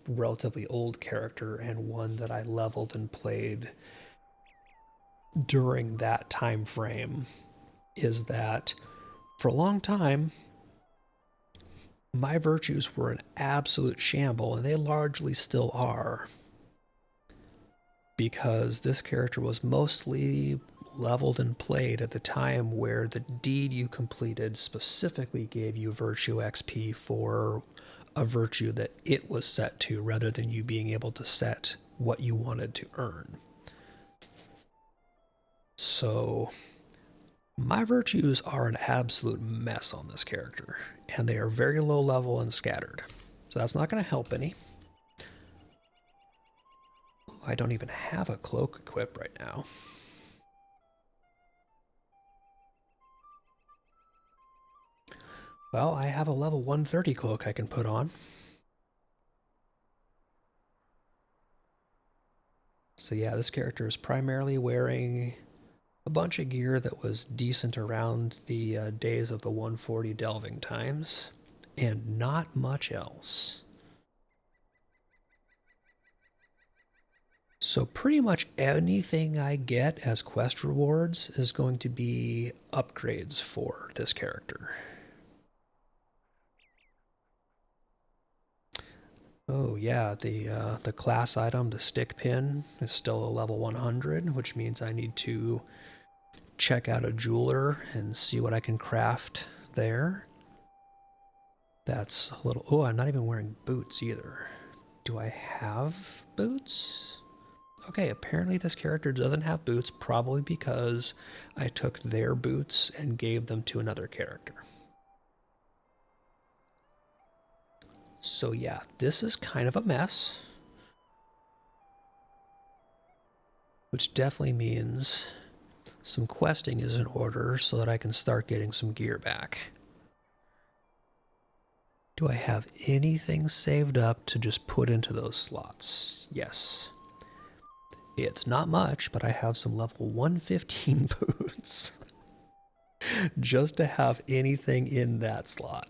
relatively old character and one that I leveled and played during that time frame, is that For a long time, my virtues were an absolute shamble, and they largely still are. Because this character was mostly leveled and played at the time where the deed you completed specifically gave you virtue XP for a virtue that it was set to, rather than you being able to set what you wanted to earn. So my virtues are an absolute mess on this character, and they are very low level and scattered. So that's not going to help any. I don't even have a cloak equipped right now. Well, I have a level 130 cloak I can put on. So yeah, this character is primarily wearing a bunch of gear that was decent around the days of the 140 delving times, and not much else. So pretty much anything I get as quest rewards is going to be upgrades for this character. Oh yeah, the class item, the stick pin, is still a level 100, which means I need to check out a jeweler and see what I can craft there. That's a little... Oh, I'm not even wearing boots either. Do I have boots? Okay, apparently this character doesn't have boots, probably because I took their boots and gave them to another character. So yeah, this is kind of a mess. Which definitely means some questing is in order so that I can start getting some gear back. Do I have anything saved up to just put into those slots? Yes. It's not much, but I have some level 115 boots. Just to have anything in that slot.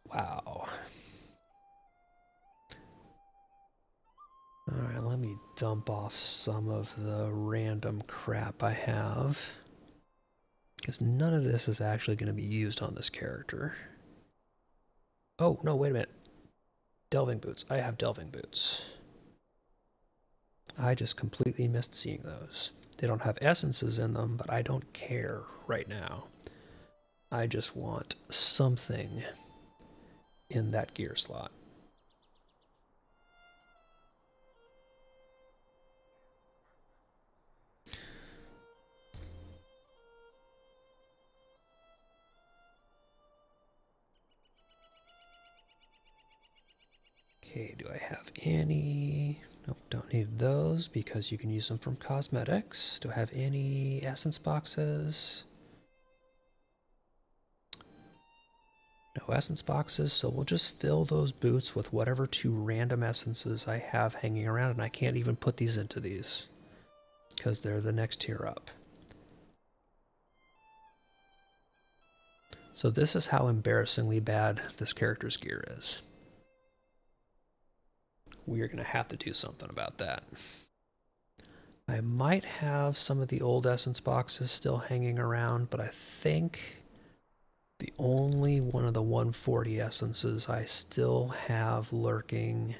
Wow. Alright, let me dump off some of the random crap I have. Because none of this is actually going to be used on this character. Oh, no, wait a minute. Delving boots. I have delving boots. I just completely missed seeing those. They don't have essences in them, but I don't care right now. I just want something in that gear slot. Okay, do I have any? Nope, don't need those because you can use them from cosmetics. Do I have any essence boxes? No essence boxes, so we'll just fill those boots with whatever 2 random essences I have hanging around, and I can't even put these into these because they're the next tier up. So this is how embarrassingly bad this character's gear is. We are going to have to do something about that. I might have some of the old essence boxes still hanging around, but I think the only one of the 140 essences I still have lurking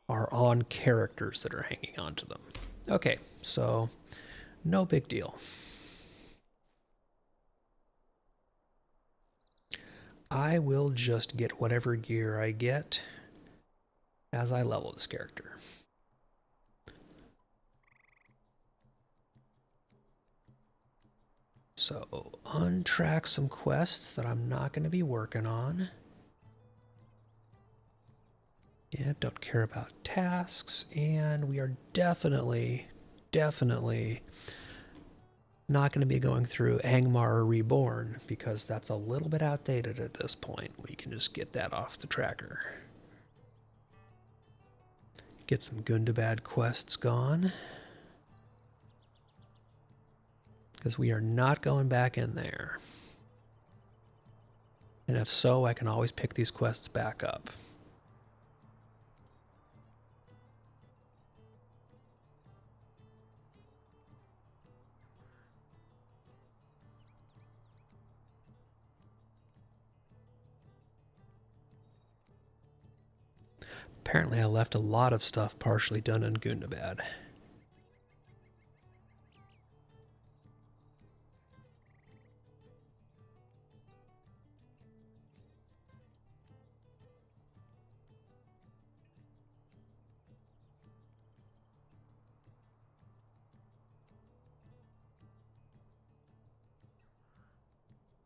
are on characters that are hanging onto them. Okay, so no big deal. I will just get whatever gear I get as I level this character. So, untrack some quests that I'm not going to be working on. Yeah, don't care about tasks, and we are definitely not going to be going through Angmar Reborn, because that's a little bit outdated at this point. We can just get that off the tracker. Get some Gundabad quests gone. Because we are not going back in there. And if so, I can always pick these quests back up. Apparently I left a lot of stuff partially done in Gundabad.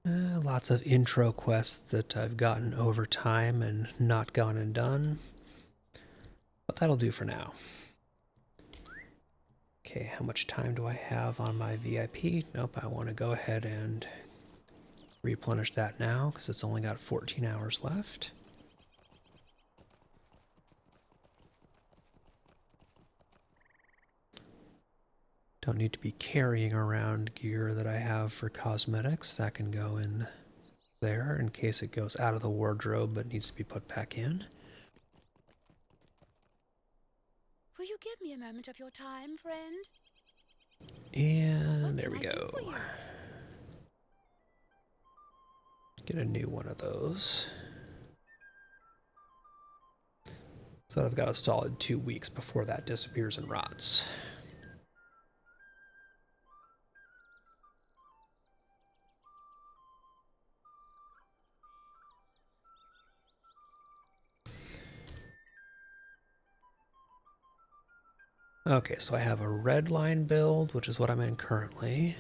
Lots of intro quests that I've gotten over time and not gone and done. But that'll do for now. Okay, how much time do I have on my VIP? Nope, I want to go ahead and replenish that now because it's only got 14 hours left. Don't need to be carrying around gear that I have for cosmetics. That can go in there in case it goes out of the wardrobe but needs to be put back in. Will you give me a moment of your time, friend? And there we go. Get a new one of those. So I've got a solid 2 weeks before that disappears and rots. Okay, so I have a red line build, which is what I'm in currently.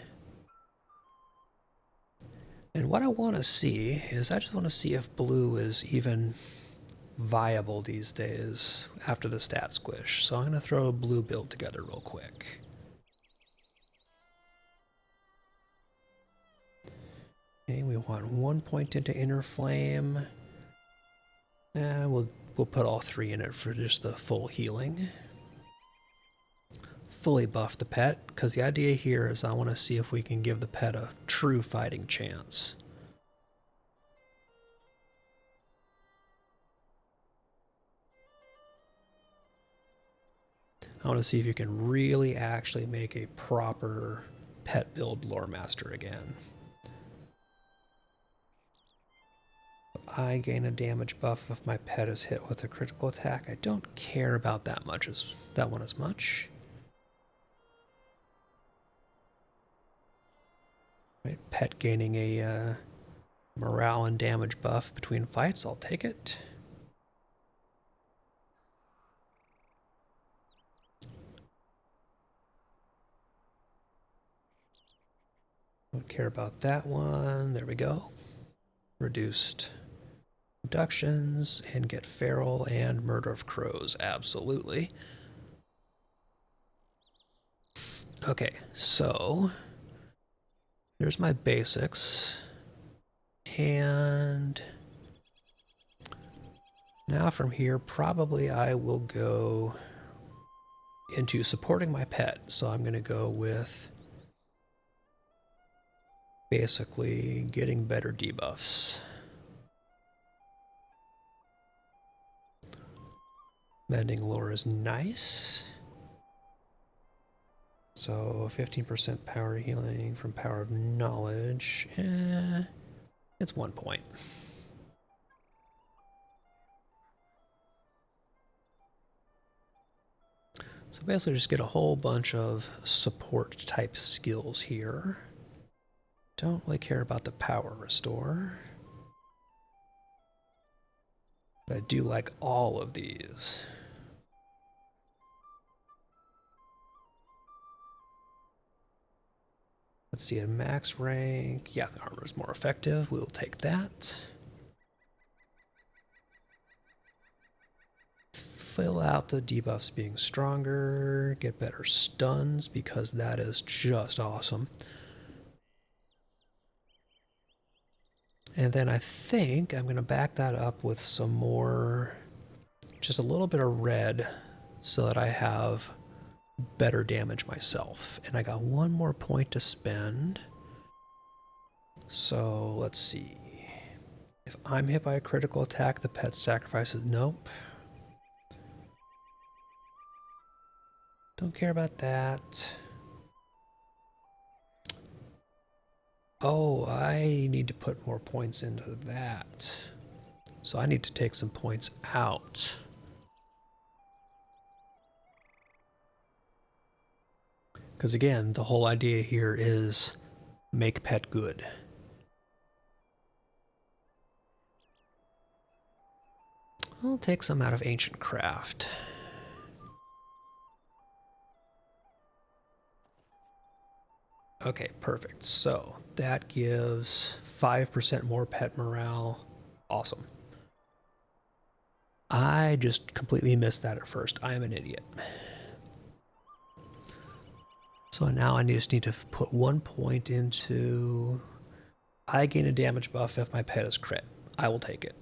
And what I want to see is I just want to see if blue is even viable these days after the stat squish. So I'm going to throw a blue build together real quick. Okay, we want 1 point into Inner Flame. We'll put all 3 in it for just the full healing. Fully buff the pet, because the idea here is I want to see if we can give the pet a true fighting chance. I want to see if you can really actually make a proper pet build lore master again. I gain a damage buff if my pet is hit with a critical attack. I don't care about that one as much. Right, pet gaining a morale and damage buff between fights, I'll take it. Don't care about that one. There we go. Reduced reductions and get feral and murder of crows. Absolutely. Okay, so there's my basics. And now from here, probably I will go into supporting my pet. So I'm going to go with basically getting better debuffs. Mending lore is nice. So 15% power healing from power of knowledge. It's 1 point. So basically just get a whole bunch of support type skills here. Don't really care about the power restore. But I do like all of these. Let's see, at max rank, yeah, the armor is more effective. We'll take that. Fill out the debuffs being stronger, get better stuns because that is just awesome. And then I think I'm going to back that up with some more, just a little bit of red so that I have better damage myself. And I got 1 more point to spend. So let's see. If I'm hit by a critical attack, the pet sacrifices. Nope. Don't care about that. Oh, I need to put more points into that. So I need to take some points out. Because again, the whole idea here is make pet good. I'll take some out of ancient craft. Okay, perfect. So that gives 5% more pet morale. Awesome. I just completely missed that at first. I am an idiot. So now I just need to put 1 point into... I gain a damage buff if my pet is crit. I will take it.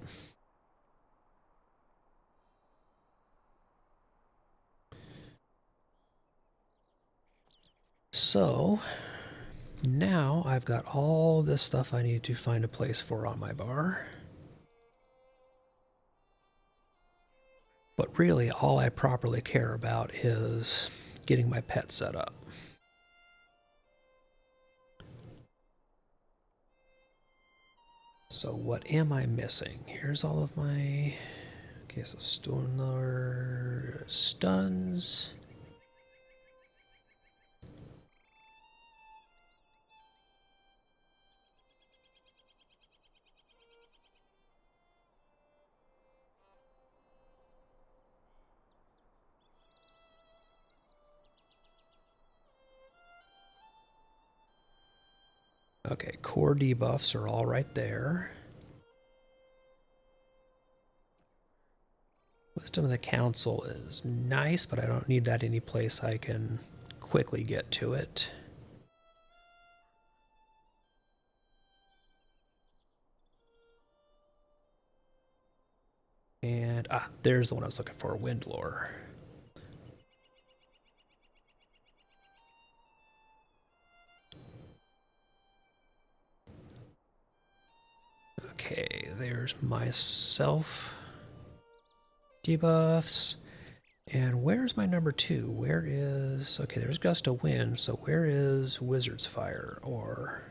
So now I've got all this stuff I need to find a place for on my bar. But really, all I properly care about is getting my pet set up. So what am I missing? Here's all of my... Okay, so stoner stuns. Okay, core debuffs are all right there. Wisdom of the Council is nice, but I don't need that any place I can quickly get to it. And, there's the one I was looking for, Windlore. Okay, there's myself. Debuffs. And where's my number 2? Where is... Okay, there's Gust of Wind, so where is Wizard's Fire? Or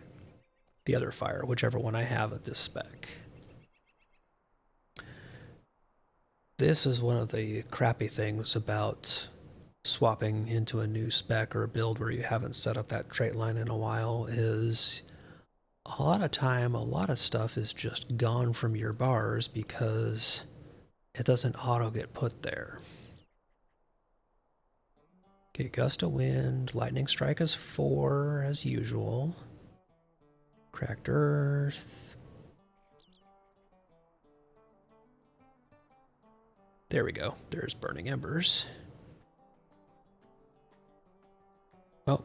the other fire, whichever one I have at this spec. This is one of the crappy things about swapping into a new spec or a build where you haven't set up that trait line in a while, is a lot of time, a lot of stuff is just gone from your bars because it doesn't auto get put there. Okay, Gust of Wind, Lightning Strike is 4 as usual. Cracked Earth. There we go. There's Burning Embers. Oh.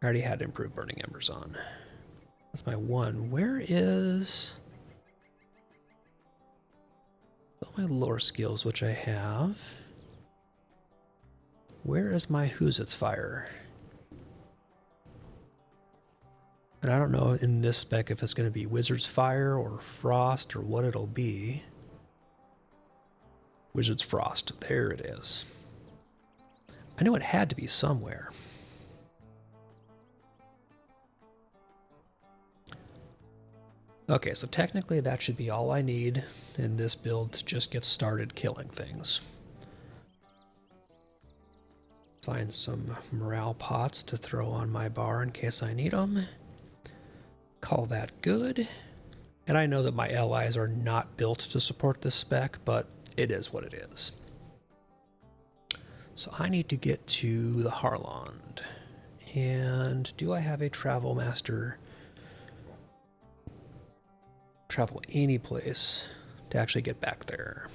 I already had improved Burning Embers on. That's my 1. Where is... all my lore skills, which I have. Where is my Who's Its Fire? And I don't know in this spec if it's going to be Wizard's Fire or Frost or what it'll be. Wizard's Frost. There it is. I knew it had to be somewhere. Okay, so technically that should be all I need in this build to just get started killing things. Find some morale pots to throw on my bar in case I need them. Call that good. And I know that my allies are not built to support this spec, but it is what it is. So I need to get to the Harland. And do I have a travel master? Travel any place to actually get back there.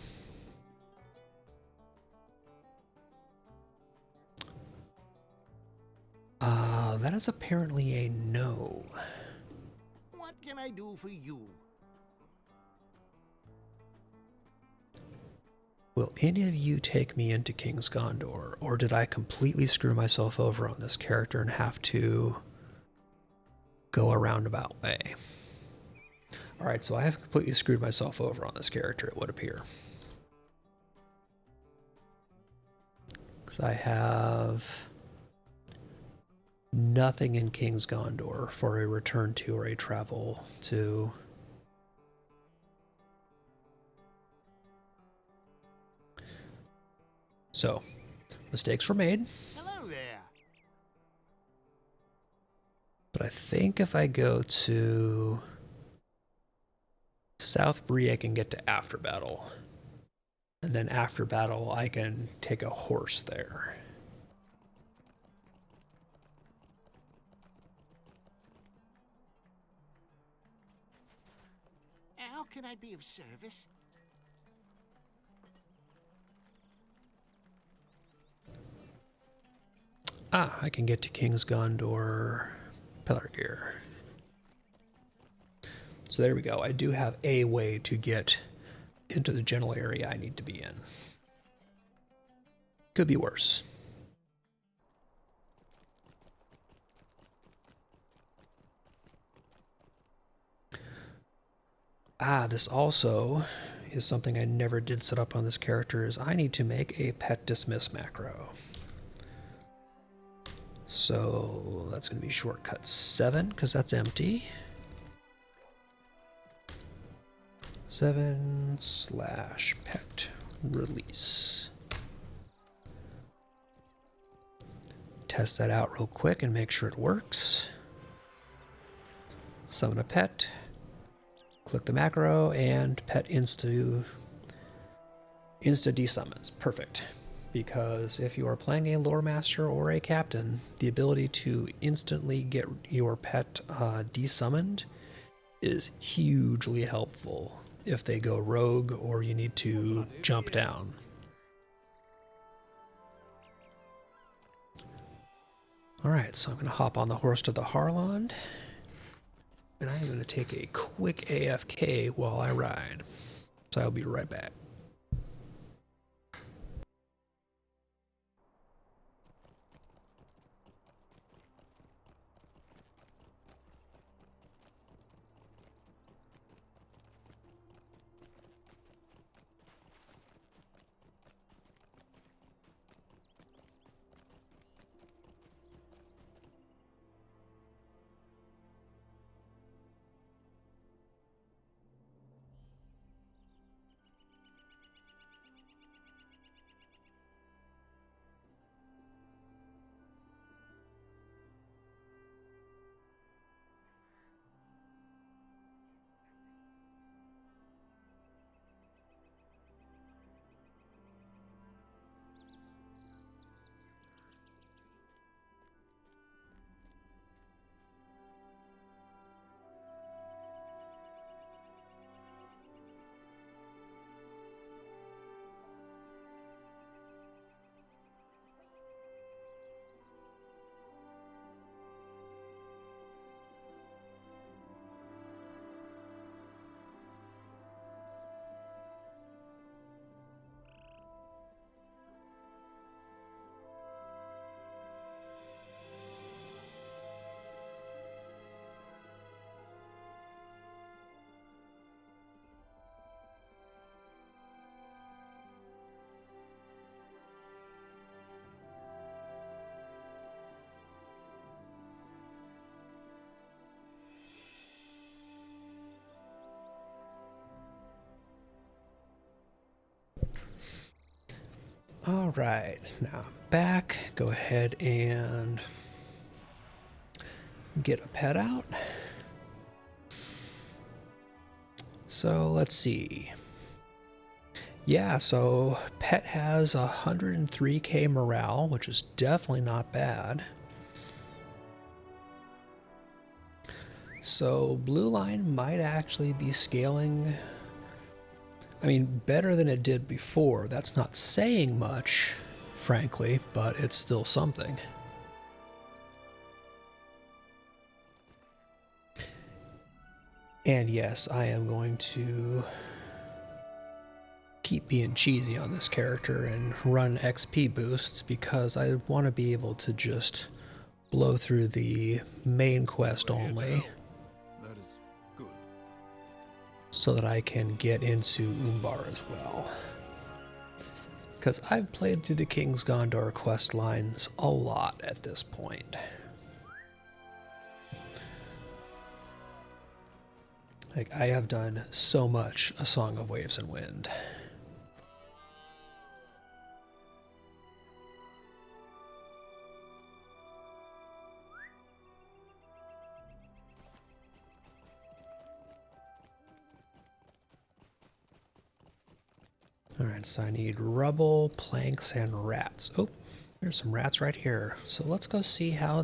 That is apparently a no. What can I do for you? Will any of you take me into King's Gondor, or did I completely screw myself over on this character and have to go a roundabout way? Alright, so I have completely screwed myself over on this character, it would appear. Because I have nothing in King's Gondor for a return to or a travel to. So, Mistakes were made. Hello there. But I think if I go to South Bree, I can get to after battle. And then after battle, I can take a horse there. How can I be of service? Ah, I can get to King's Gondor Pelargir. So there we go. I do have a way to get into the general area I need to be in. Could be worse. Ah, this also is something I never did set up on this character, is I need to make a pet dismiss macro. So that's going to be shortcut 7, because that's empty. 7/pet release. Test that out real quick and make sure it works. Summon a pet. Click the macro and pet insta desummons. Perfect. Because if you are playing a lore master or a captain, the ability to instantly get your pet desummoned is hugely helpful if they go rogue or you need to jump down. Alright, so I'm going to hop on the horse to the Harlond, and I'm going to take a quick AFK while I ride. So I'll be right back. All right, now I'm back. Go ahead and get a pet out. So let's see. Yeah, so pet has 103k morale, which is definitely not bad. So blue line might actually be scaling, I mean, better than it did before. That's not saying much, frankly, but it's still something. And yes, I am going to keep being cheesy on this character and run XP boosts because I want to be able to just blow through the main quest only. That is good. So that I can get into Umbar as well. Because I've played through the King's Gondor quest lines a lot at this point. Like, I have done so much A Song of Waves and Wind. Alright, so I need rubble, planks, and rats. Oh, there's some rats right here. So let's go see how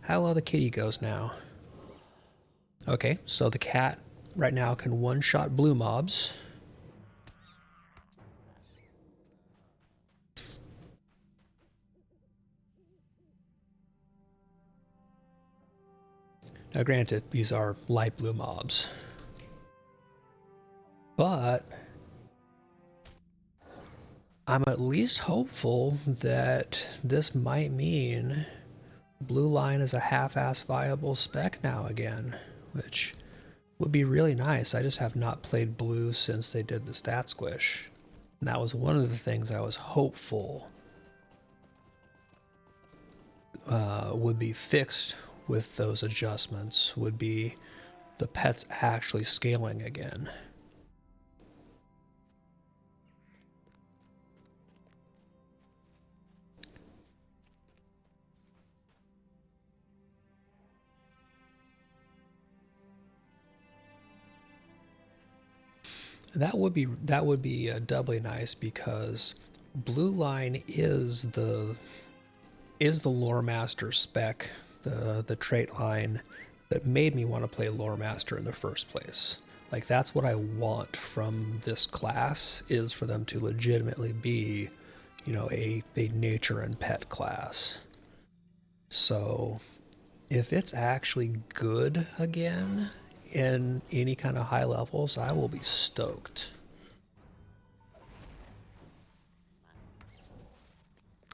how well the kitty goes now. Okay, so the cat right now can one-shot blue mobs. Now granted, these are light blue mobs. But I'm at least hopeful that this might mean blue line is a half-ass viable spec now again, which would be really nice. I just have not played blue since they did the stat squish. And that was one of the things I was hopeful would be fixed with those adjustments, would be the pets actually scaling again. That would be doubly nice because blue line is the lore master spec, the trait line that made me want to play lore master in the first place. Like, that's what I want from this class, is for them to legitimately be, you know, a nature and pet class. So if it's actually good again in any kind of high levels, I will be stoked.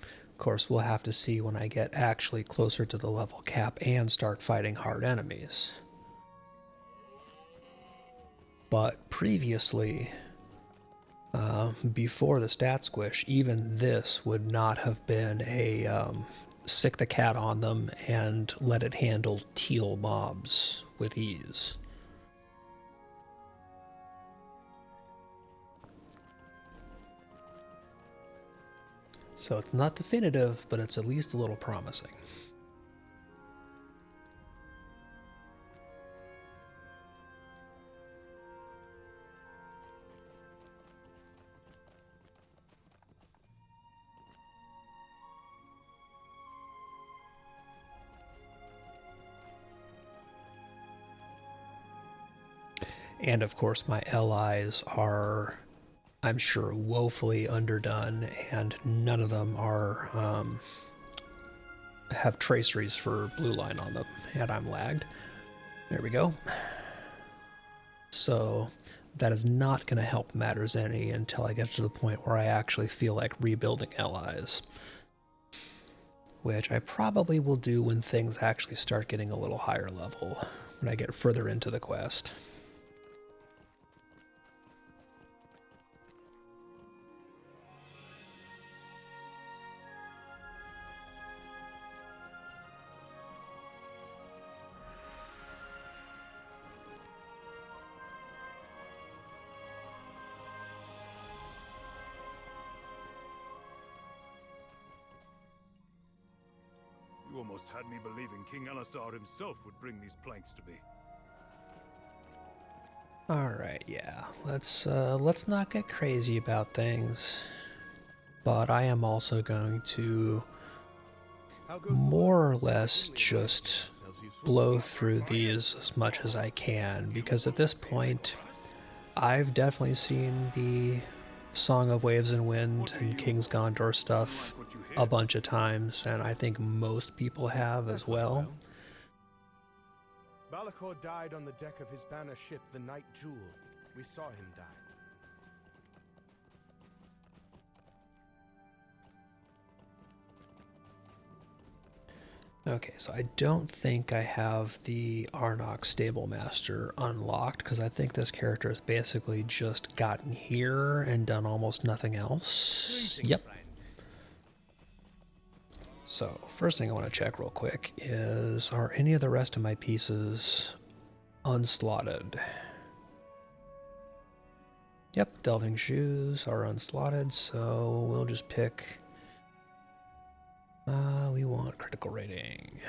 Of course, we'll have to see when I get actually closer to the level cap and start fighting hard enemies. But previously, before the stat squish, even this would not have been a sick the cat on them and let it handle teal mobs with ease. So it's not definitive, but it's at least a little promising. And of course, my allies are, I'm sure, woefully underdone, and none of them are have traceries for blue line on them, and I'm lagged. There we go. So that is not going to help matters any until I get to the point where I actually feel like rebuilding allies, which I probably will do when things actually start getting a little higher level, when I get further into the quest. You almost had me believing King Elisar himself would bring these planks to me. Alright, yeah. Let's not get crazy about things. But I am also going to more or less just blow through these as much as I can, because at this point I've definitely seen the Song of Waves and Wind and King's Gondor stuff a bunch of times, and I think most people have as well. Balakor died on the deck of his banner ship, the Night Jewel. We saw him die. Okay, so I don't think I have the Arnok Stable Master unlocked, because I think this character has basically just gotten here and done almost nothing else. Yep. So, first thing I want to check real quick is, are any of the rest of my pieces unslotted? Yep, Delving Shoes are unslotted, so we'll just pick... we want critical rating.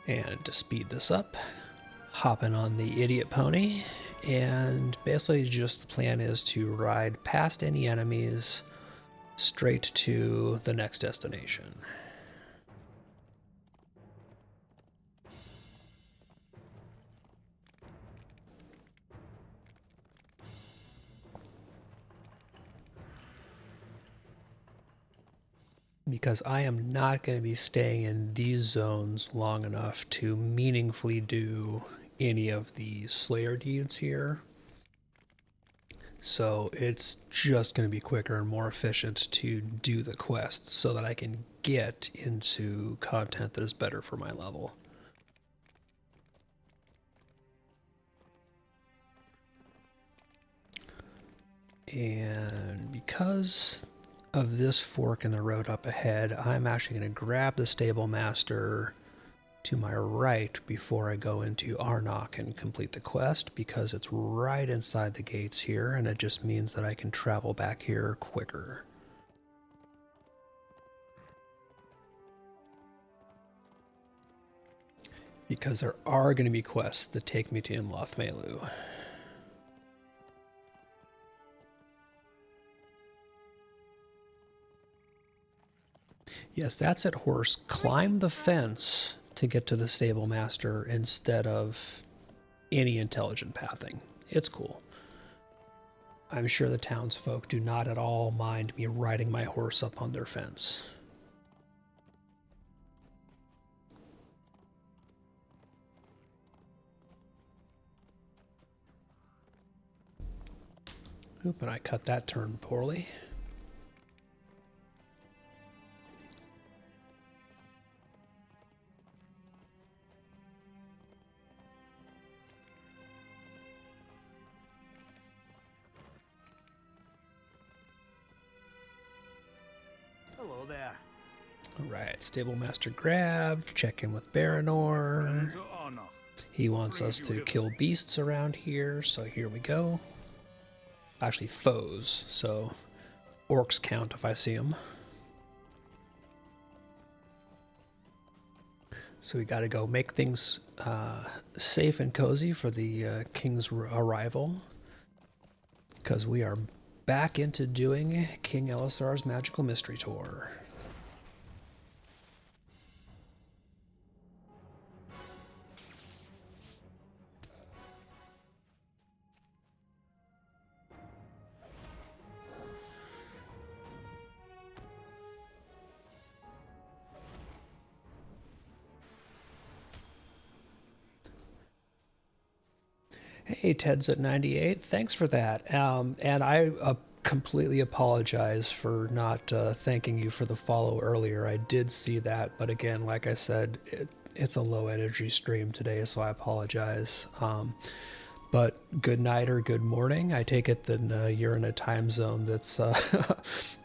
And to speed this up, hopping on the idiot pony, and basically just the plan is to ride past any enemies straight to the next destination. Because I am not going to be staying in these zones long enough to meaningfully do any of the Slayer deeds here. So it's just going to be quicker and more efficient to do the quests so that I can get into content that is better for my level. And because of this fork in the road up ahead, I'm actually going to grab the stable master to my right before I go into Arnok and complete the quest, because it's right inside the gates here, and it just means that I can travel back here quicker. Because there are going to be quests that take me to Imloth Melu. Yes, that's it, horse. Climb the fence to get to the stable master instead of any intelligent pathing. It's cool. I'm sure the townsfolk do not at all mind me riding my horse up on their fence. Oop, and I cut that turn poorly. Hello there. Alright, stable master grabbed, check in with Baranor. He wants us to kill beasts around here, so here we go. Actually, foes, so orcs count if I see them. So we gotta go make things safe and cozy for the king's arrival, because we are back into doing King Elisar's Magical Mystery Tour. Hey, Ted's at 98. Thanks for that. And I completely apologize for not thanking you for the follow earlier. I did see that, but again, like I said, it's a low energy stream today, so I apologize. But good night or good morning. I take it that you're in a time zone that's a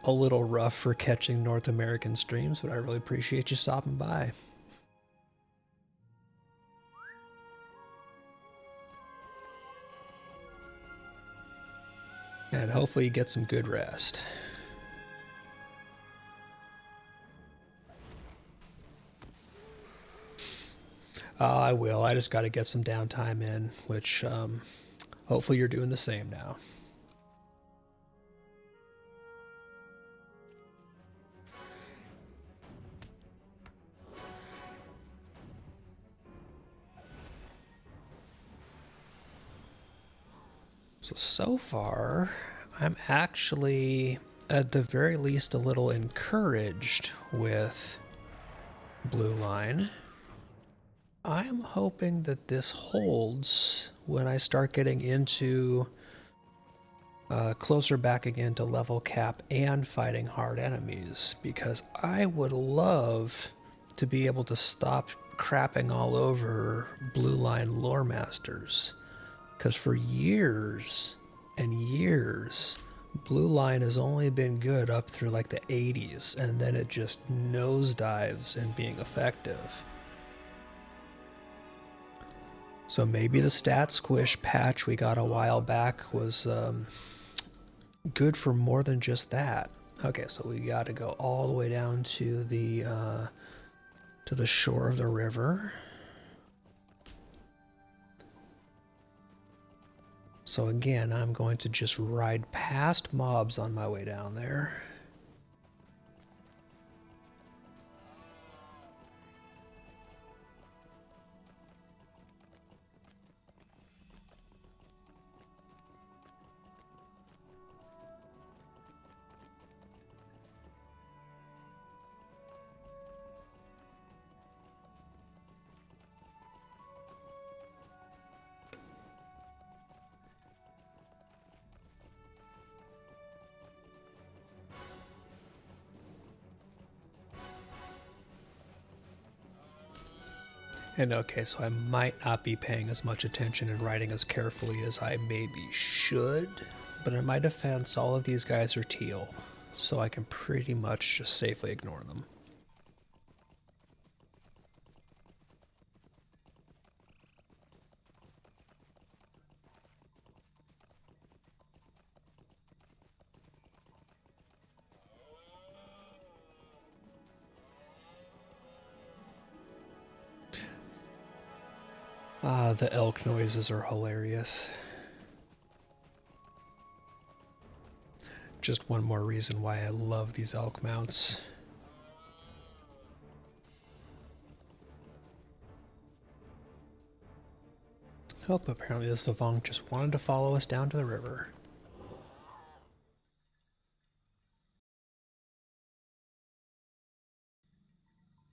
little rough for catching North American streams, but I really appreciate you stopping by. And hopefully you get some good rest. I will. I just got to get some downtime in, which hopefully you're doing the same now. So far, I'm actually, at the very least, a little encouraged with Blue Line. I'm hoping that this holds when I start getting into closer back again to level cap and fighting hard enemies, because I would love to be able to stop crapping all over Blue Line lore masters. Because for years and years, Blue Line has only been good up through like the 80s, and then it just nosedives in being effective. So maybe the stat squish patch we got a while back was good for more than just that. Okay, so we got to go all the way down to the shore of the river. So again, I'm going to just ride past mobs on my way down there. And okay, so I might not be paying as much attention and writing as carefully as I maybe should, but in my defense, all of these guys are teal, so I can pretty much just safely ignore them. Ah, the elk noises are hilarious. Just one more reason why I love these elk mounts. Oh, apparently the savant just wanted to follow us down to the river.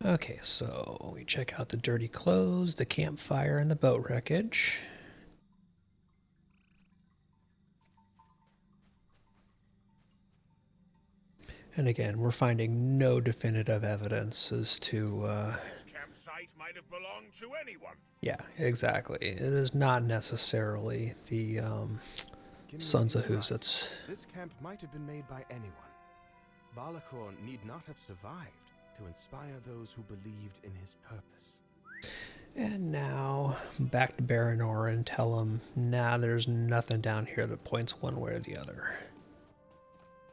Okay, so we check out the dirty clothes, the campfire, and the boat wreckage. And again, we're finding no definitive evidence as to, This campsite might have belonged to anyone. yeah, exactly. It is not necessarily the, Sons of Huzits. This camp might have been made by anyone. Balakor need not have survived to inspire those who believed in his purpose. And now, back to Baranor and tell him, nah, there's nothing down here that points one way or the other.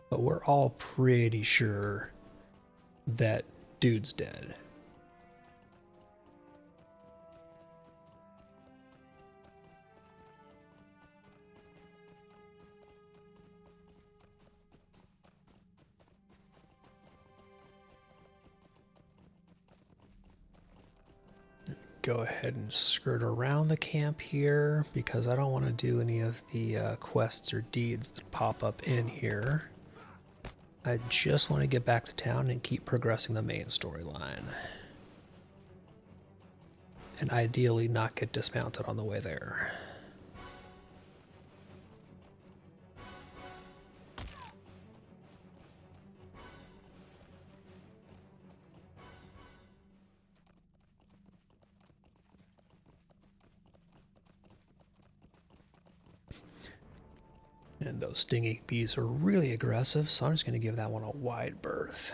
But we're all pretty sure that dude's dead. Go ahead and skirt around the camp here because I don't want to do any of the quests or deeds that pop up in here. I just want to get back to town and keep progressing the main storyline. And ideally not get dismounted on the way there. And those stinging bees are really aggressive, so I'm just going to give that one a wide berth.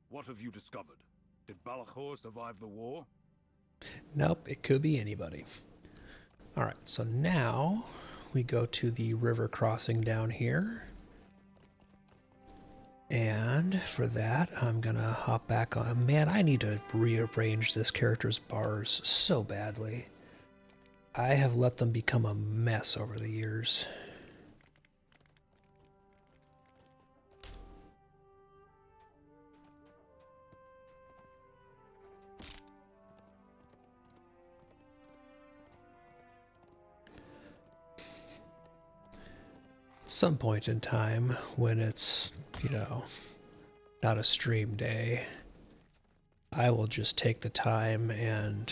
What have you discovered? Did Balakor survive the war? Nope, it could be anybody. Alright, so now we go to the river crossing down here. And for that, I'm gonna hop back on. Man, I need to rearrange this character's bars so badly. I have let them become a mess over the years. Some point in time when it's, you know, not a stream day, I will just take the time and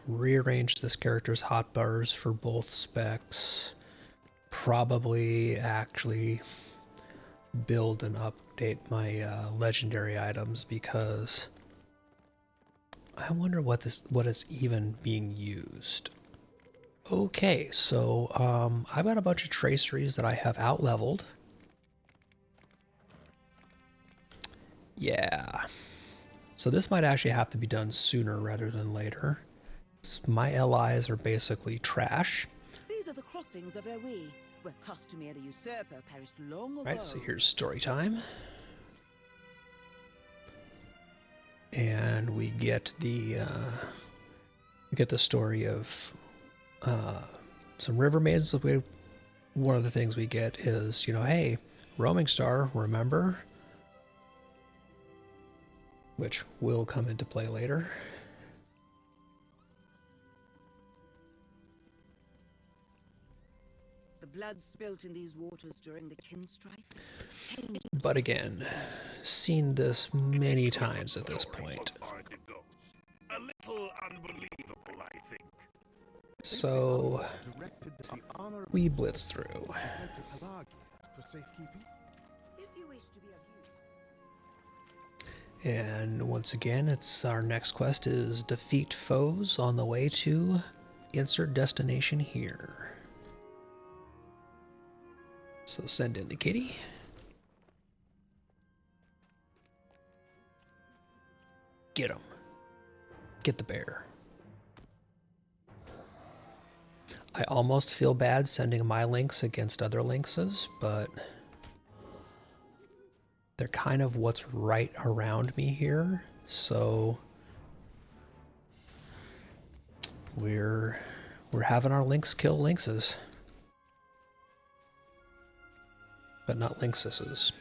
rearrange this character's hotbars for both specs. Probably actually build and update my legendary items because I wonder what is even being used. Okay, so I've got a bunch of traceries that I have out-leveled. Yeah. So this might actually have to be done sooner rather than later. My allies are basically trash. These are the crossings of Erwi, where Customere the Usurper perished long ago. Right, so here's story time. And we get the story of some river maids. One of the things we get is, hey, roaming star, remember? Which will come into play later. The blood spilt in these waters during the kin strife. But again, seen this many times at this point. A little unbelievable, I think. So we blitz through. For safekeeping. If you wish to be of use. And once again, it's our next quest is defeat foes on the way to insert destination here. So send in the kitty. Get him. Get the bear. I almost feel bad sending my links against other linkses, but they're kind of what's right around me here, so we're having our links kill linkses, but not linkses.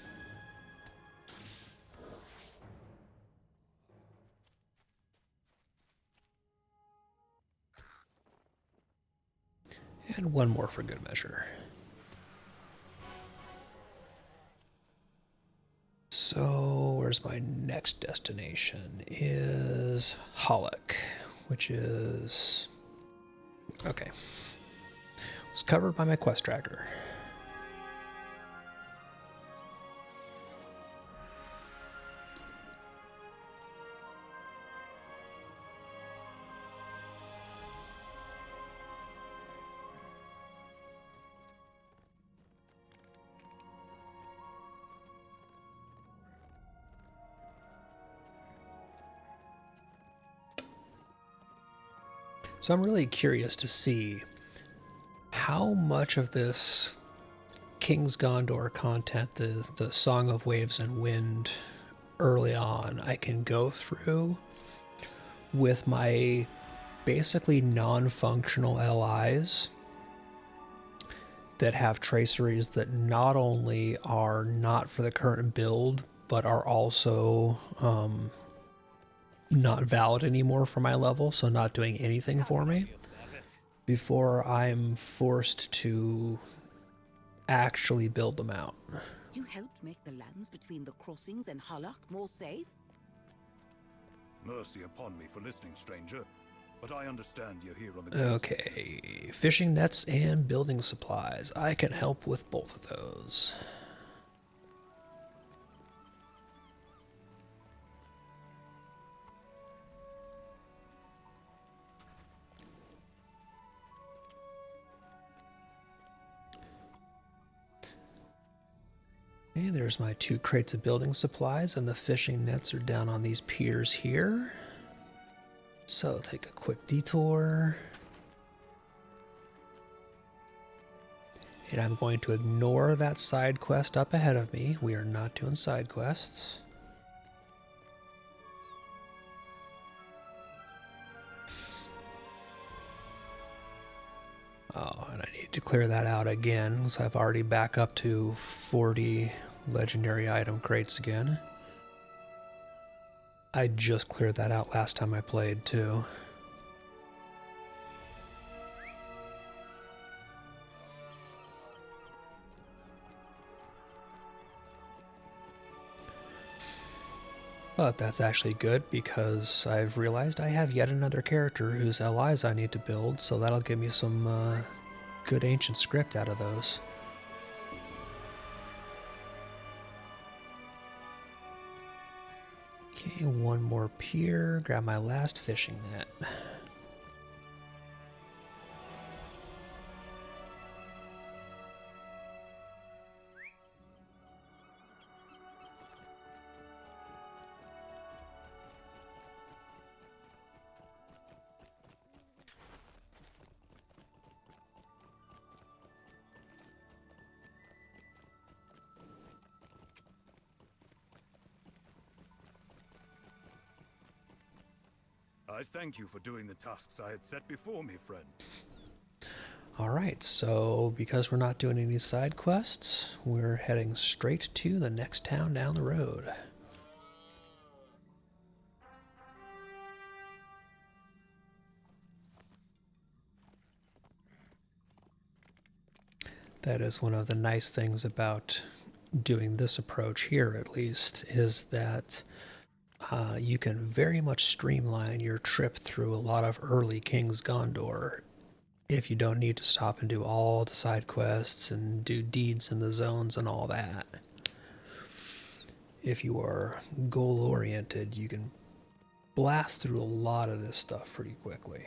And one more for good measure. So, where's my next destination? Is Hollock, which is... okay. It's covered by my quest tracker. So I'm really curious to see how much of this King's Gondor content, the Song of Waves and Wind early on, I can go through with my basically non-functional LIs that have traceries that not only are not for the current build, but are also not valid anymore for my level, so not doing anything for me, before I'm forced to actually build them out. You helped make the lands between the crossings and Halak more safe? Mercy upon me for listening, stranger. But I understand you're here on the... Okay, fishing nets and building supplies. I can help with both of those. Okay, there's my 2 crates of building supplies, and the fishing nets are down on these piers here. So I'll take a quick detour. And I'm going to ignore that side quest up ahead of me. We are not doing side quests. Oh, and I need to clear that out again, because I've already back up to 40 legendary item crates again. I just cleared that out last time I played, too. But that's actually good, because I've realized I have yet another character whose LIs I need to build, so that'll give me some good ancient script out of those. Okay, one more pier, grab my last fishing net. I thank you for doing the tasks I had set before me, friend. Alright, so because we're not doing any side quests, we're heading straight to the next town down the road. That is one of the nice things about doing this approach here, at least, is that you can very much streamline your trip through a lot of early King's Gondor if you don't need to stop and do all the side quests and do deeds in the zones and all that. If you are goal oriented, you can blast through a lot of this stuff pretty quickly.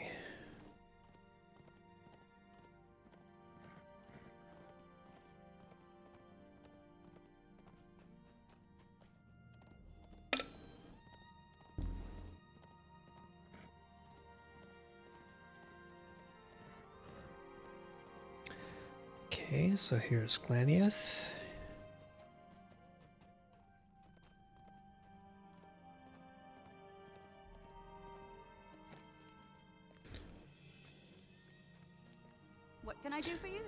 Okay, so here's Glaniath. What can I do for you?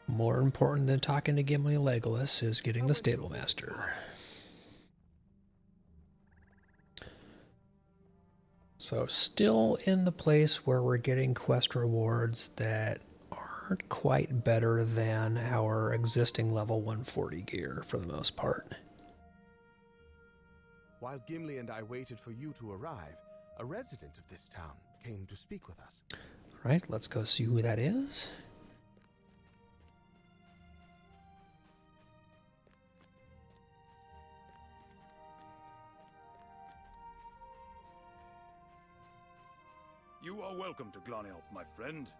More important than talking to Gimli and Legolas is getting the stable master. So still in the place where we're getting quest rewards that aren't quite better than our existing level 140 gear for the most part. While Gimli and I waited for you to arrive, a resident of this town came to speak with us. Right, let's go see who that is. You are welcome to Glanielf, my friend,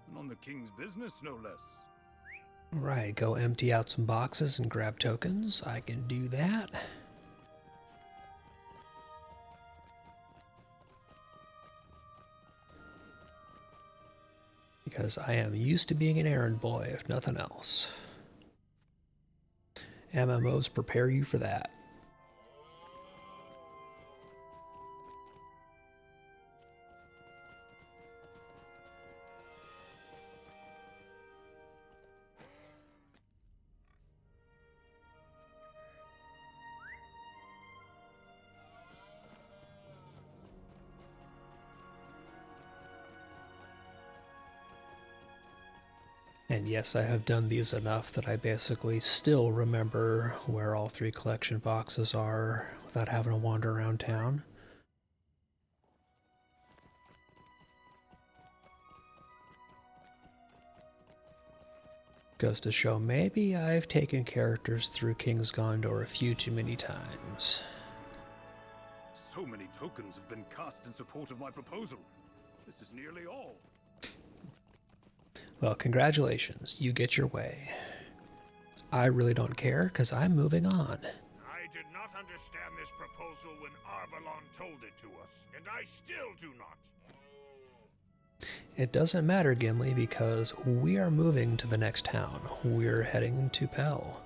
and on the king's business, no less. Right, go empty out some boxes and grab tokens. I can do that. Because I am used to being an errand boy, if nothing else. MMOs prepare you for that. And yes, I have done these enough that I basically still remember where all 3 collection boxes are without having to wander around town. Goes to show maybe I've taken characters through King's Gondor a few too many times. So many tokens have been cast in support of my proposal. This is nearly all. Well, congratulations, you get your way. I really don't care, because I'm moving on. I did not understand this proposal when Arvalon told it to us, and I still do not. It doesn't matter, Gimli, because we are moving to the next town. We're heading to Pell.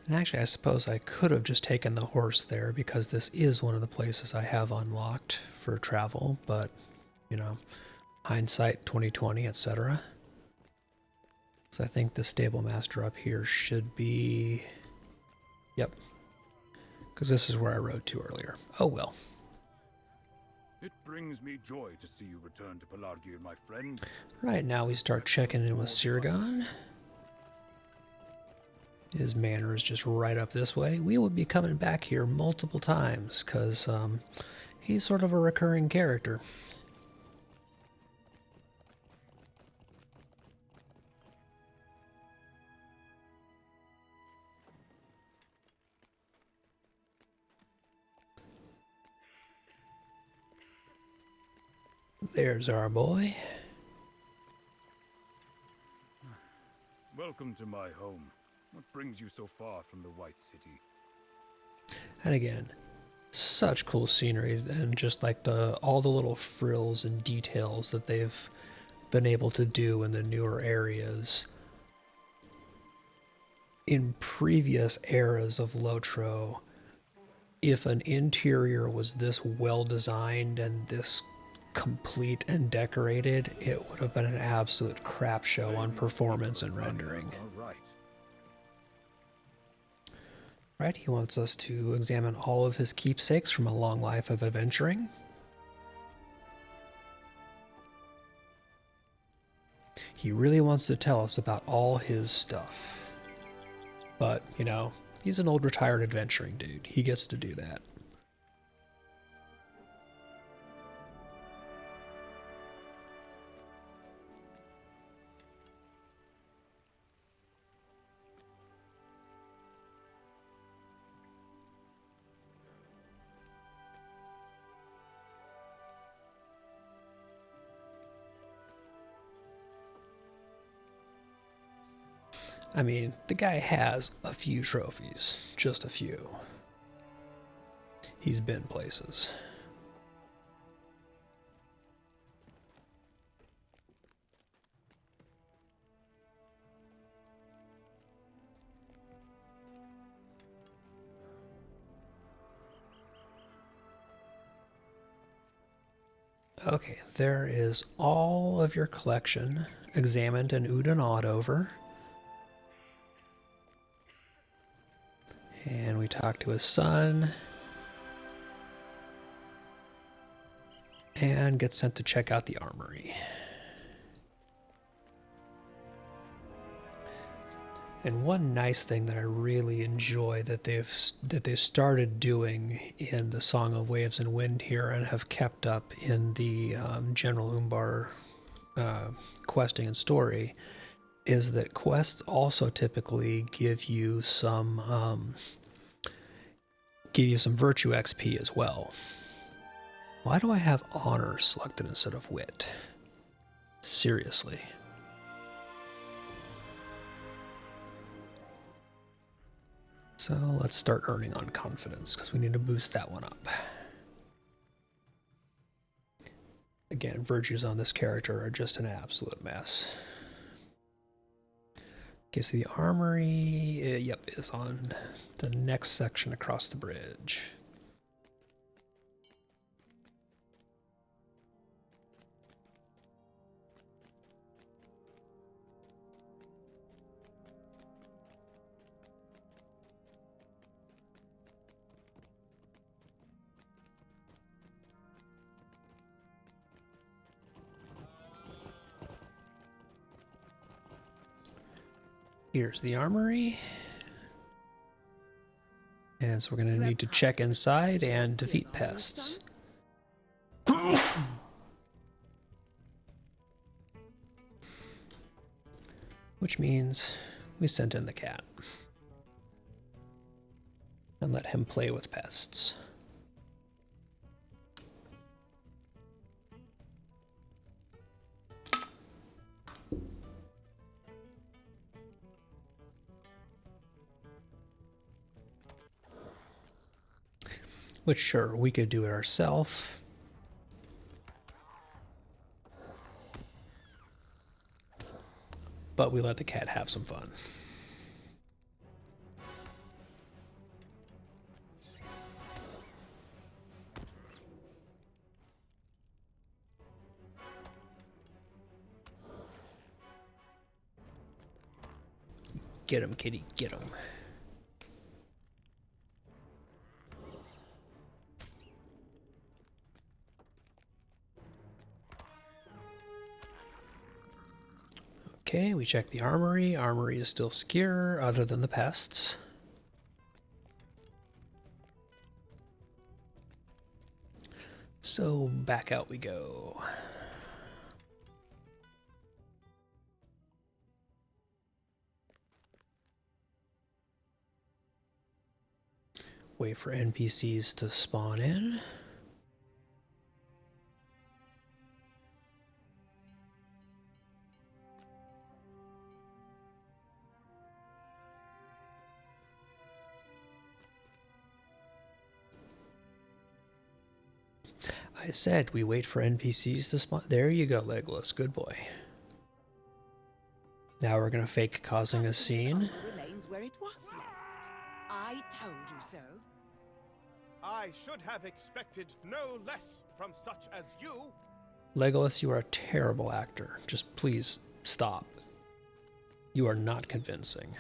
And actually, I suppose I could have just taken the horse there because this is one of the places I have unlocked for travel, but, you know, hindsight 2020, etc. So I think the stable master up here should be... Yep. Because this is where I rode to earlier. Oh well. It brings me joy to see you return to Pelargir, my friend. Right, now we start checking in with Sirgon. His manor is just right up this way. We will be coming back here multiple times because he's sort of a recurring character. There's our boy. Welcome to my home. What brings you so far from the White City? And again, such cool scenery, and just like all the little frills and details that they've been able to do in the newer areas. In previous eras of Lotro, if an interior was this well designed and this complete and decorated, it would have been an absolute crap show on performance and rendering. Right, he wants us to examine all of his keepsakes from a long life of adventuring. He really wants to tell us about all his stuff. But, you know, he's an old retired adventuring dude. He gets to do that. I mean, the guy has a few trophies, just a few. He's been places. Okay, there is all of your collection examined and oohed and awed over. And we talk to his son. And get sent to check out the armory. And one nice thing that I really enjoy that they've started doing in the Song of Waves and Wind here and have kept up in the General Umbar questing and story is that quests also typically give you some virtue XP as well. Why do I have honor selected instead of wit? Seriously. So let's start earning on confidence because we need to boost that one up. Again, virtues on this character are just an absolute mess. Okay, so the armory, yep, is on the next section across the bridge. Here's the armory. And so we're going to need to check inside and defeat pests. Which means we sent in the cat. And let him play with pests. Which, sure, we could do it ourselves. But we let the cat have some fun. Get him, kitty, get him. Okay, we check the armory. Armory is still secure, other than the pests. So back out we go. Wait for NPCs to spawn in. I said we wait for NPCs to spawn. There you go, Legolas. Good boy. Now we're gonna fake causing a scene. Remains where it was left. I told you so. I should have expected no less from such as you. Legolas, you are a terrible actor. Just please stop. You are not convincing.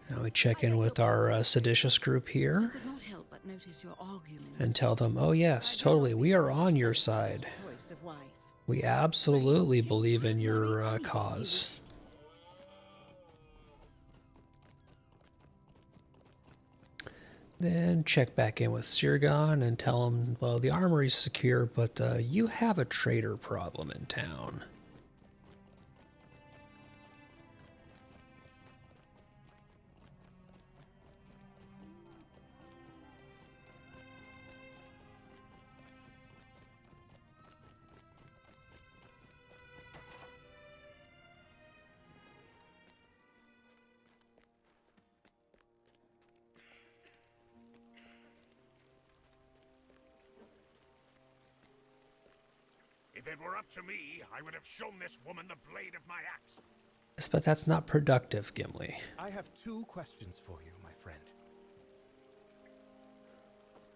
Now we check in with our seditious group here Could not help but notice your argument. and tell them, oh yes, totally, we are on your side. Choice of wife. We absolutely believe in your cause. Then check back in with Sirgon and tell him, well, the armory's secure, but you have a traitor problem in town. If it were up to me, I would have shown this woman the blade of my axe. Yes, but that's not productive, Gimli. I have 2 questions for you, my friend.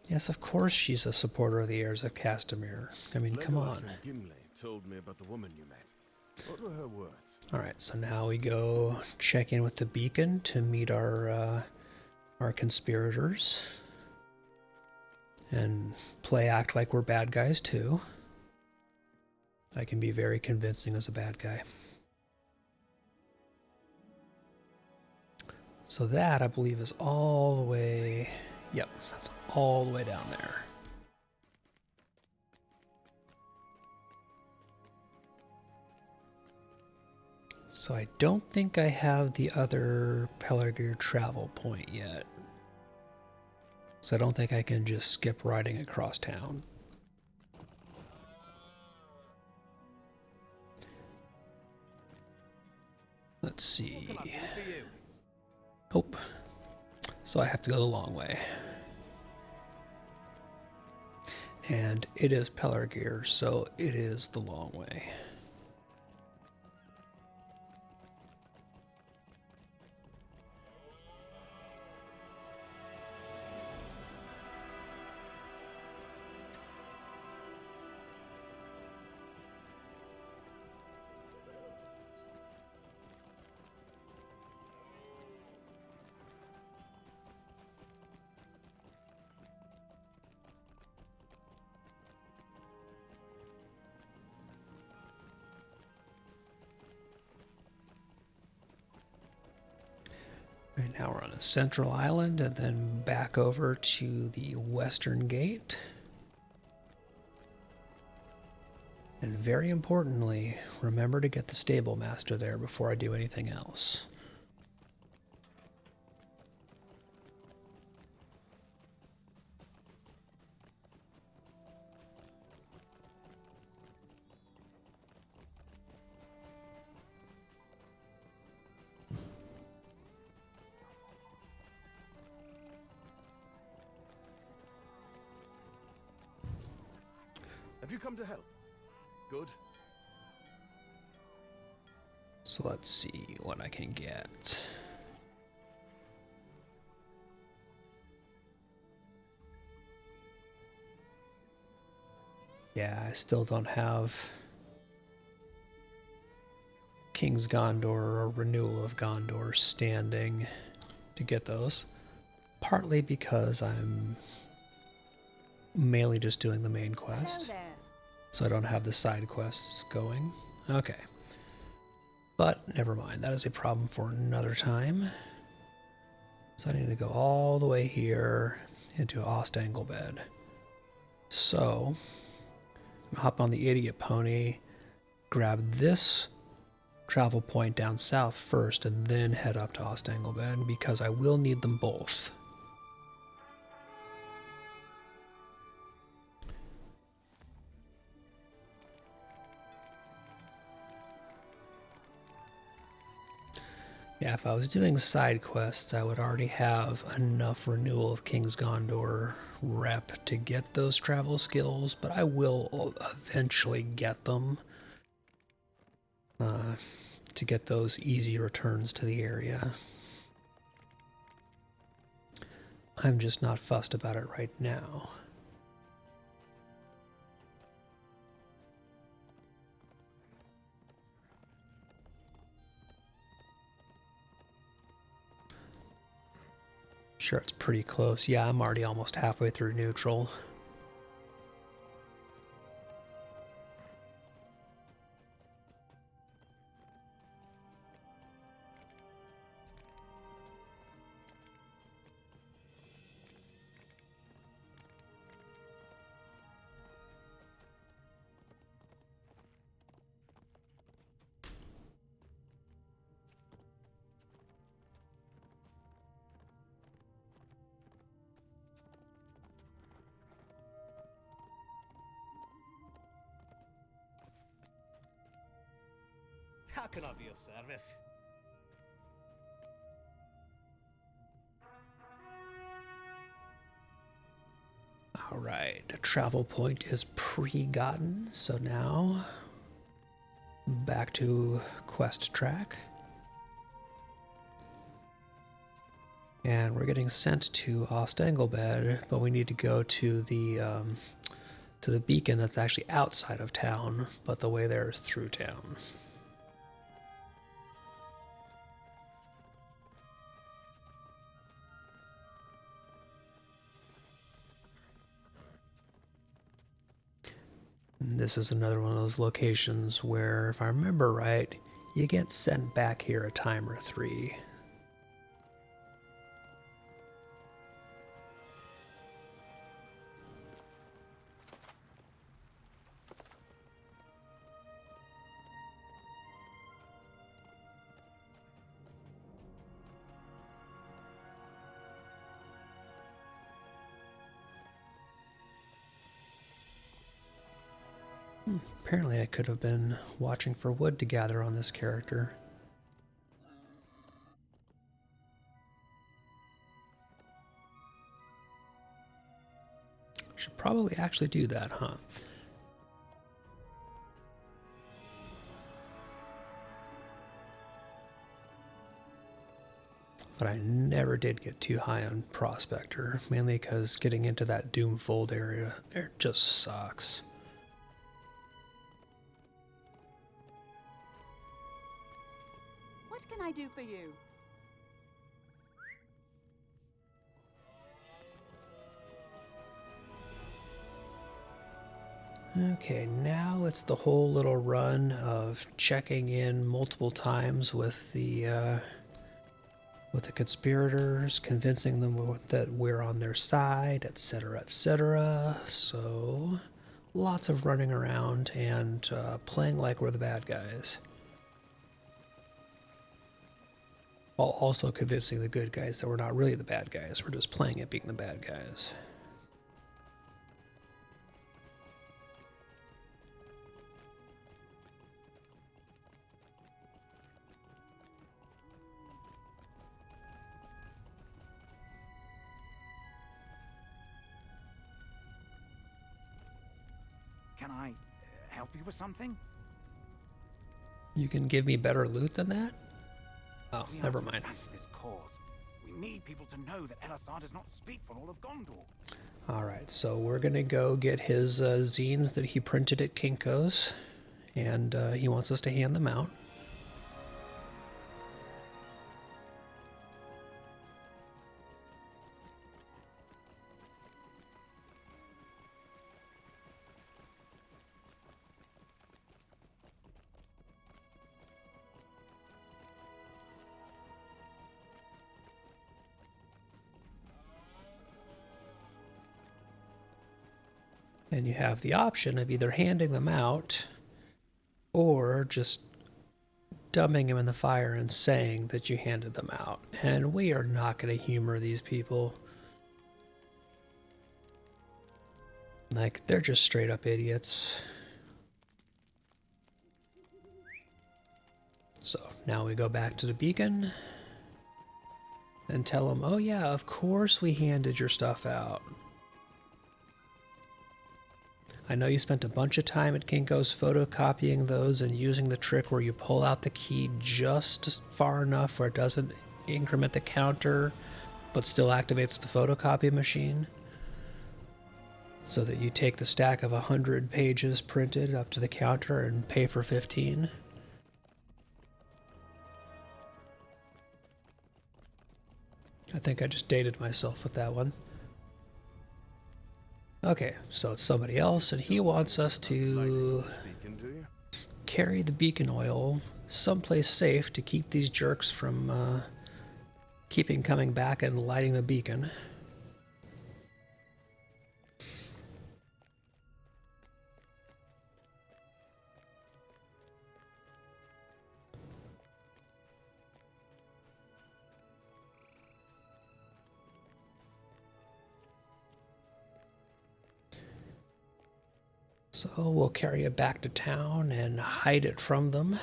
Yes, of course she's a supporter of the heirs of Castamere. I mean, come Legolas on. and Gimli told me about the woman you met. What were her words? Alright, so now we go check in with the beacon to meet our conspirators. And act like we're bad guys too. I can be very convincing as a bad guy. So that, I believe, is all the way... Yep, that's all the way down there. So I don't think I have the other Pelargir travel point yet. So I don't think I can just skip riding across town. Let's see. Nope. So I have to go the long way. And it is Pelargir, so it is the long way. Right now we're on a central island and then back over to the western gate. And very importantly, remember to get the stable master there before I do anything else. Have you come to help? Good. So let's see what I can get. Yeah, I still don't have King's Gondor or Renewal of Gondor standing to get those. Partly because I'm mainly just doing the main quest. So I don't have the side quests going. Okay. But never mind, that is a problem for another time. So I need to go all the way here into Ostanglebed. So, I'm gonna hop on the idiot pony, grab this travel point down south first, and then head up to Ostanglebed because I will need them both. Yeah, if I was doing side quests, I would already have enough renewal of King's Gondor rep to get those travel skills, but I will eventually get them to get those easy returns to the area. I'm just not fussed about it right now. Sure, it's pretty close. Yeah, I'm already almost halfway through neutral. How can I be of service? Alright, the travel point is pre-gotten, so now back to quest track. And we're getting sent to Ostengelbed, but we need to go to the beacon that's actually outside of town, but the way there is through town. And this is another one of those locations where, if I remember right, you get sent back here a time or 3. Apparently I could have been watching for wood to gather on this character. Should probably actually do that, huh? But I never did get too high on Prospector, mainly because getting into that Doomfold area it just sucks. What can I do for you? Okay, now it's the whole little run of checking in multiple times with the conspirators, convincing them that we're on their side, etc., etc. So, lots of running around and playing like we're the bad guys. While also convincing the good guys that we're not really the bad guys, we're just playing at being the bad guys. Can I help you with something? You can give me better loot than that? Oh, never mind. This cause. We need people to know that Elisar does not speak for all of Gondor. Alright, so we're gonna go get his zines that he printed at Kinko's, and he wants us to hand them out. And you have the option of either handing them out or just dumping them in the fire and saying that you handed them out. And we are not going to humor these people. Like, they're just straight up idiots. So now we go back to the beacon and tell them, oh yeah, of course we handed your stuff out. I know you spent a bunch of time at Kinko's photocopying those and using the trick where you pull out the key just far enough where it doesn't increment the counter but still activates the photocopy machine, so that you take the stack of 100 pages printed up to the counter and pay for 15. I think I just dated myself with that one. Okay, so it's somebody else, and he wants us to carry the beacon oil someplace safe to keep these jerks from keeping coming back and lighting the beacon. So we'll carry it back to town and hide it from them.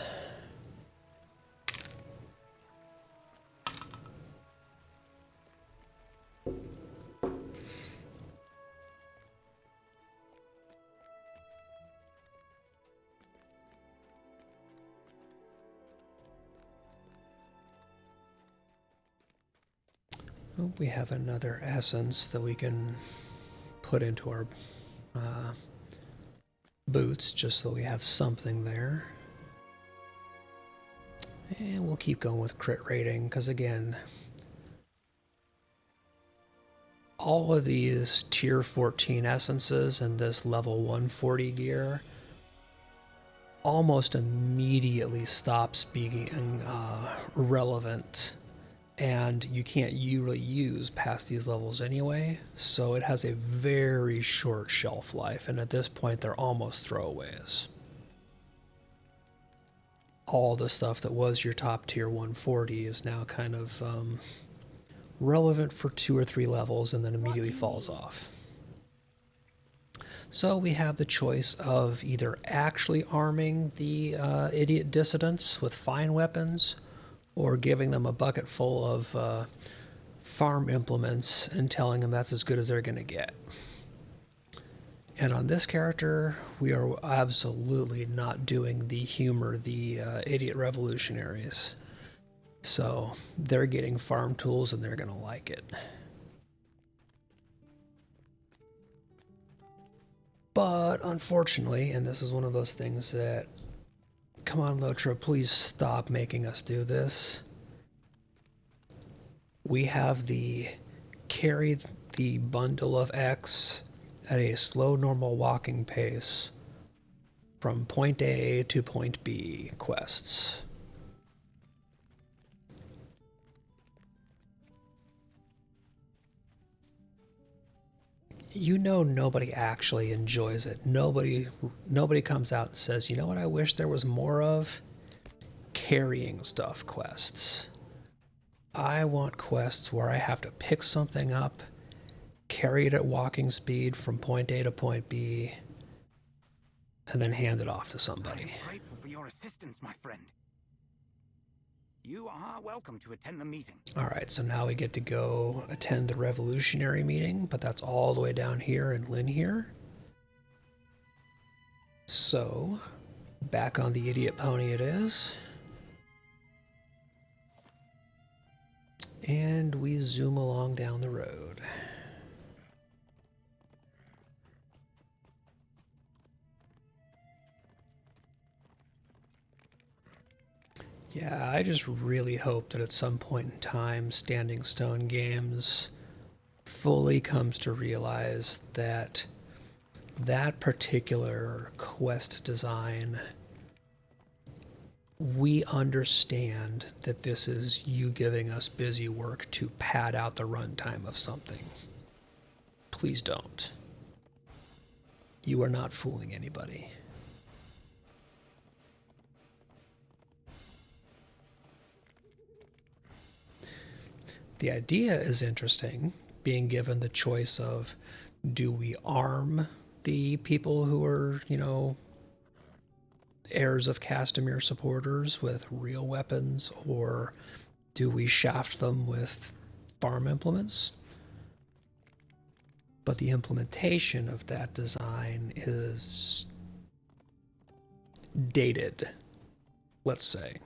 Oh, we have another essence that we can put into our boots, just so we have something there. And we'll keep going with crit rating, because again, all of these tier 14 essences and this level 140 gear almost immediately stops being relevant, and you can't really use past these levels anyway, so it has a very short shelf life, and at this point they're almost throwaways. All the stuff that was your top tier 140 is now kind of relevant for 2 or 3 levels and then immediately falls off. So we have the choice of either actually arming the idiot dissidents with fine weapons, or giving them a bucket full of farm implements and telling them that's as good as they're going to get. And on this character, we are absolutely not doing the humor, the idiot revolutionaries. So they're getting farm tools and they're going to like it. But unfortunately, and this is one of those things that, come on, Lotro, please stop making us do this. We have the carry the bundle of X at a slow, normal walking pace from point A to point B quests. You know nobody actually enjoys it. Nobody comes out and says, you know what I wish there was more of? Carrying stuff quests. I want quests where I have to pick something up, carry it at walking speed from point A to point B, and then hand it off to somebody. I'm grateful for your assistance, my friend. You are welcome to attend the meeting. Alright, so now we get to go attend the revolutionary meeting, but that's all the way down here in Lynn here. So, back on the idiot pony it is. And we zoom along down the road. Yeah, I just really hope that at some point in time, Standing Stone Games fully comes to realize that that particular quest design, we understand that this is you giving us busy work to pad out the runtime of something. Please don't. You are not fooling anybody. The idea is interesting, being given the choice of, do we arm the people who are, you know, heirs of Castamere supporters with real weapons, or do we shaft them with farm implements? But the implementation of that design is dated, let's say.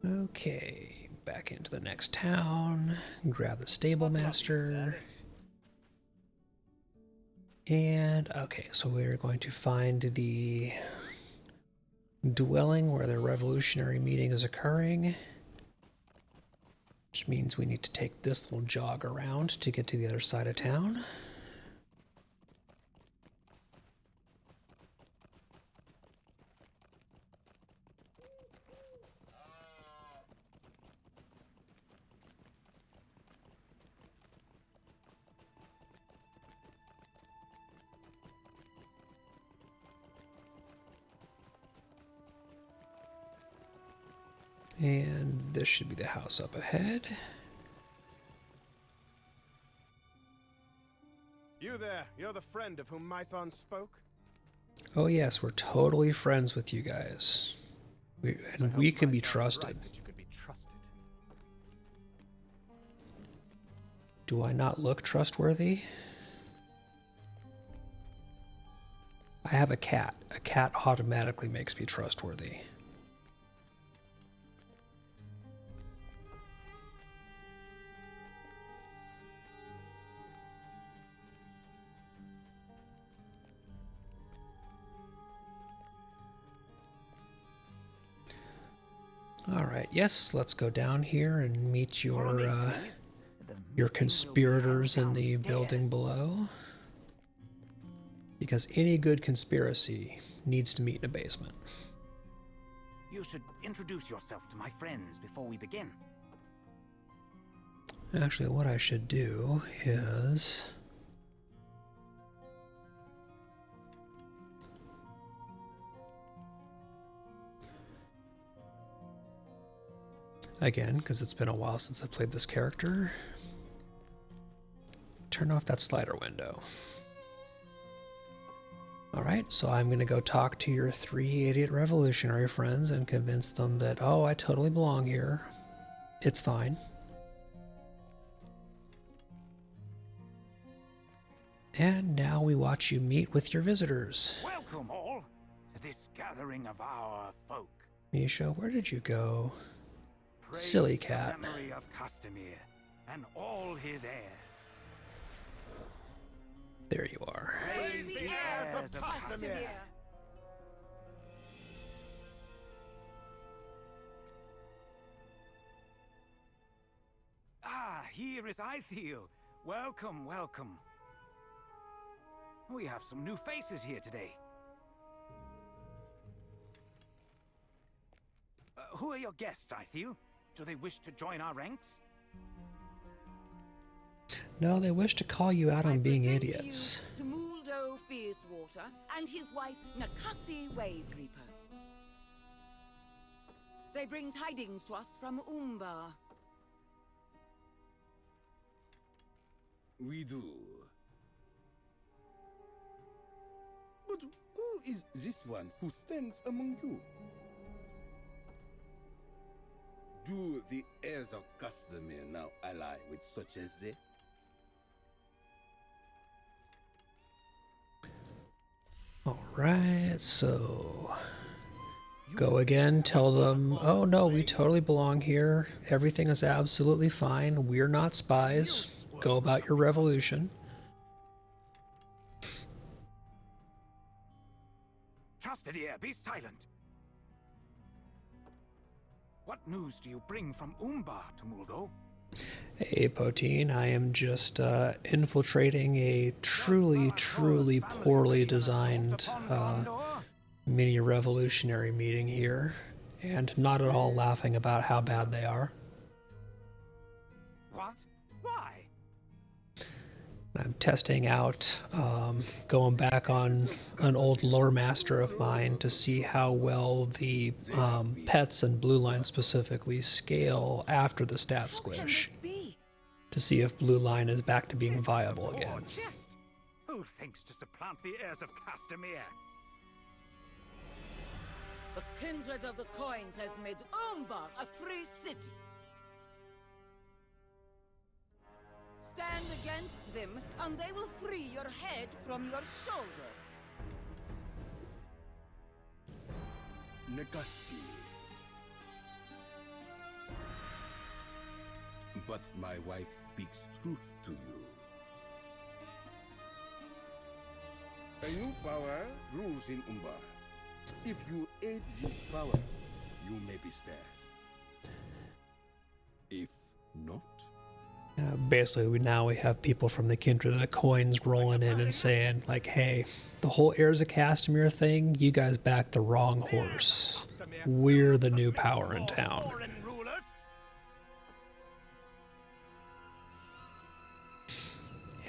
Okay, back into the next town, grab the stable master. And, okay, so we're going to find the dwelling where the revolutionary meeting is occurring. Which means we need to take this little jog around to get to the other side of town. And this should be the house up ahead. You there, you're the friend of whom Mython spoke? Oh yes, we're totally friends with you guys. We can be trusted. That you could be trusted. Do I not look trustworthy? I have a cat. A cat automatically makes me trustworthy. All right, yes, let's go down here and meet your conspirators in the building below. Because any good conspiracy needs to meet in a basement. You should introduce yourself to my friends before we begin. Actually, what I should do is... Again, because it's been a while since I played this character, turn off that slider window. Alright, so I'm going to go talk to your 3 idiot revolutionary friends and convince them that, oh, I totally belong here. It's fine. And now we watch you meet with your visitors. Welcome all to this gathering of our folk. Misha, where did you go? Praise Silly cat. The memory of Castamir and all his heirs. There you are. Praise the heirs of Castamir. Ah, here is Ithiel. Welcome, welcome. We have some new faces here today. Who are your guests, Ithiel? Do they wish to join our ranks? No, they wish to call you out on being idiots. To Muldo Fiercewater and his wife Nakasi Wave Reaper. They bring tidings to us from Umbar. We do. But who is this one who stands among you? Do the heirs of Castamir now ally with such as they? Alright, so... Go again, tell them, oh no, we totally belong here. Everything is absolutely fine. We're not spies. go about your revolution. Trusted ear, be silent. What news do you bring from Umbar, Tumuldo? Hey, Poteen, I am just infiltrating a truly poorly designed mini-revolutionary meeting here, and not at all laughing about how bad they are. What? Why? I'm testing out, going back on an old lore master of mine to see how well the pets and Blue Line specifically scale after the stat squish. To see if Blue Line is back to being viable again. Who thinks to supplant the heirs of Castamere? The kindred of the coins has made Umbar a free city. Stand against them, and they will free your head from your shoulders. Negasi. But my wife speaks truth to you. A new power rules in Umbar. If you aid this power, you may be spared. If not... Basically, now we have people from the kindred of the coins rolling in and saying, like, hey, the whole heirs of Castamere thing, you guys backed the wrong horse. We're the new power in town.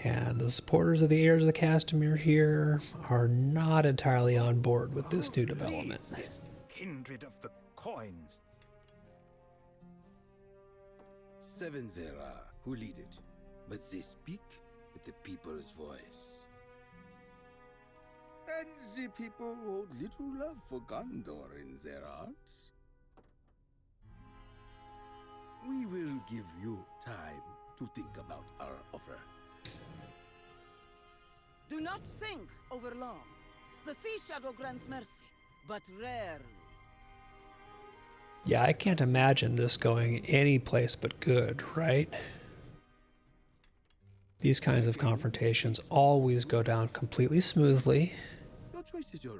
And the supporters of the heirs of the Castamere here are not entirely on board with this new development. This kindred of the coins. Seven there are who lead it, but they speak with the people's voice. And the people hold little love for Gondor in their hearts. We will give you time to think about our offer. Do not think over long. The Sea Shadow grants mercy, but rarely. Yeah, I can't imagine this going any place but good, right? These kinds of confrontations always go down completely smoothly. Your choice is your own.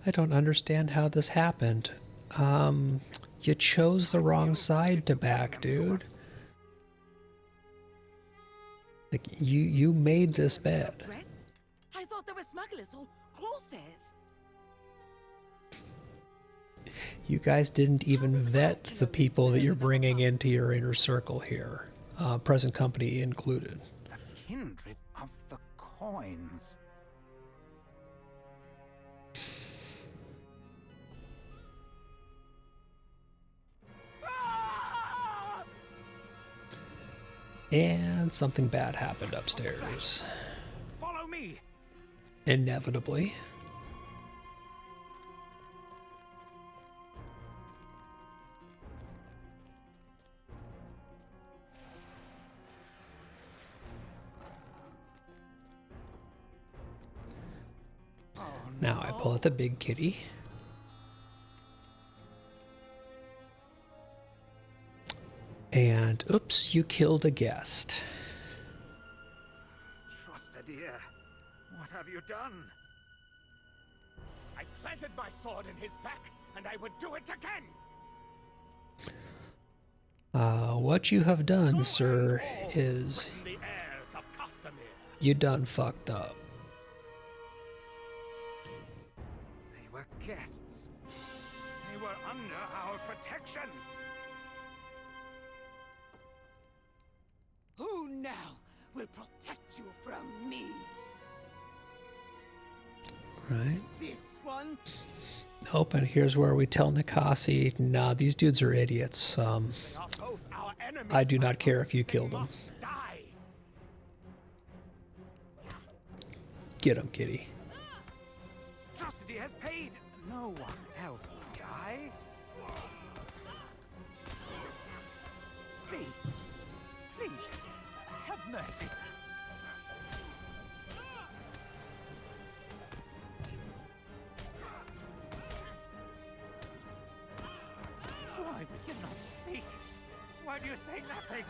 I don't understand how this happened. You chose the wrong side to back, dude. Like, you made this bed. I thought they were smugglers or corsairs. You guys didn't even vet the people that you're bringing into your inner circle here, present company included. The kindred of the coins. And something bad happened upstairs. Follow me. Inevitably. Now I pull out the big kitty. And oops, you killed a guest. Trusted ear, what have you done? I planted my sword in his back, and I would do it again! What you have done, sir, is you done fucked up. They were guests. They were under our protection. Who now will protect you from me? Right. This one? Nope, and here's where we tell Nikasi, nah, these dudes are idiots. I do not care if you kill them. Get him, kitty. Trusted he has paid. No one else must die. Please. Please. Have mercy. Speak! Why do you say nothing?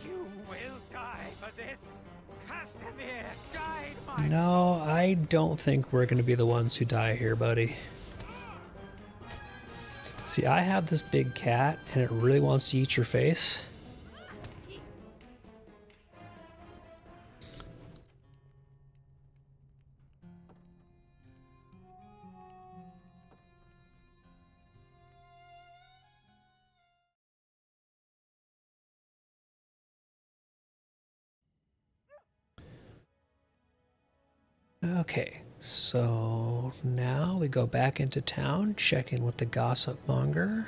You will die for this! Castamere, guide my... No, I don't think we're going to be the ones who die here, buddy. See, I have this big cat, and it really wants to eat your face. Okay, so now we go back into town, check in with the gossip monger.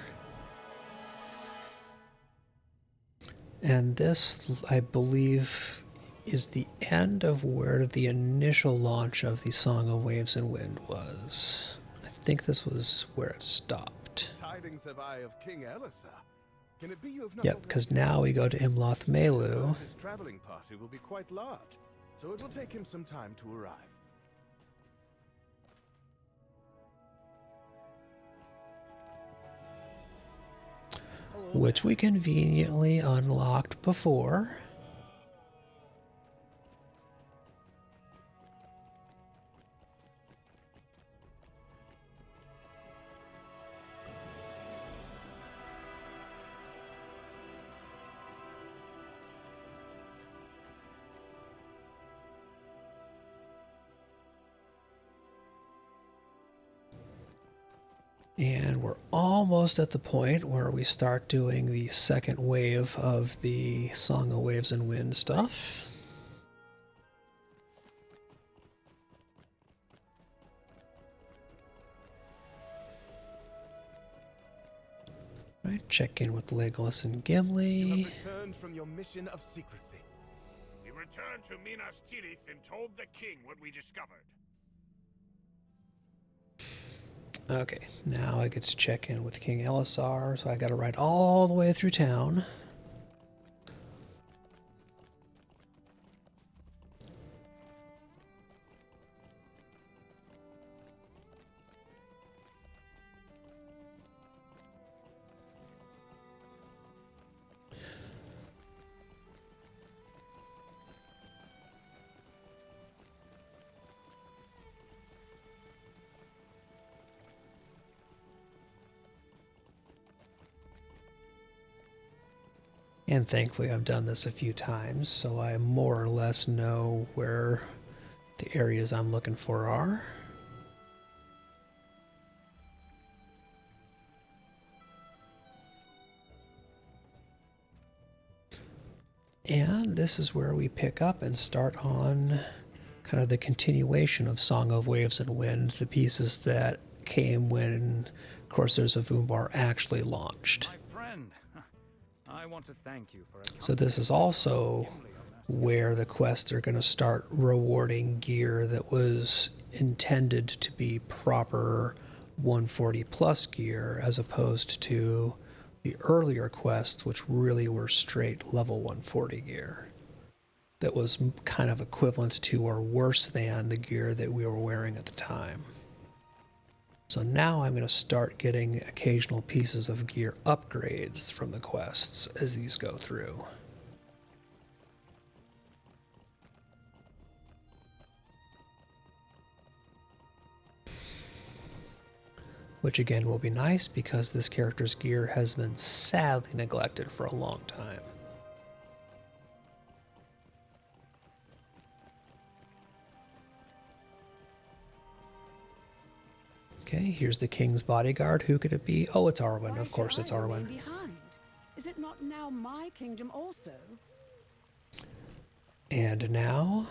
And this, I believe, is the end of where the initial launch of the Song of Waves and Wind was. I think this was where it stopped. Tidings have I of King Elisar. Can it be you have not... Yep, because now we go to Imloth Melu. His traveling party will be quite large, so it will take him some time to arrive. Which we conveniently unlocked before. And we're almost at the point where we start doing the second wave of the Song of Waves and Wind stuff. Right, check in with Legolas and Gimli. You have returned from your mission of secrecy. We returned to Minas Tirith and told the king what we discovered. Okay, now I get to check in with King Elisar, so I gotta ride all the way through town. And thankfully I've done this a few times, so I more or less know where the areas I'm looking for are. And this is where we pick up and start on kind of the continuation of Song of Waves and Wind, the pieces that came when Corsairs of Umbar actually launched. I want to thank you for So this is also where the quests are going to start rewarding gear that was intended to be proper 140 plus gear, as opposed to the earlier quests, which really were straight level 140 gear. That was kind of equivalent to or worse than the gear that we were wearing at the time. So now I'm going to start getting occasional pieces of gear upgrades from the quests as these go through. Which again will be nice because this character's gear has been sadly neglected for a long time. Okay, here's the king's bodyguard. Who could it be? Oh, it's Arwen. Of course it's Arwen. Behind? Is it not now my kingdom also? And now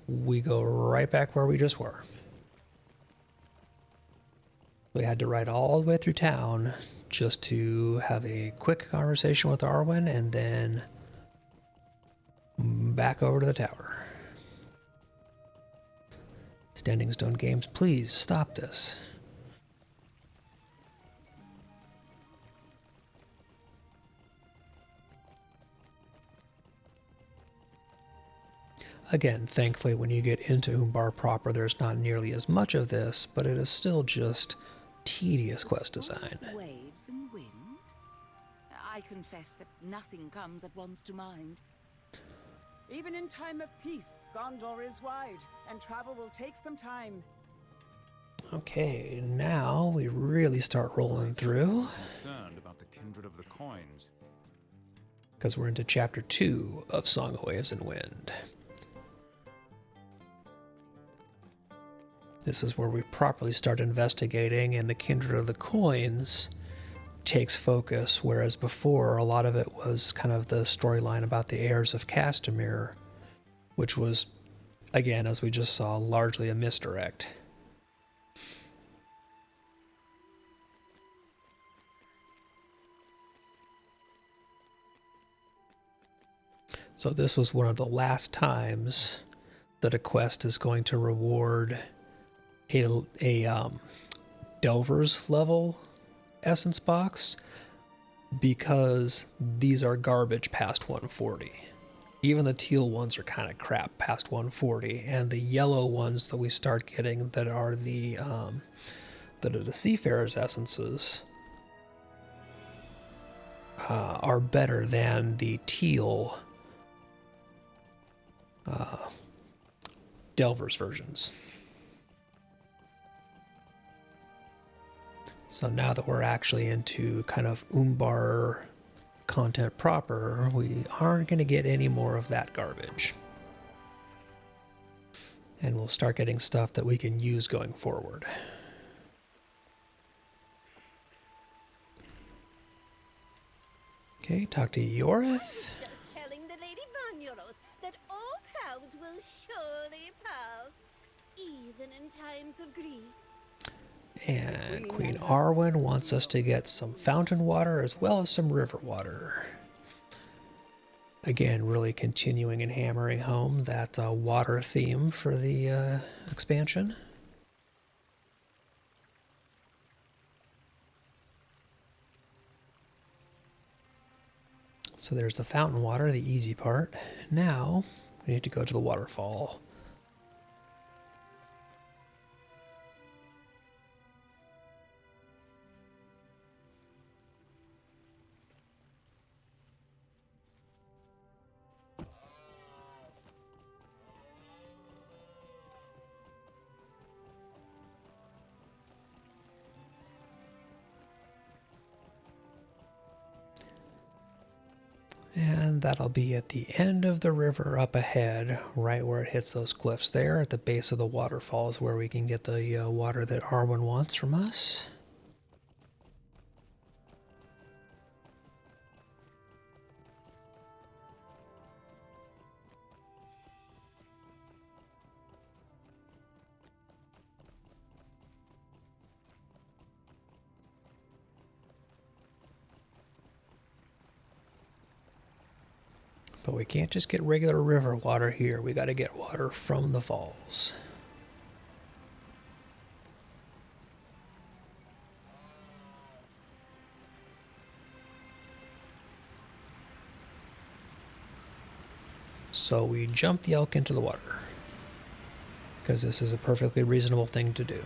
we go right back where we just were. We had to ride all the way through town just to have a quick conversation with Arwen and then back over to the tower. Standing Stone Games, please stop this. Again, thankfully, when you get into Umbar proper, there's not nearly as much of this, but it is still just tedious quest design. Waves and wind? I confess that nothing comes at once to mind. Even in time of peace, Gondor is wide, and travel will take some time. Okay, now we really start rolling through. Concerned about the kindred of the coins. Because we're into chapter 2 of Song of Waves and Wind. This is where we properly start investigating, and the kindred of the coins takes focus, whereas before a lot of it was kind of the storyline about the heirs of Castamere, which was, again, as we just saw, largely a misdirect. So this was one of the last times that a quest is going to reward a Delver's level essence box, because these are garbage past 140. Even the teal ones are kind of crap past 140, and the yellow ones that we start getting that are the Seafarer's essences are better than the teal Delver's versions. So now that we're actually into kind of Umbar content proper, we aren't going to get any more of that garbage. And we'll start getting stuff that we can use going forward. Okay, talk to Yorith. Just telling the Lady Vanulos that all clouds will surely pass, even in times of grief. And Queen Arwen wants us to get some fountain water as well as some river water. Again, really continuing and hammering home that water theme for the expansion. So there's the fountain water, the easy part. Now we need to go to the waterfall. And that'll be at the end of the river up ahead, right where it hits those cliffs there. At the base of the waterfalls where we can get the water that Arwen wants from us. But we can't just get regular river water here. We got to get water from the falls. So we jump the elk into the water, because this is a perfectly reasonable thing to do.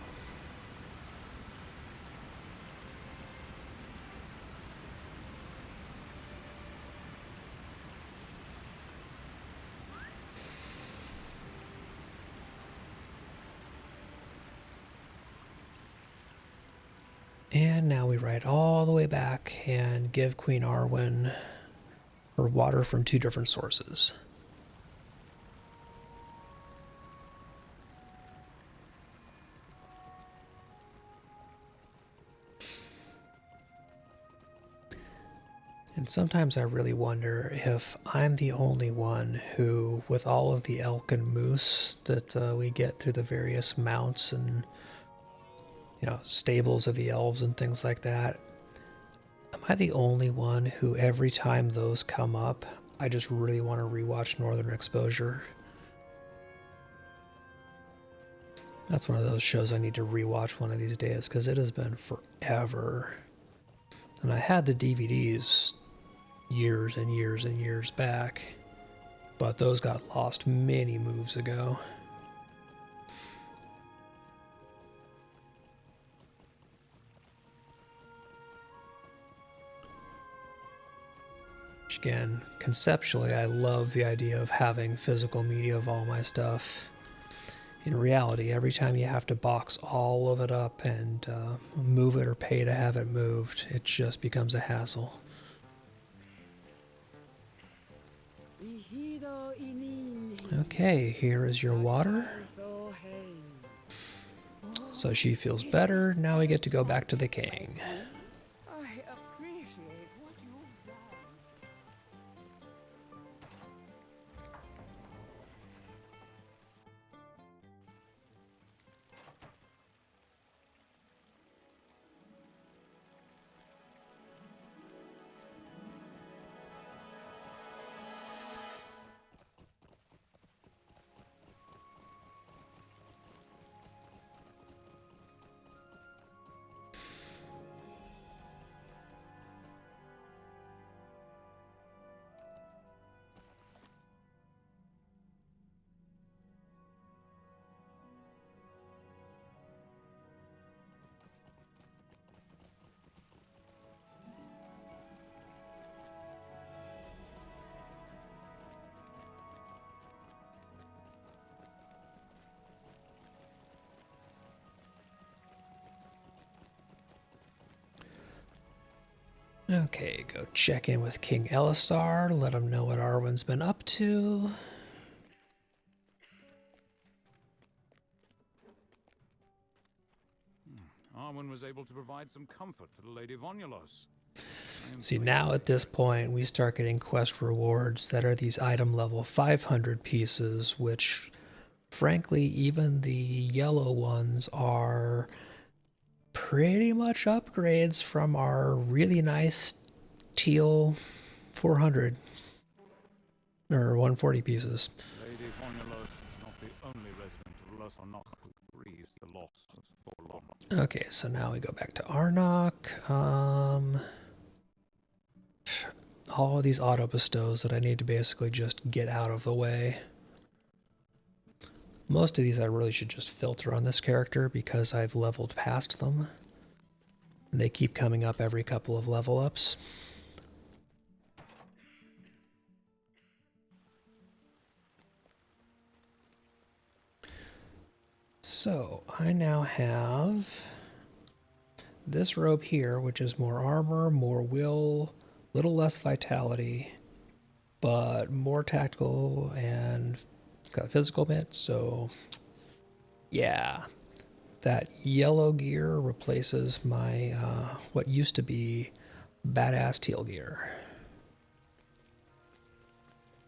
And now we ride all the way back and give Queen Arwen her water from 2 different sources. And sometimes I really wonder if I'm the only one who, with all of the elk and moose that we get through the various mounts and stables of the elves and things like that, am I the only one who every time those come up, I just really want to rewatch Northern Exposure? That's one of those shows I need to rewatch one of these days, because it has been forever. And I had the DVDs years and years and years back, but those got lost many moves ago. again, conceptually, I love the idea of having physical media of all my stuff. In reality, every time you have to box all of it up and move it or pay to have it moved, it just becomes a hassle. Okay, here is your water. So she feels better. Now we get to go back to the king. I appreciate what you've done. Okay, go check in with King Elisar, let him know what Arwen's been up to. Arwen was able to provide some comfort to the Lady Vonulos. See, now at this point, we start getting quest rewards that are these item level 500 pieces, which, frankly, even the yellow ones are pretty much upgrades from our really nice teal 400 or 140 pieces. Lady Vonulos is not the only resident of Lotro who grieves the loss of Forlorn. Okay, so now we go back to Arnok. All of these auto bestows that I need to basically just get out of the way. Most of these I really should just filter on this character because I've leveled past them. And they keep coming up every couple of level ups. So I now have this robe here, which is more armor, more will, little less vitality, but more tactical and got a physical bit. So yeah, that yellow gear replaces my what used to be badass teal gear.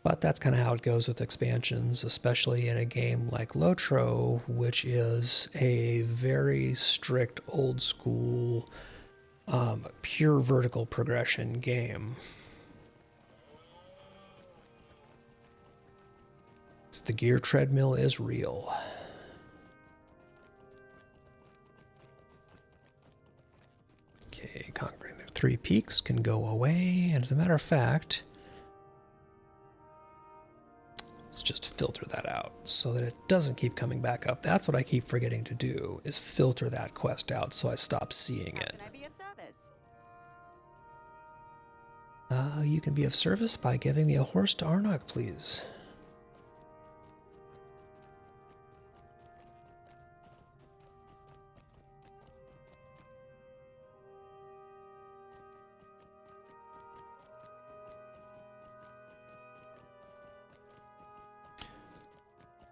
But that's kind of how it goes with expansions, especially in a game like Lotro, which is a very strict, old school, pure vertical progression game. The gear treadmill is real. Okay, conquering the 3 peaks can go away, and as a matter of fact, let's just filter that out so that it doesn't keep coming back up. That's what I keep forgetting to do, is filter that quest out so I stop seeing it. How can I be of service? You can be of service by giving me a horse to Arnok, please.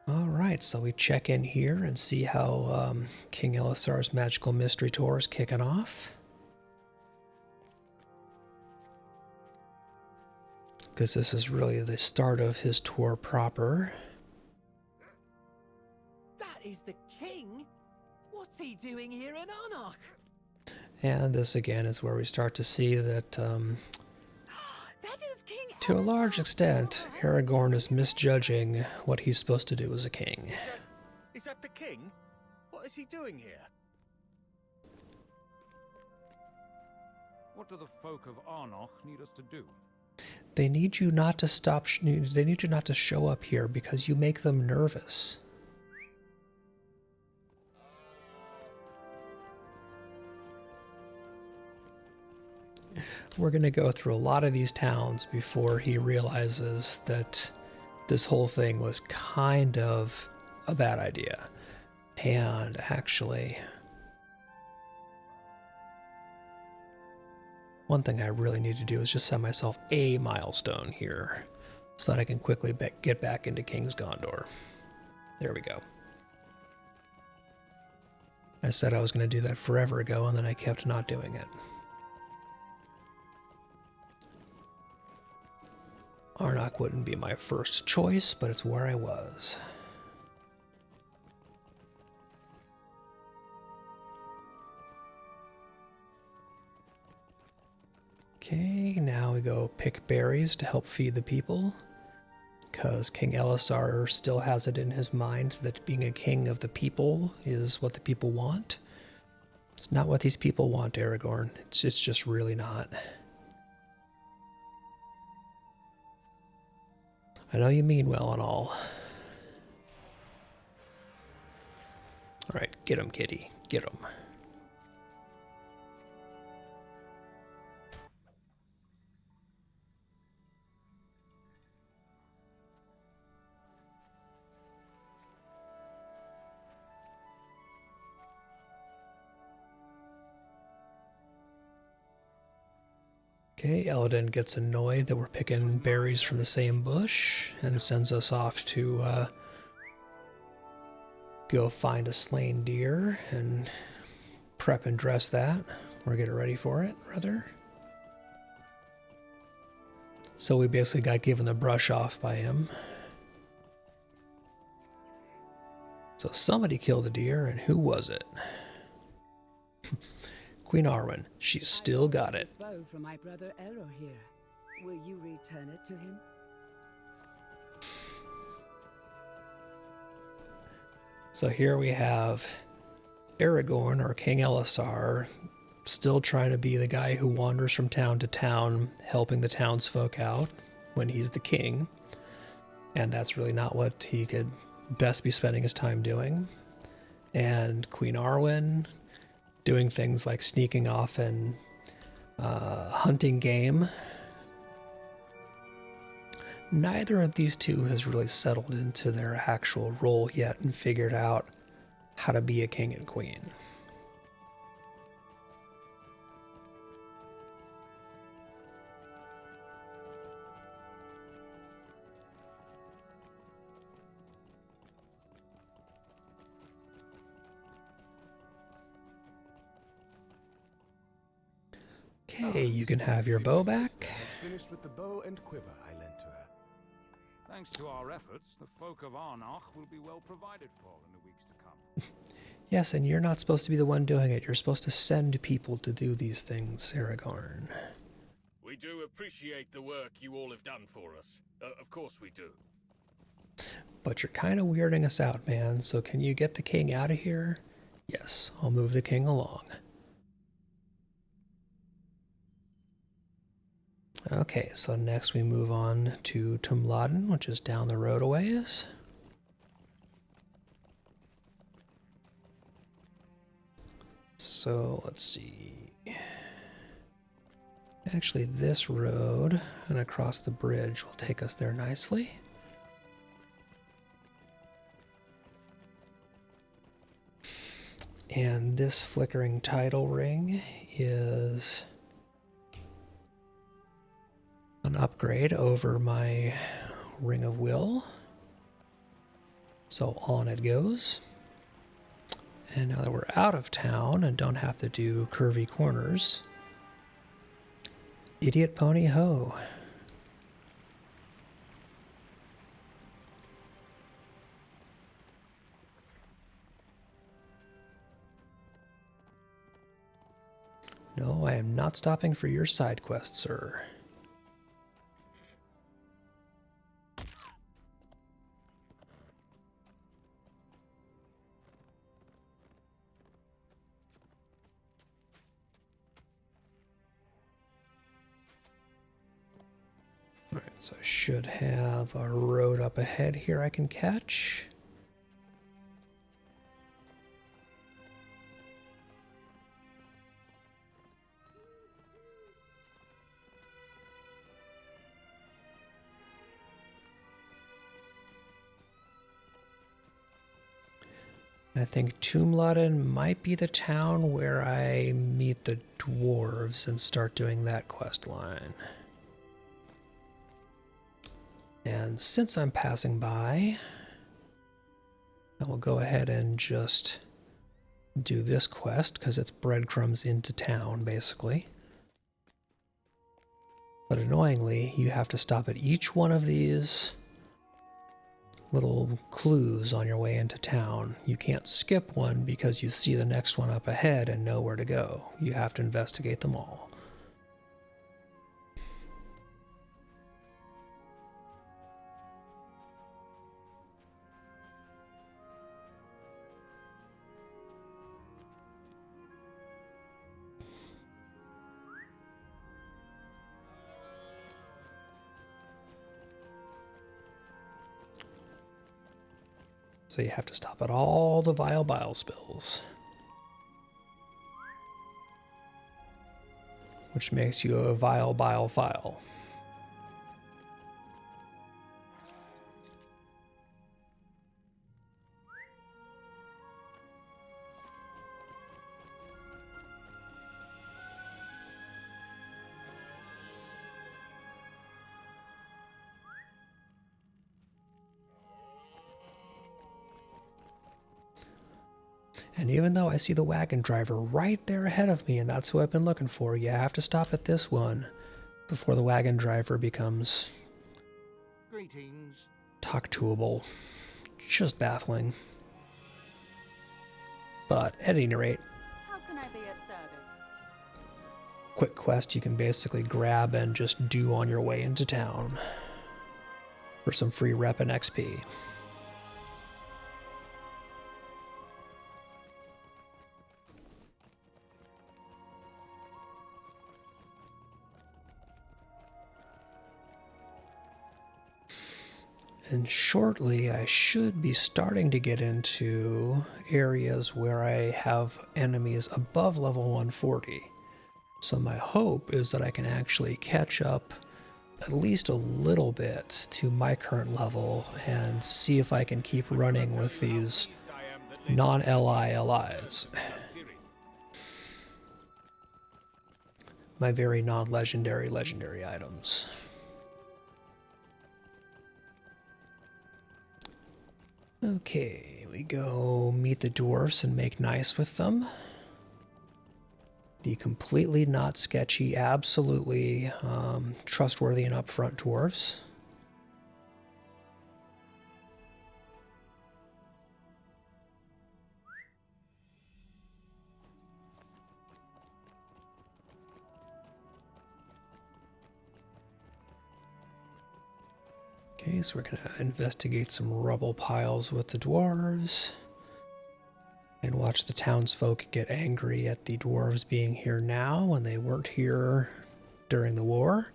Alright, so we check in here and see how King Elisar's Magical Mystery Tour is kicking off. Because this is really the start of his tour proper. That is the king? What's he doing here in Arnok? And this again is where we start to see that to a large extent, Aragorn is misjudging what he's supposed to do as a king. Is that the king? What is he doing here? What do the folk of Arnok need us to do? They need you not to stop. They need you not to show up here because you make them nervous. We're going to go through a lot of these towns before he realizes that this whole thing was kind of a bad idea. And actually, one thing I really need to do is just set myself a milestone here so that I can quickly get back into King's Gondor. There we go. I said I was going to do that forever ago, and then I kept not doing it. Arnok wouldn't be my first choice, but it's where I was. Okay, now we go pick berries to help feed the people, because King Elisar still has it in his mind that being a king of the people is what the people want. It's not what these people want, Aragorn. It's just really not. I know you mean well and all. Alright, get him, kitty. Get him. Okay, Eladin gets annoyed that we're picking berries from the same bush and sends us off to go find a slain deer and prep and dress that, or get it ready for it, rather. So we basically got given the brush off by him. So somebody killed a deer, and who was it? Queen Arwen. She's still got it. Bow from my brother Ero here. Will you return it to him? So here we have Aragorn, or King Elisar, still trying to be the guy who wanders from town to town, helping the townsfolk out when he's the king. And that's really not what he could best be spending his time doing. And Queen Arwen doing things like sneaking off and hunting game. Neither of these two has really settled into their actual role yet and figured out how to be a king and queen. Okay, you can have your bow back. Finished with the bow and quiver I lent to her. Thanks to our efforts, the folk of Arnach will be well provided for in the weeks to come. Yes, and you're not supposed to be the one doing it. You're supposed to send people to do these things, Aragorn. We do appreciate the work you all have done for us. Of course we do. But you're kind of weirding us out, man. So can you get the king out of here? Yes, I'll move the king along. Okay, so next we move on to Tumladen, which is down the road a ways. So let's see. Actually, this road and across the bridge will take us there nicely. And this flickering tidal ring is an upgrade over my Ring of Will. So on it goes. And now that we're out of town and don't have to do curvy corners, Idiot Pony Ho. No, I am not stopping for your side quest, sir. Alright, so I should have a road up ahead here I can catch. I think Toomladen might be the town where I meet the dwarves and start doing that quest line. And since I'm passing by, I will go ahead and just do this quest because it's breadcrumbs into town, basically. But annoyingly, you have to stop at each one of these little clues on your way into town. You can't skip one because you see the next one up ahead and know where to go. You have to investigate them all. So you have to stop at all the vile bile spills. Which makes you a vile bile file. And even though I see the wagon driver right there ahead of me, and that's who I've been looking for, you have to stop at this one before the wagon driver becomes Greetings. talk toable. Just baffling. But at any rate, How can I be of service? quick quest you can basically grab and just do on your way into town for some free rep and XP. And shortly, I should be starting to get into areas where I have enemies above level 140. So my hope is that I can actually catch up at least a little bit to my current level and see if I can keep running with these non-LI LIs. My very non-legendary legendary items. Okay, we go meet the dwarfs and make nice with them. The completely not sketchy, absolutely trustworthy and upfront dwarfs. Okay, so we're going to investigate some rubble piles with the dwarves. And watch the townsfolk get angry at the dwarves being here now when they weren't here during the war.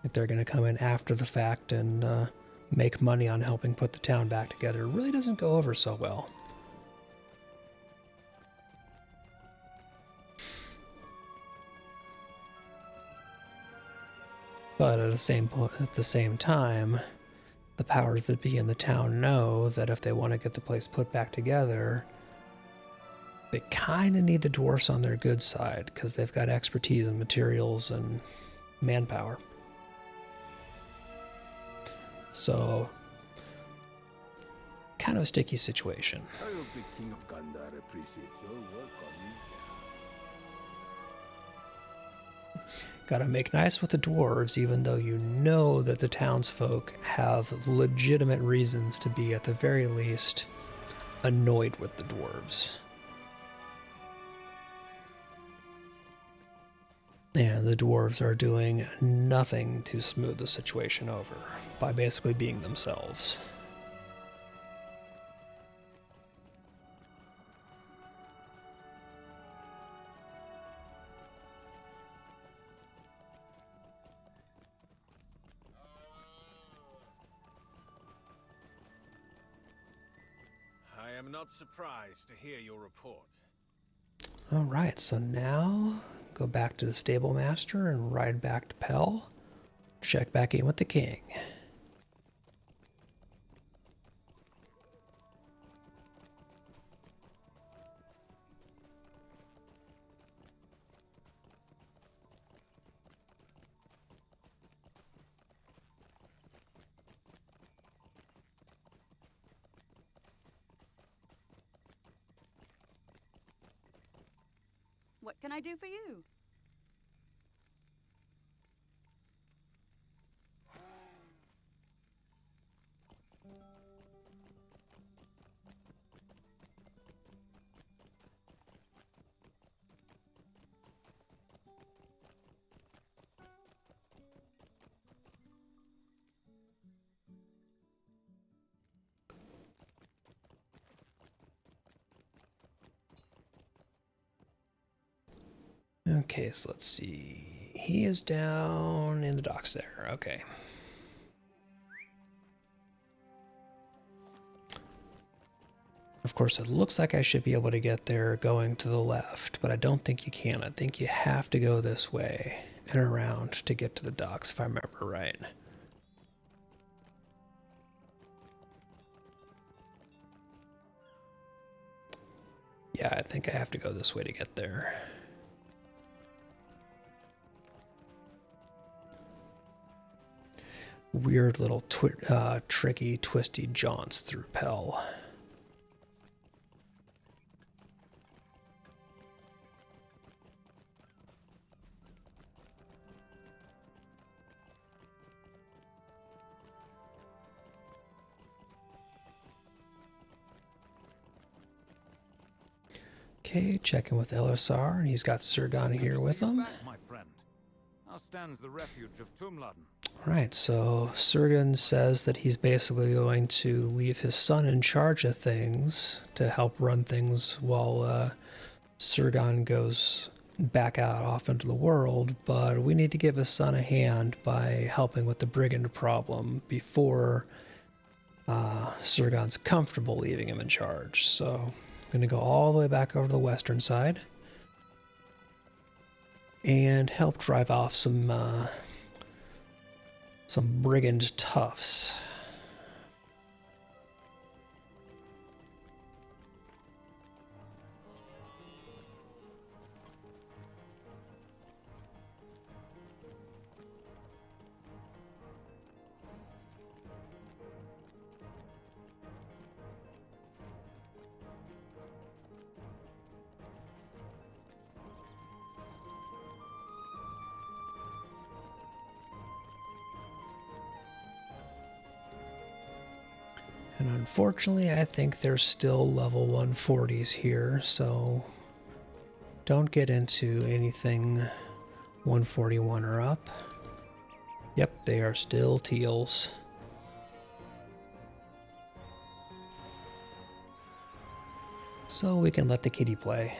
If they're going to come in after the fact and make money on helping put the town back together, it really doesn't go over so well. But at the same time, the powers that be in the town know that if they want to get the place put back together, they kind of need the dwarfs on their good side because they've got expertise and materials and manpower. So, kind of a sticky situation. I hope the King of Gandhar appreciates your work on me. Gotta make nice with the dwarves, even though you know that the townsfolk have legitimate reasons to be, at the very least, annoyed with the dwarves. And the dwarves are doing nothing to smooth the situation over by basically being themselves. I am not surprised to hear your report. Alright, so now go back to the stable master and ride back to Pell. Check back in with the king. What can I do for you? Okay, so let's see. He is down in the docks there. Okay. Of course, it looks like I should be able to get there going to the left, but I don't think you can. I think you have to go this way and around to get to the docks, if I remember right. Yeah, I think I have to go this way to get there. Weird little tricky, twisty jaunts through Pell. Okay, checking with LSR, and he's got Sirgon here with him. My friend. How stands the refuge of Tumladen? Right, so Sirgon says that he's basically going to leave his son in charge of things to help run things while Sirgon goes back out off into the world, but we need to give his son a hand by helping with the brigand problem before Sirgon's comfortable leaving him in charge. So I'm going to go all the way back over to the western side and help drive off some brigand toughs. And unfortunately, I think there's still level 140s here, so don't get into anything 141 or up. Yep, they are still teals. So we can let the kitty play.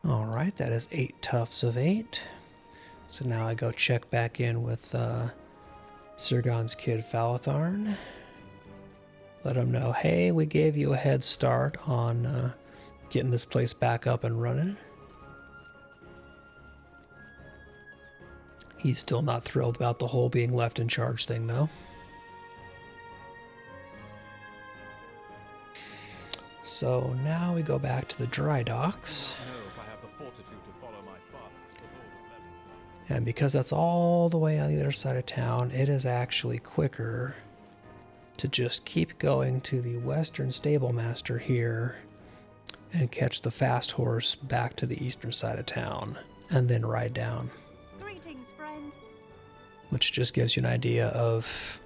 Alright, that is 8 tufts of 8. So now I go check back in with Sirgon's kid Falatharn. Let him know, hey, we gave you a head start on getting this place back up and running. He's still not thrilled about the whole being left in charge thing, though. So now we go back to the dry docks. And because that's all the way on the other side of town, it is actually quicker to just keep going to the western stable master here and catch the fast horse back to the eastern side of town and then ride down. Greetings, friend. Which just gives you an idea of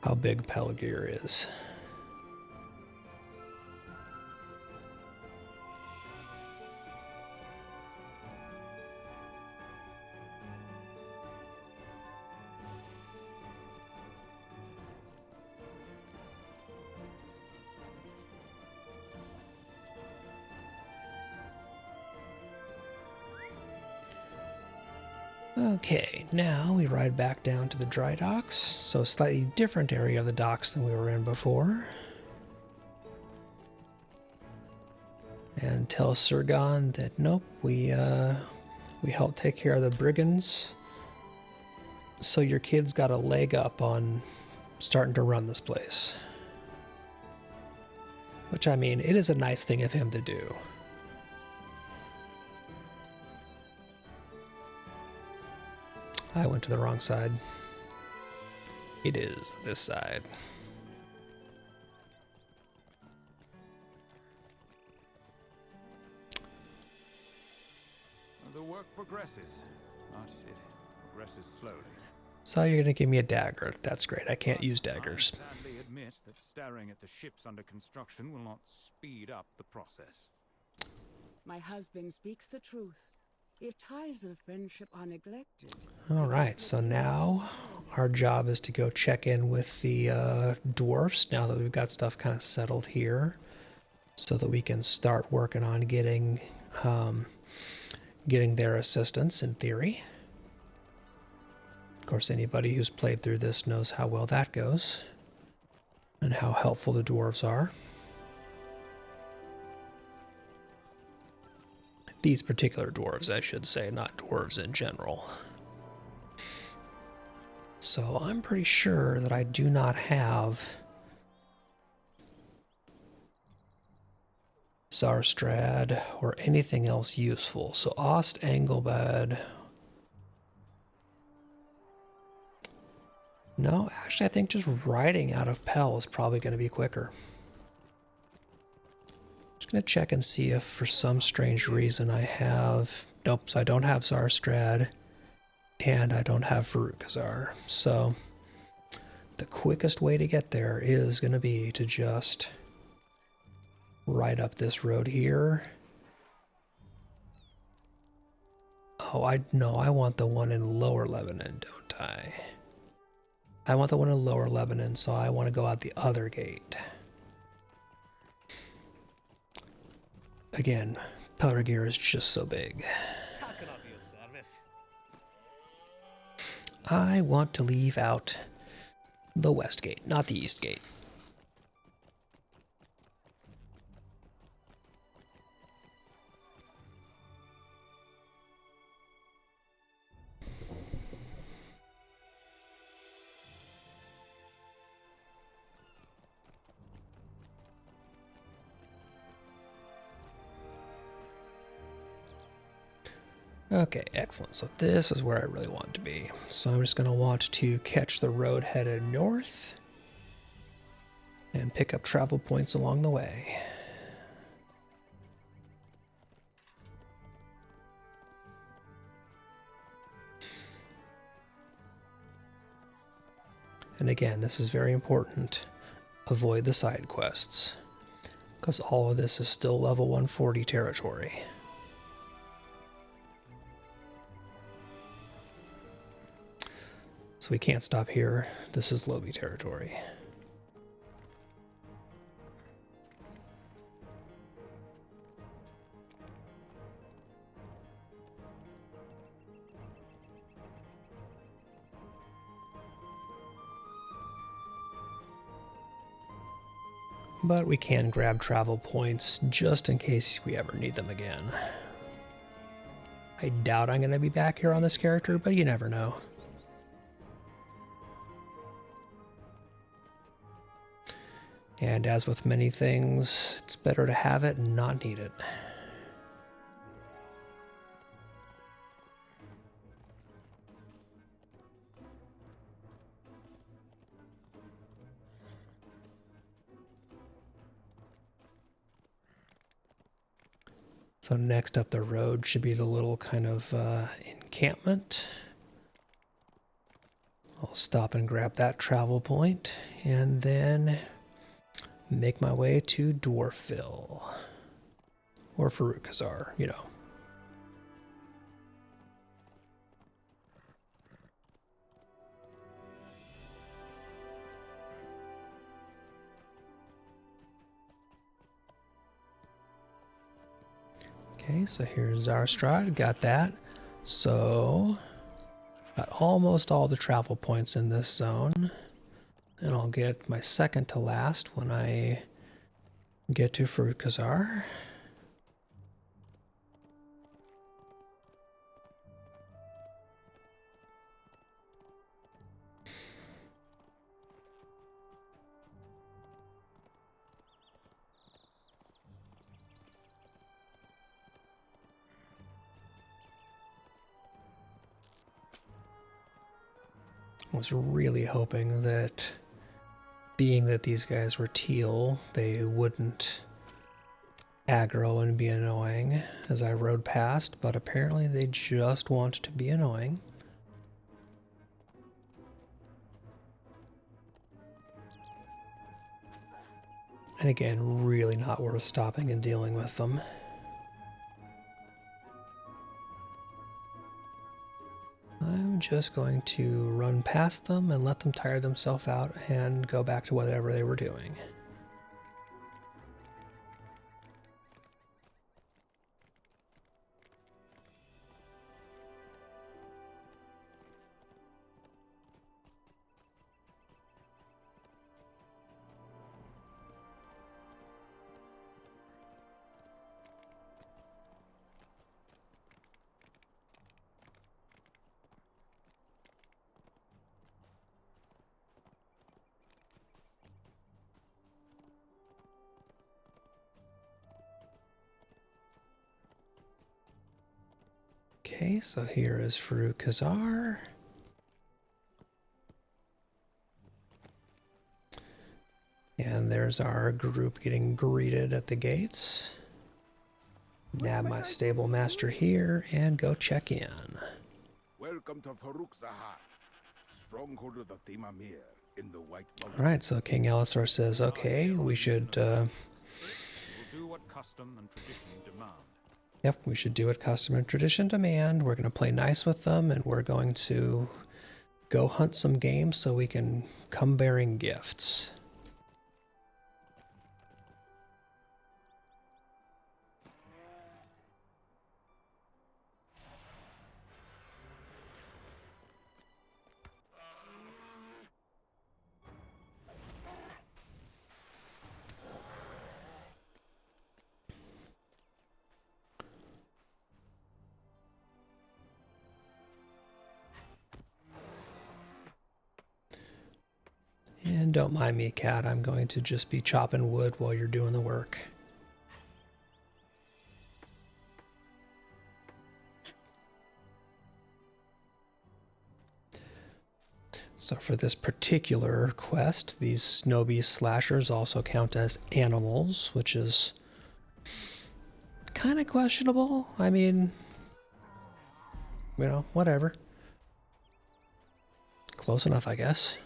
how big Pelagir is. Okay, now we ride back down to the dry docks, so a slightly different area of the docks than we were in before. And tell Sirgon that nope, we helped take care of the brigands, so your kid's got a leg up on starting to run this place. Which, I mean, it is a nice thing of him to do. I went to the wrong side. It is this side. The work progresses, but it progresses slowly. So you're gonna give me a dagger. That's great. I can't use daggers. I sadly admit that staring at the ships under construction will not speed up the process. My husband speaks the truth. If ties of friendship are neglected... Alright, so now our job is to go check in with the dwarfs, now that we've got stuff kind of settled here, so that we can start working on getting their assistance, in theory. Of course, anybody who's played through this knows how well that goes, and how helpful the dwarves are. These particular dwarves, I should say, not dwarves in general. So I'm pretty sure that I do not have Zarstrad or anything else useful. So Ost Engelbad. No, actually I think just riding out of Pell is probably going to be quicker. Just going to check and see if for some strange reason I have... Nope, so I don't have Zarstrad, and I don't have Farukazar. So the quickest way to get there is going to be to just ride up this road here. Oh, I want the one in Lower Lebanon, don't I? I want the one in Lower Lebanon, so I want to go out the other gate. Again, Pelragir is just so big. How can I be of service? I want to leave out the west gate, not the east gate. Okay, excellent. So this is where I really want to be. So I'm just going to want to catch the road headed north and pick up travel points along the way. And again, this is very important. Avoid the side quests, because all of this is still level 140 territory. So we can't stop here. This is Lobi territory. But we can grab travel points just in case we ever need them again. I doubt I'm going to be back here on this character, but you never know. And as with many things, it's better to have it and not need it. So next up the road should be the little kind of encampment. I'll stop and grab that travel point, and then make my way to Dwarfville. Or Farukazar, you know. Okay, so here's Zarstrad, got that. So Got almost all the travel points in this zone. And I'll get my second to last when I get to Fruit Kazar. I was really hoping that, being that these guys were teal, they wouldn't aggro and be annoying as I rode past, but apparently they just want to be annoying. And again, really not worth stopping and dealing with them. I'm just going to run past them and let them tire themselves out and go back to whatever they were doing. Okay, so here is Farouk Kazar. And there's our group getting greeted at the gates. Nab my stable master here and go check in. Welcome to Farouk Zahar, stronghold of the Timamir in the White Mountains. Alright, so King Elisar says, okay, we should, We'll do what custom and tradition demand. Yep, we should do what custom and tradition demand. We're going to play nice with them, and we're going to go hunt some game so we can come bearing gifts. And don't mind me, cat. I'm going to just be chopping wood while you're doing the work. So for this particular quest, these snow beast slashers also count as animals, which is kind of questionable. I mean, you know, whatever. Close enough, I guess.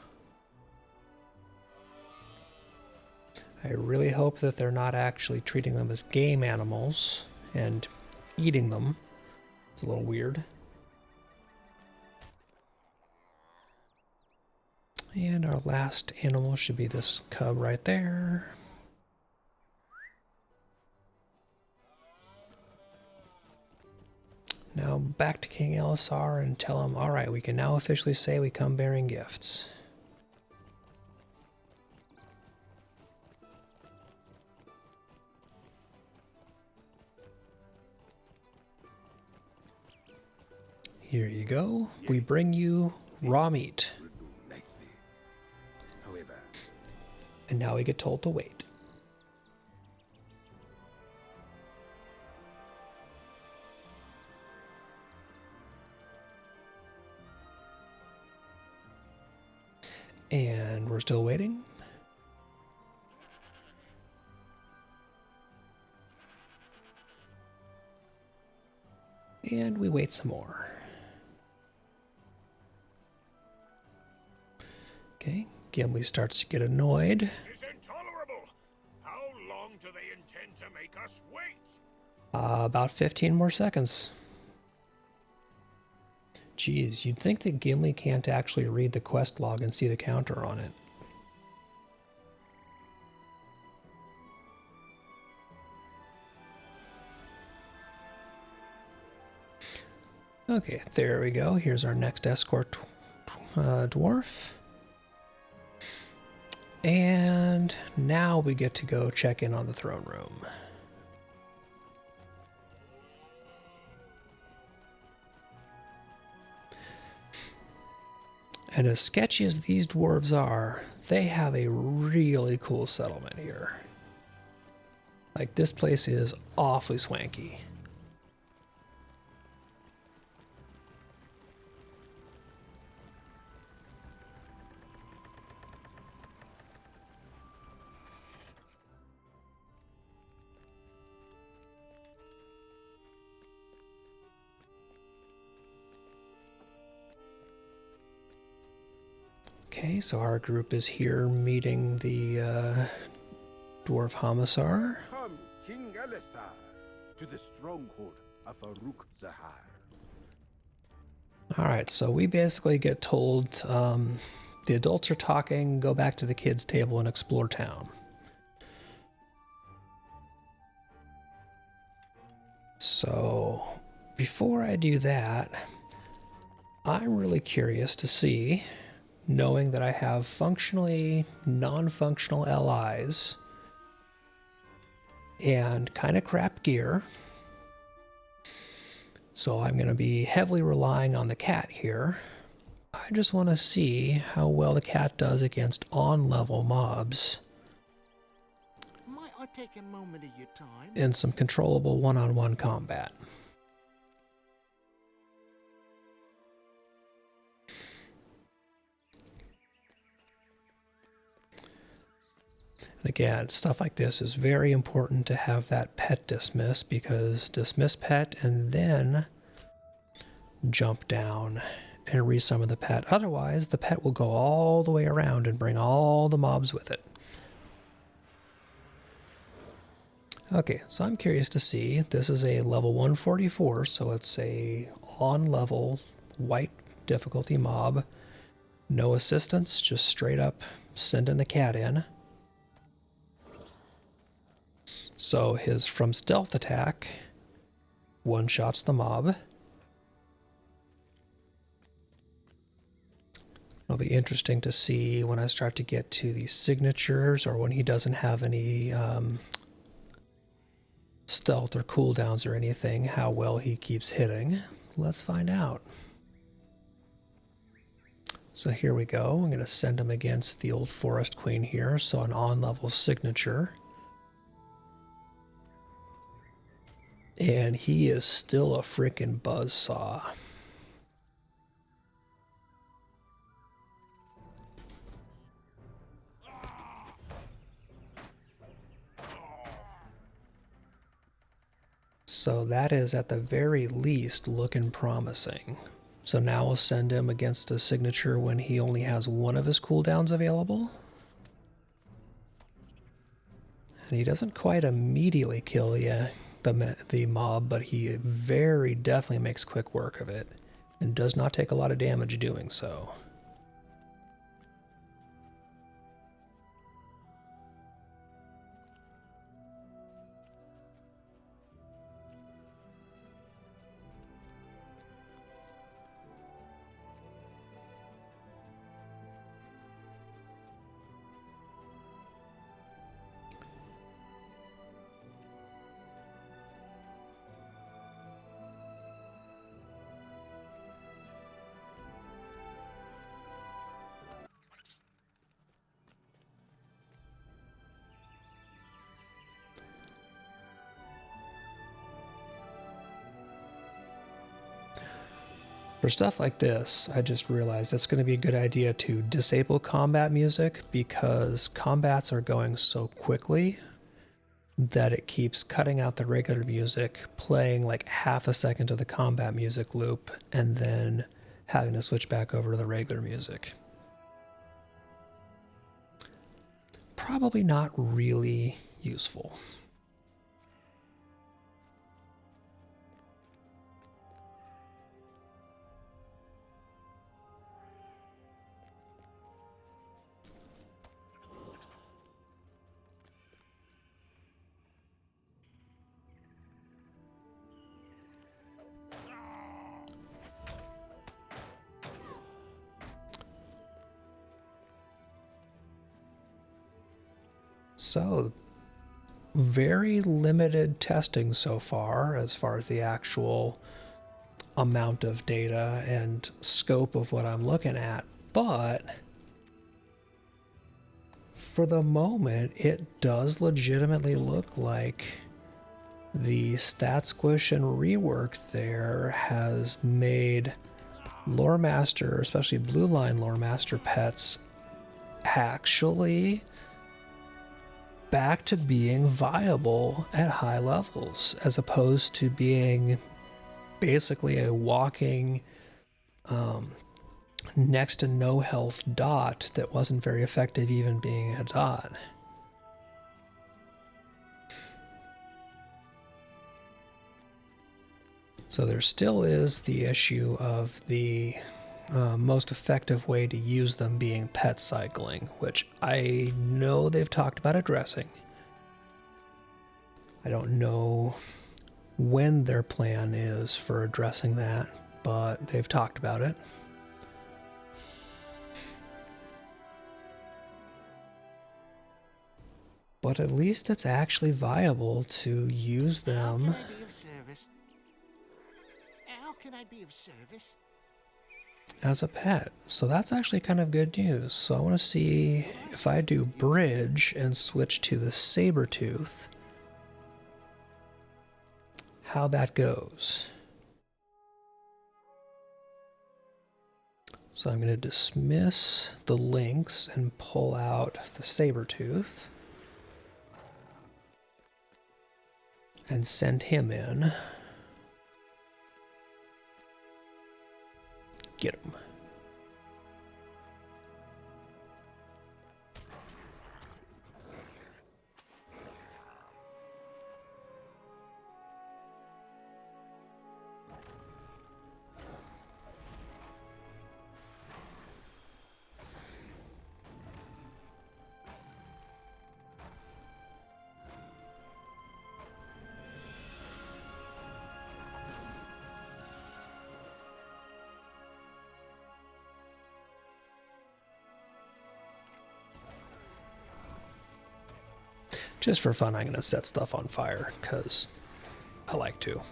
I really hope that they're not actually treating them as game animals and eating them. It's a little weird. And our last animal should be this cub right there. Now back to King Elisar and tell him, all right, we can now officially say we come bearing gifts. Here you go. We bring you raw meat. And now we get told to wait. And we're still waiting. And we wait some more. Okay, Gimli starts to get annoyed. This is intolerable. How long do they intend to make us wait? About 15 more seconds. Geez, you'd think that Gimli can't actually read the quest log and see the counter on it. Okay, there we go. Here's our next escort dwarf. And now we get to go check in on the throne room. And as sketchy as these dwarves are, they have a really cool settlement here. Like, this place is awfully swanky. Okay, so our group is here meeting the Dwarf Hamissar. Come, King Elisar, to the stronghold of Aruk Zahar. Alright, so we basically get told the adults are talking, go back to the kids' table and explore town. So, before I do that, I'm really curious to see, knowing that I have functionally non-functional allies and kind of crap gear. So I'm going to be heavily relying on the cat here. I just want to see how well the cat does against on-level mobs Might I take a moment of your time? in some controllable one-on-one combat. And again, stuff like this is very important to have that pet dismiss, because dismiss pet and then jump down and resummon the pet. Otherwise, the pet will go all the way around and bring all the mobs with it. Okay, so I'm curious to see. This is a level 144, so it's a on-level white difficulty mob. No assistance, just straight up sending the cat in. So his from stealth attack one-shots the mob. It'll be interesting to see when I start to get to the signatures, or when he doesn't have any stealth or cooldowns or anything, how well he keeps hitting. Let's find out. So here we go. I'm going to send him against the old Forest Queen here, so an on-level signature. And he is still a frickin' buzzsaw. So that is at the very least looking promising. So now we'll send him against a signature when he only has one of his cooldowns available. And he doesn't quite immediately kill the mob, but he very definitely makes quick work of it and does not take a lot of damage doing so. For stuff like this, I just realized it's going to be a good idea to disable combat music, because combats are going so quickly that it keeps cutting out the regular music, playing like half a second of the combat music loop, and then having to switch back over to the regular music. Probably not really useful. So, very limited testing so far as the actual amount of data and scope of what I'm looking at, but for the moment it does legitimately look like the stat squish and rework there has made lore master, especially blue line lore master pets, actually back to being viable at high levels, as opposed to being basically a walking next to no health dot that wasn't very effective even being a dot. So there still is the issue of the most effective way to use them being pet cycling, which I know they've talked about addressing. I don't know when their plan is for addressing that, but they've talked about it. But at least it's actually viable to use them. How can I be of service? How can I be of service? As a pet. So that's actually kind of good news. So I want to see if I do bridge and switch to the saber-tooth, how that goes. So I'm going to dismiss the links and pull out the saber-tooth and send him in. Get him. Just for fun, I'm going to set stuff on fire, because I like to.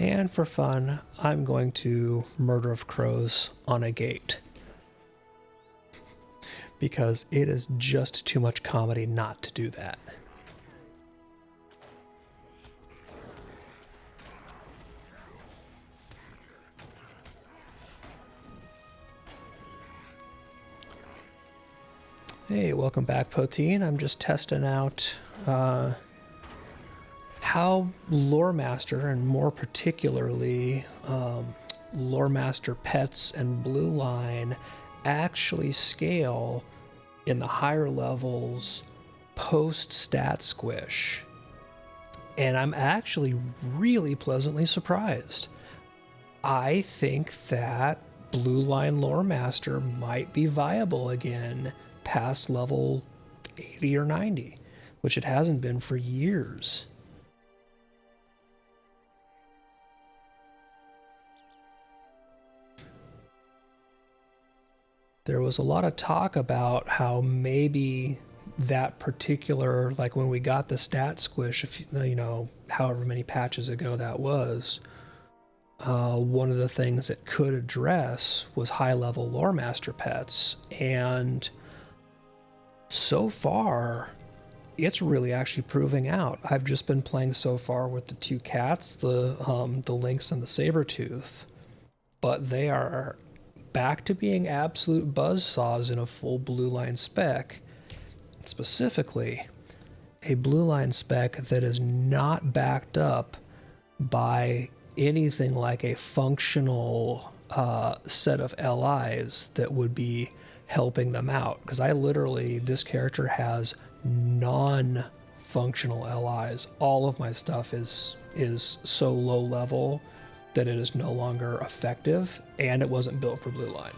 And for fun, I'm going to Murder of Crows on a gate. Because it is just too much comedy not to do that. Hey, welcome back, Poteen. I'm just testing out how Lore Master, and more particularly Lore Master Pets and Blue Line, actually scale in the higher levels post stat squish. And I'm actually really pleasantly surprised. I think that Blue Line Lore Master might be viable again past level 80 or 90, which it hasn't been for years. There was a lot of talk about how maybe that particular, like when we got the stat squish, if you know, however many patches ago that was, one of the things it could address was high-level lore master pets. And so far, it's really actually proving out. I've just been playing so far with the two cats, the lynx and the saber-tooth, but they are back to being absolute buzzsaws in a full blue line spec. Specifically, a blue line spec that is not backed up by anything like a functional set of LIs that would be helping them out. Because this character has non-functional LIs. All of my stuff is so low level that it is no longer effective, and it wasn't built for blue line.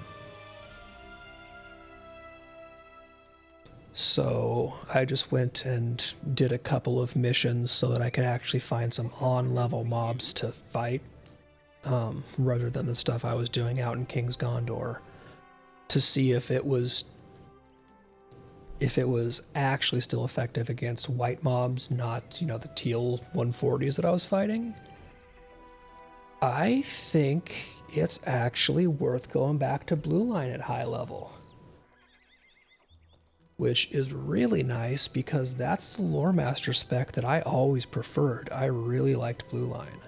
So I just went and did a couple of missions so that I could actually find some on-level mobs to fight, rather than the stuff I was doing out in King's Gondor, to see if it was actually still effective against white mobs, not, the teal 140s that I was fighting. I think it's actually worth going back to blue line at high level. Which is really nice because that's the Lore Master spec that I always preferred. I really liked blue line.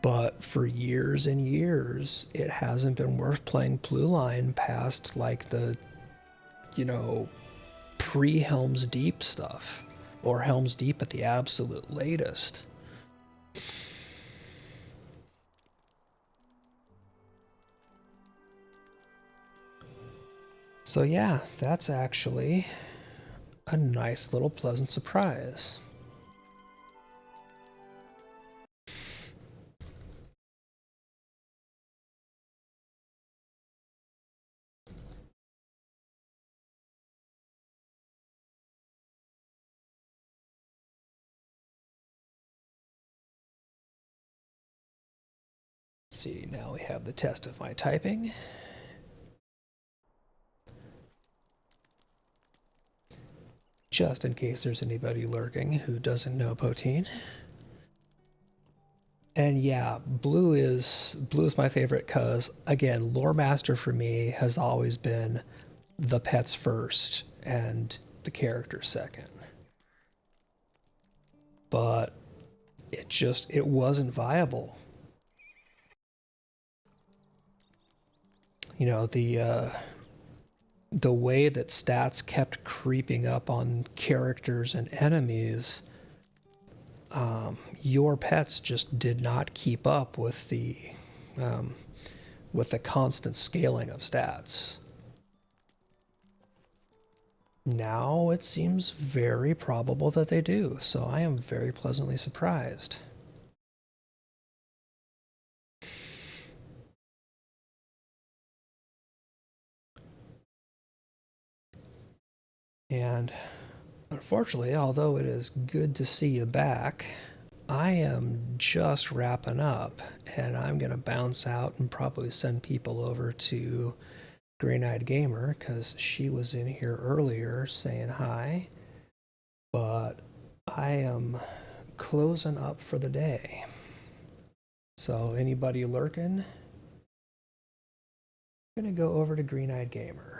But for years and years, it hasn't been worth playing blue line past like the, pre-Helm's Deep stuff, or Helm's Deep at the absolute latest. So yeah, that's actually a nice little pleasant surprise. Let's see, now we have the test of my typing. Just in case there's anybody lurking who doesn't know Poteen. And yeah, blue is my favorite because, again, Lore Master for me has always been the pets first and the characters second. But it wasn't viable. The way that stats kept creeping up on characters and enemies, your pets just did not keep up with the constant scaling of stats. Now it seems very probable that they do, so I am very pleasantly surprised. And unfortunately, although it is good to see you back, I am just wrapping up, and I'm going to bounce out and probably send people over to Green-Eyed Gamer, because she was in here earlier saying hi, but I am closing up for the day. So anybody lurking, I'm going to go over to Green-Eyed Gamer.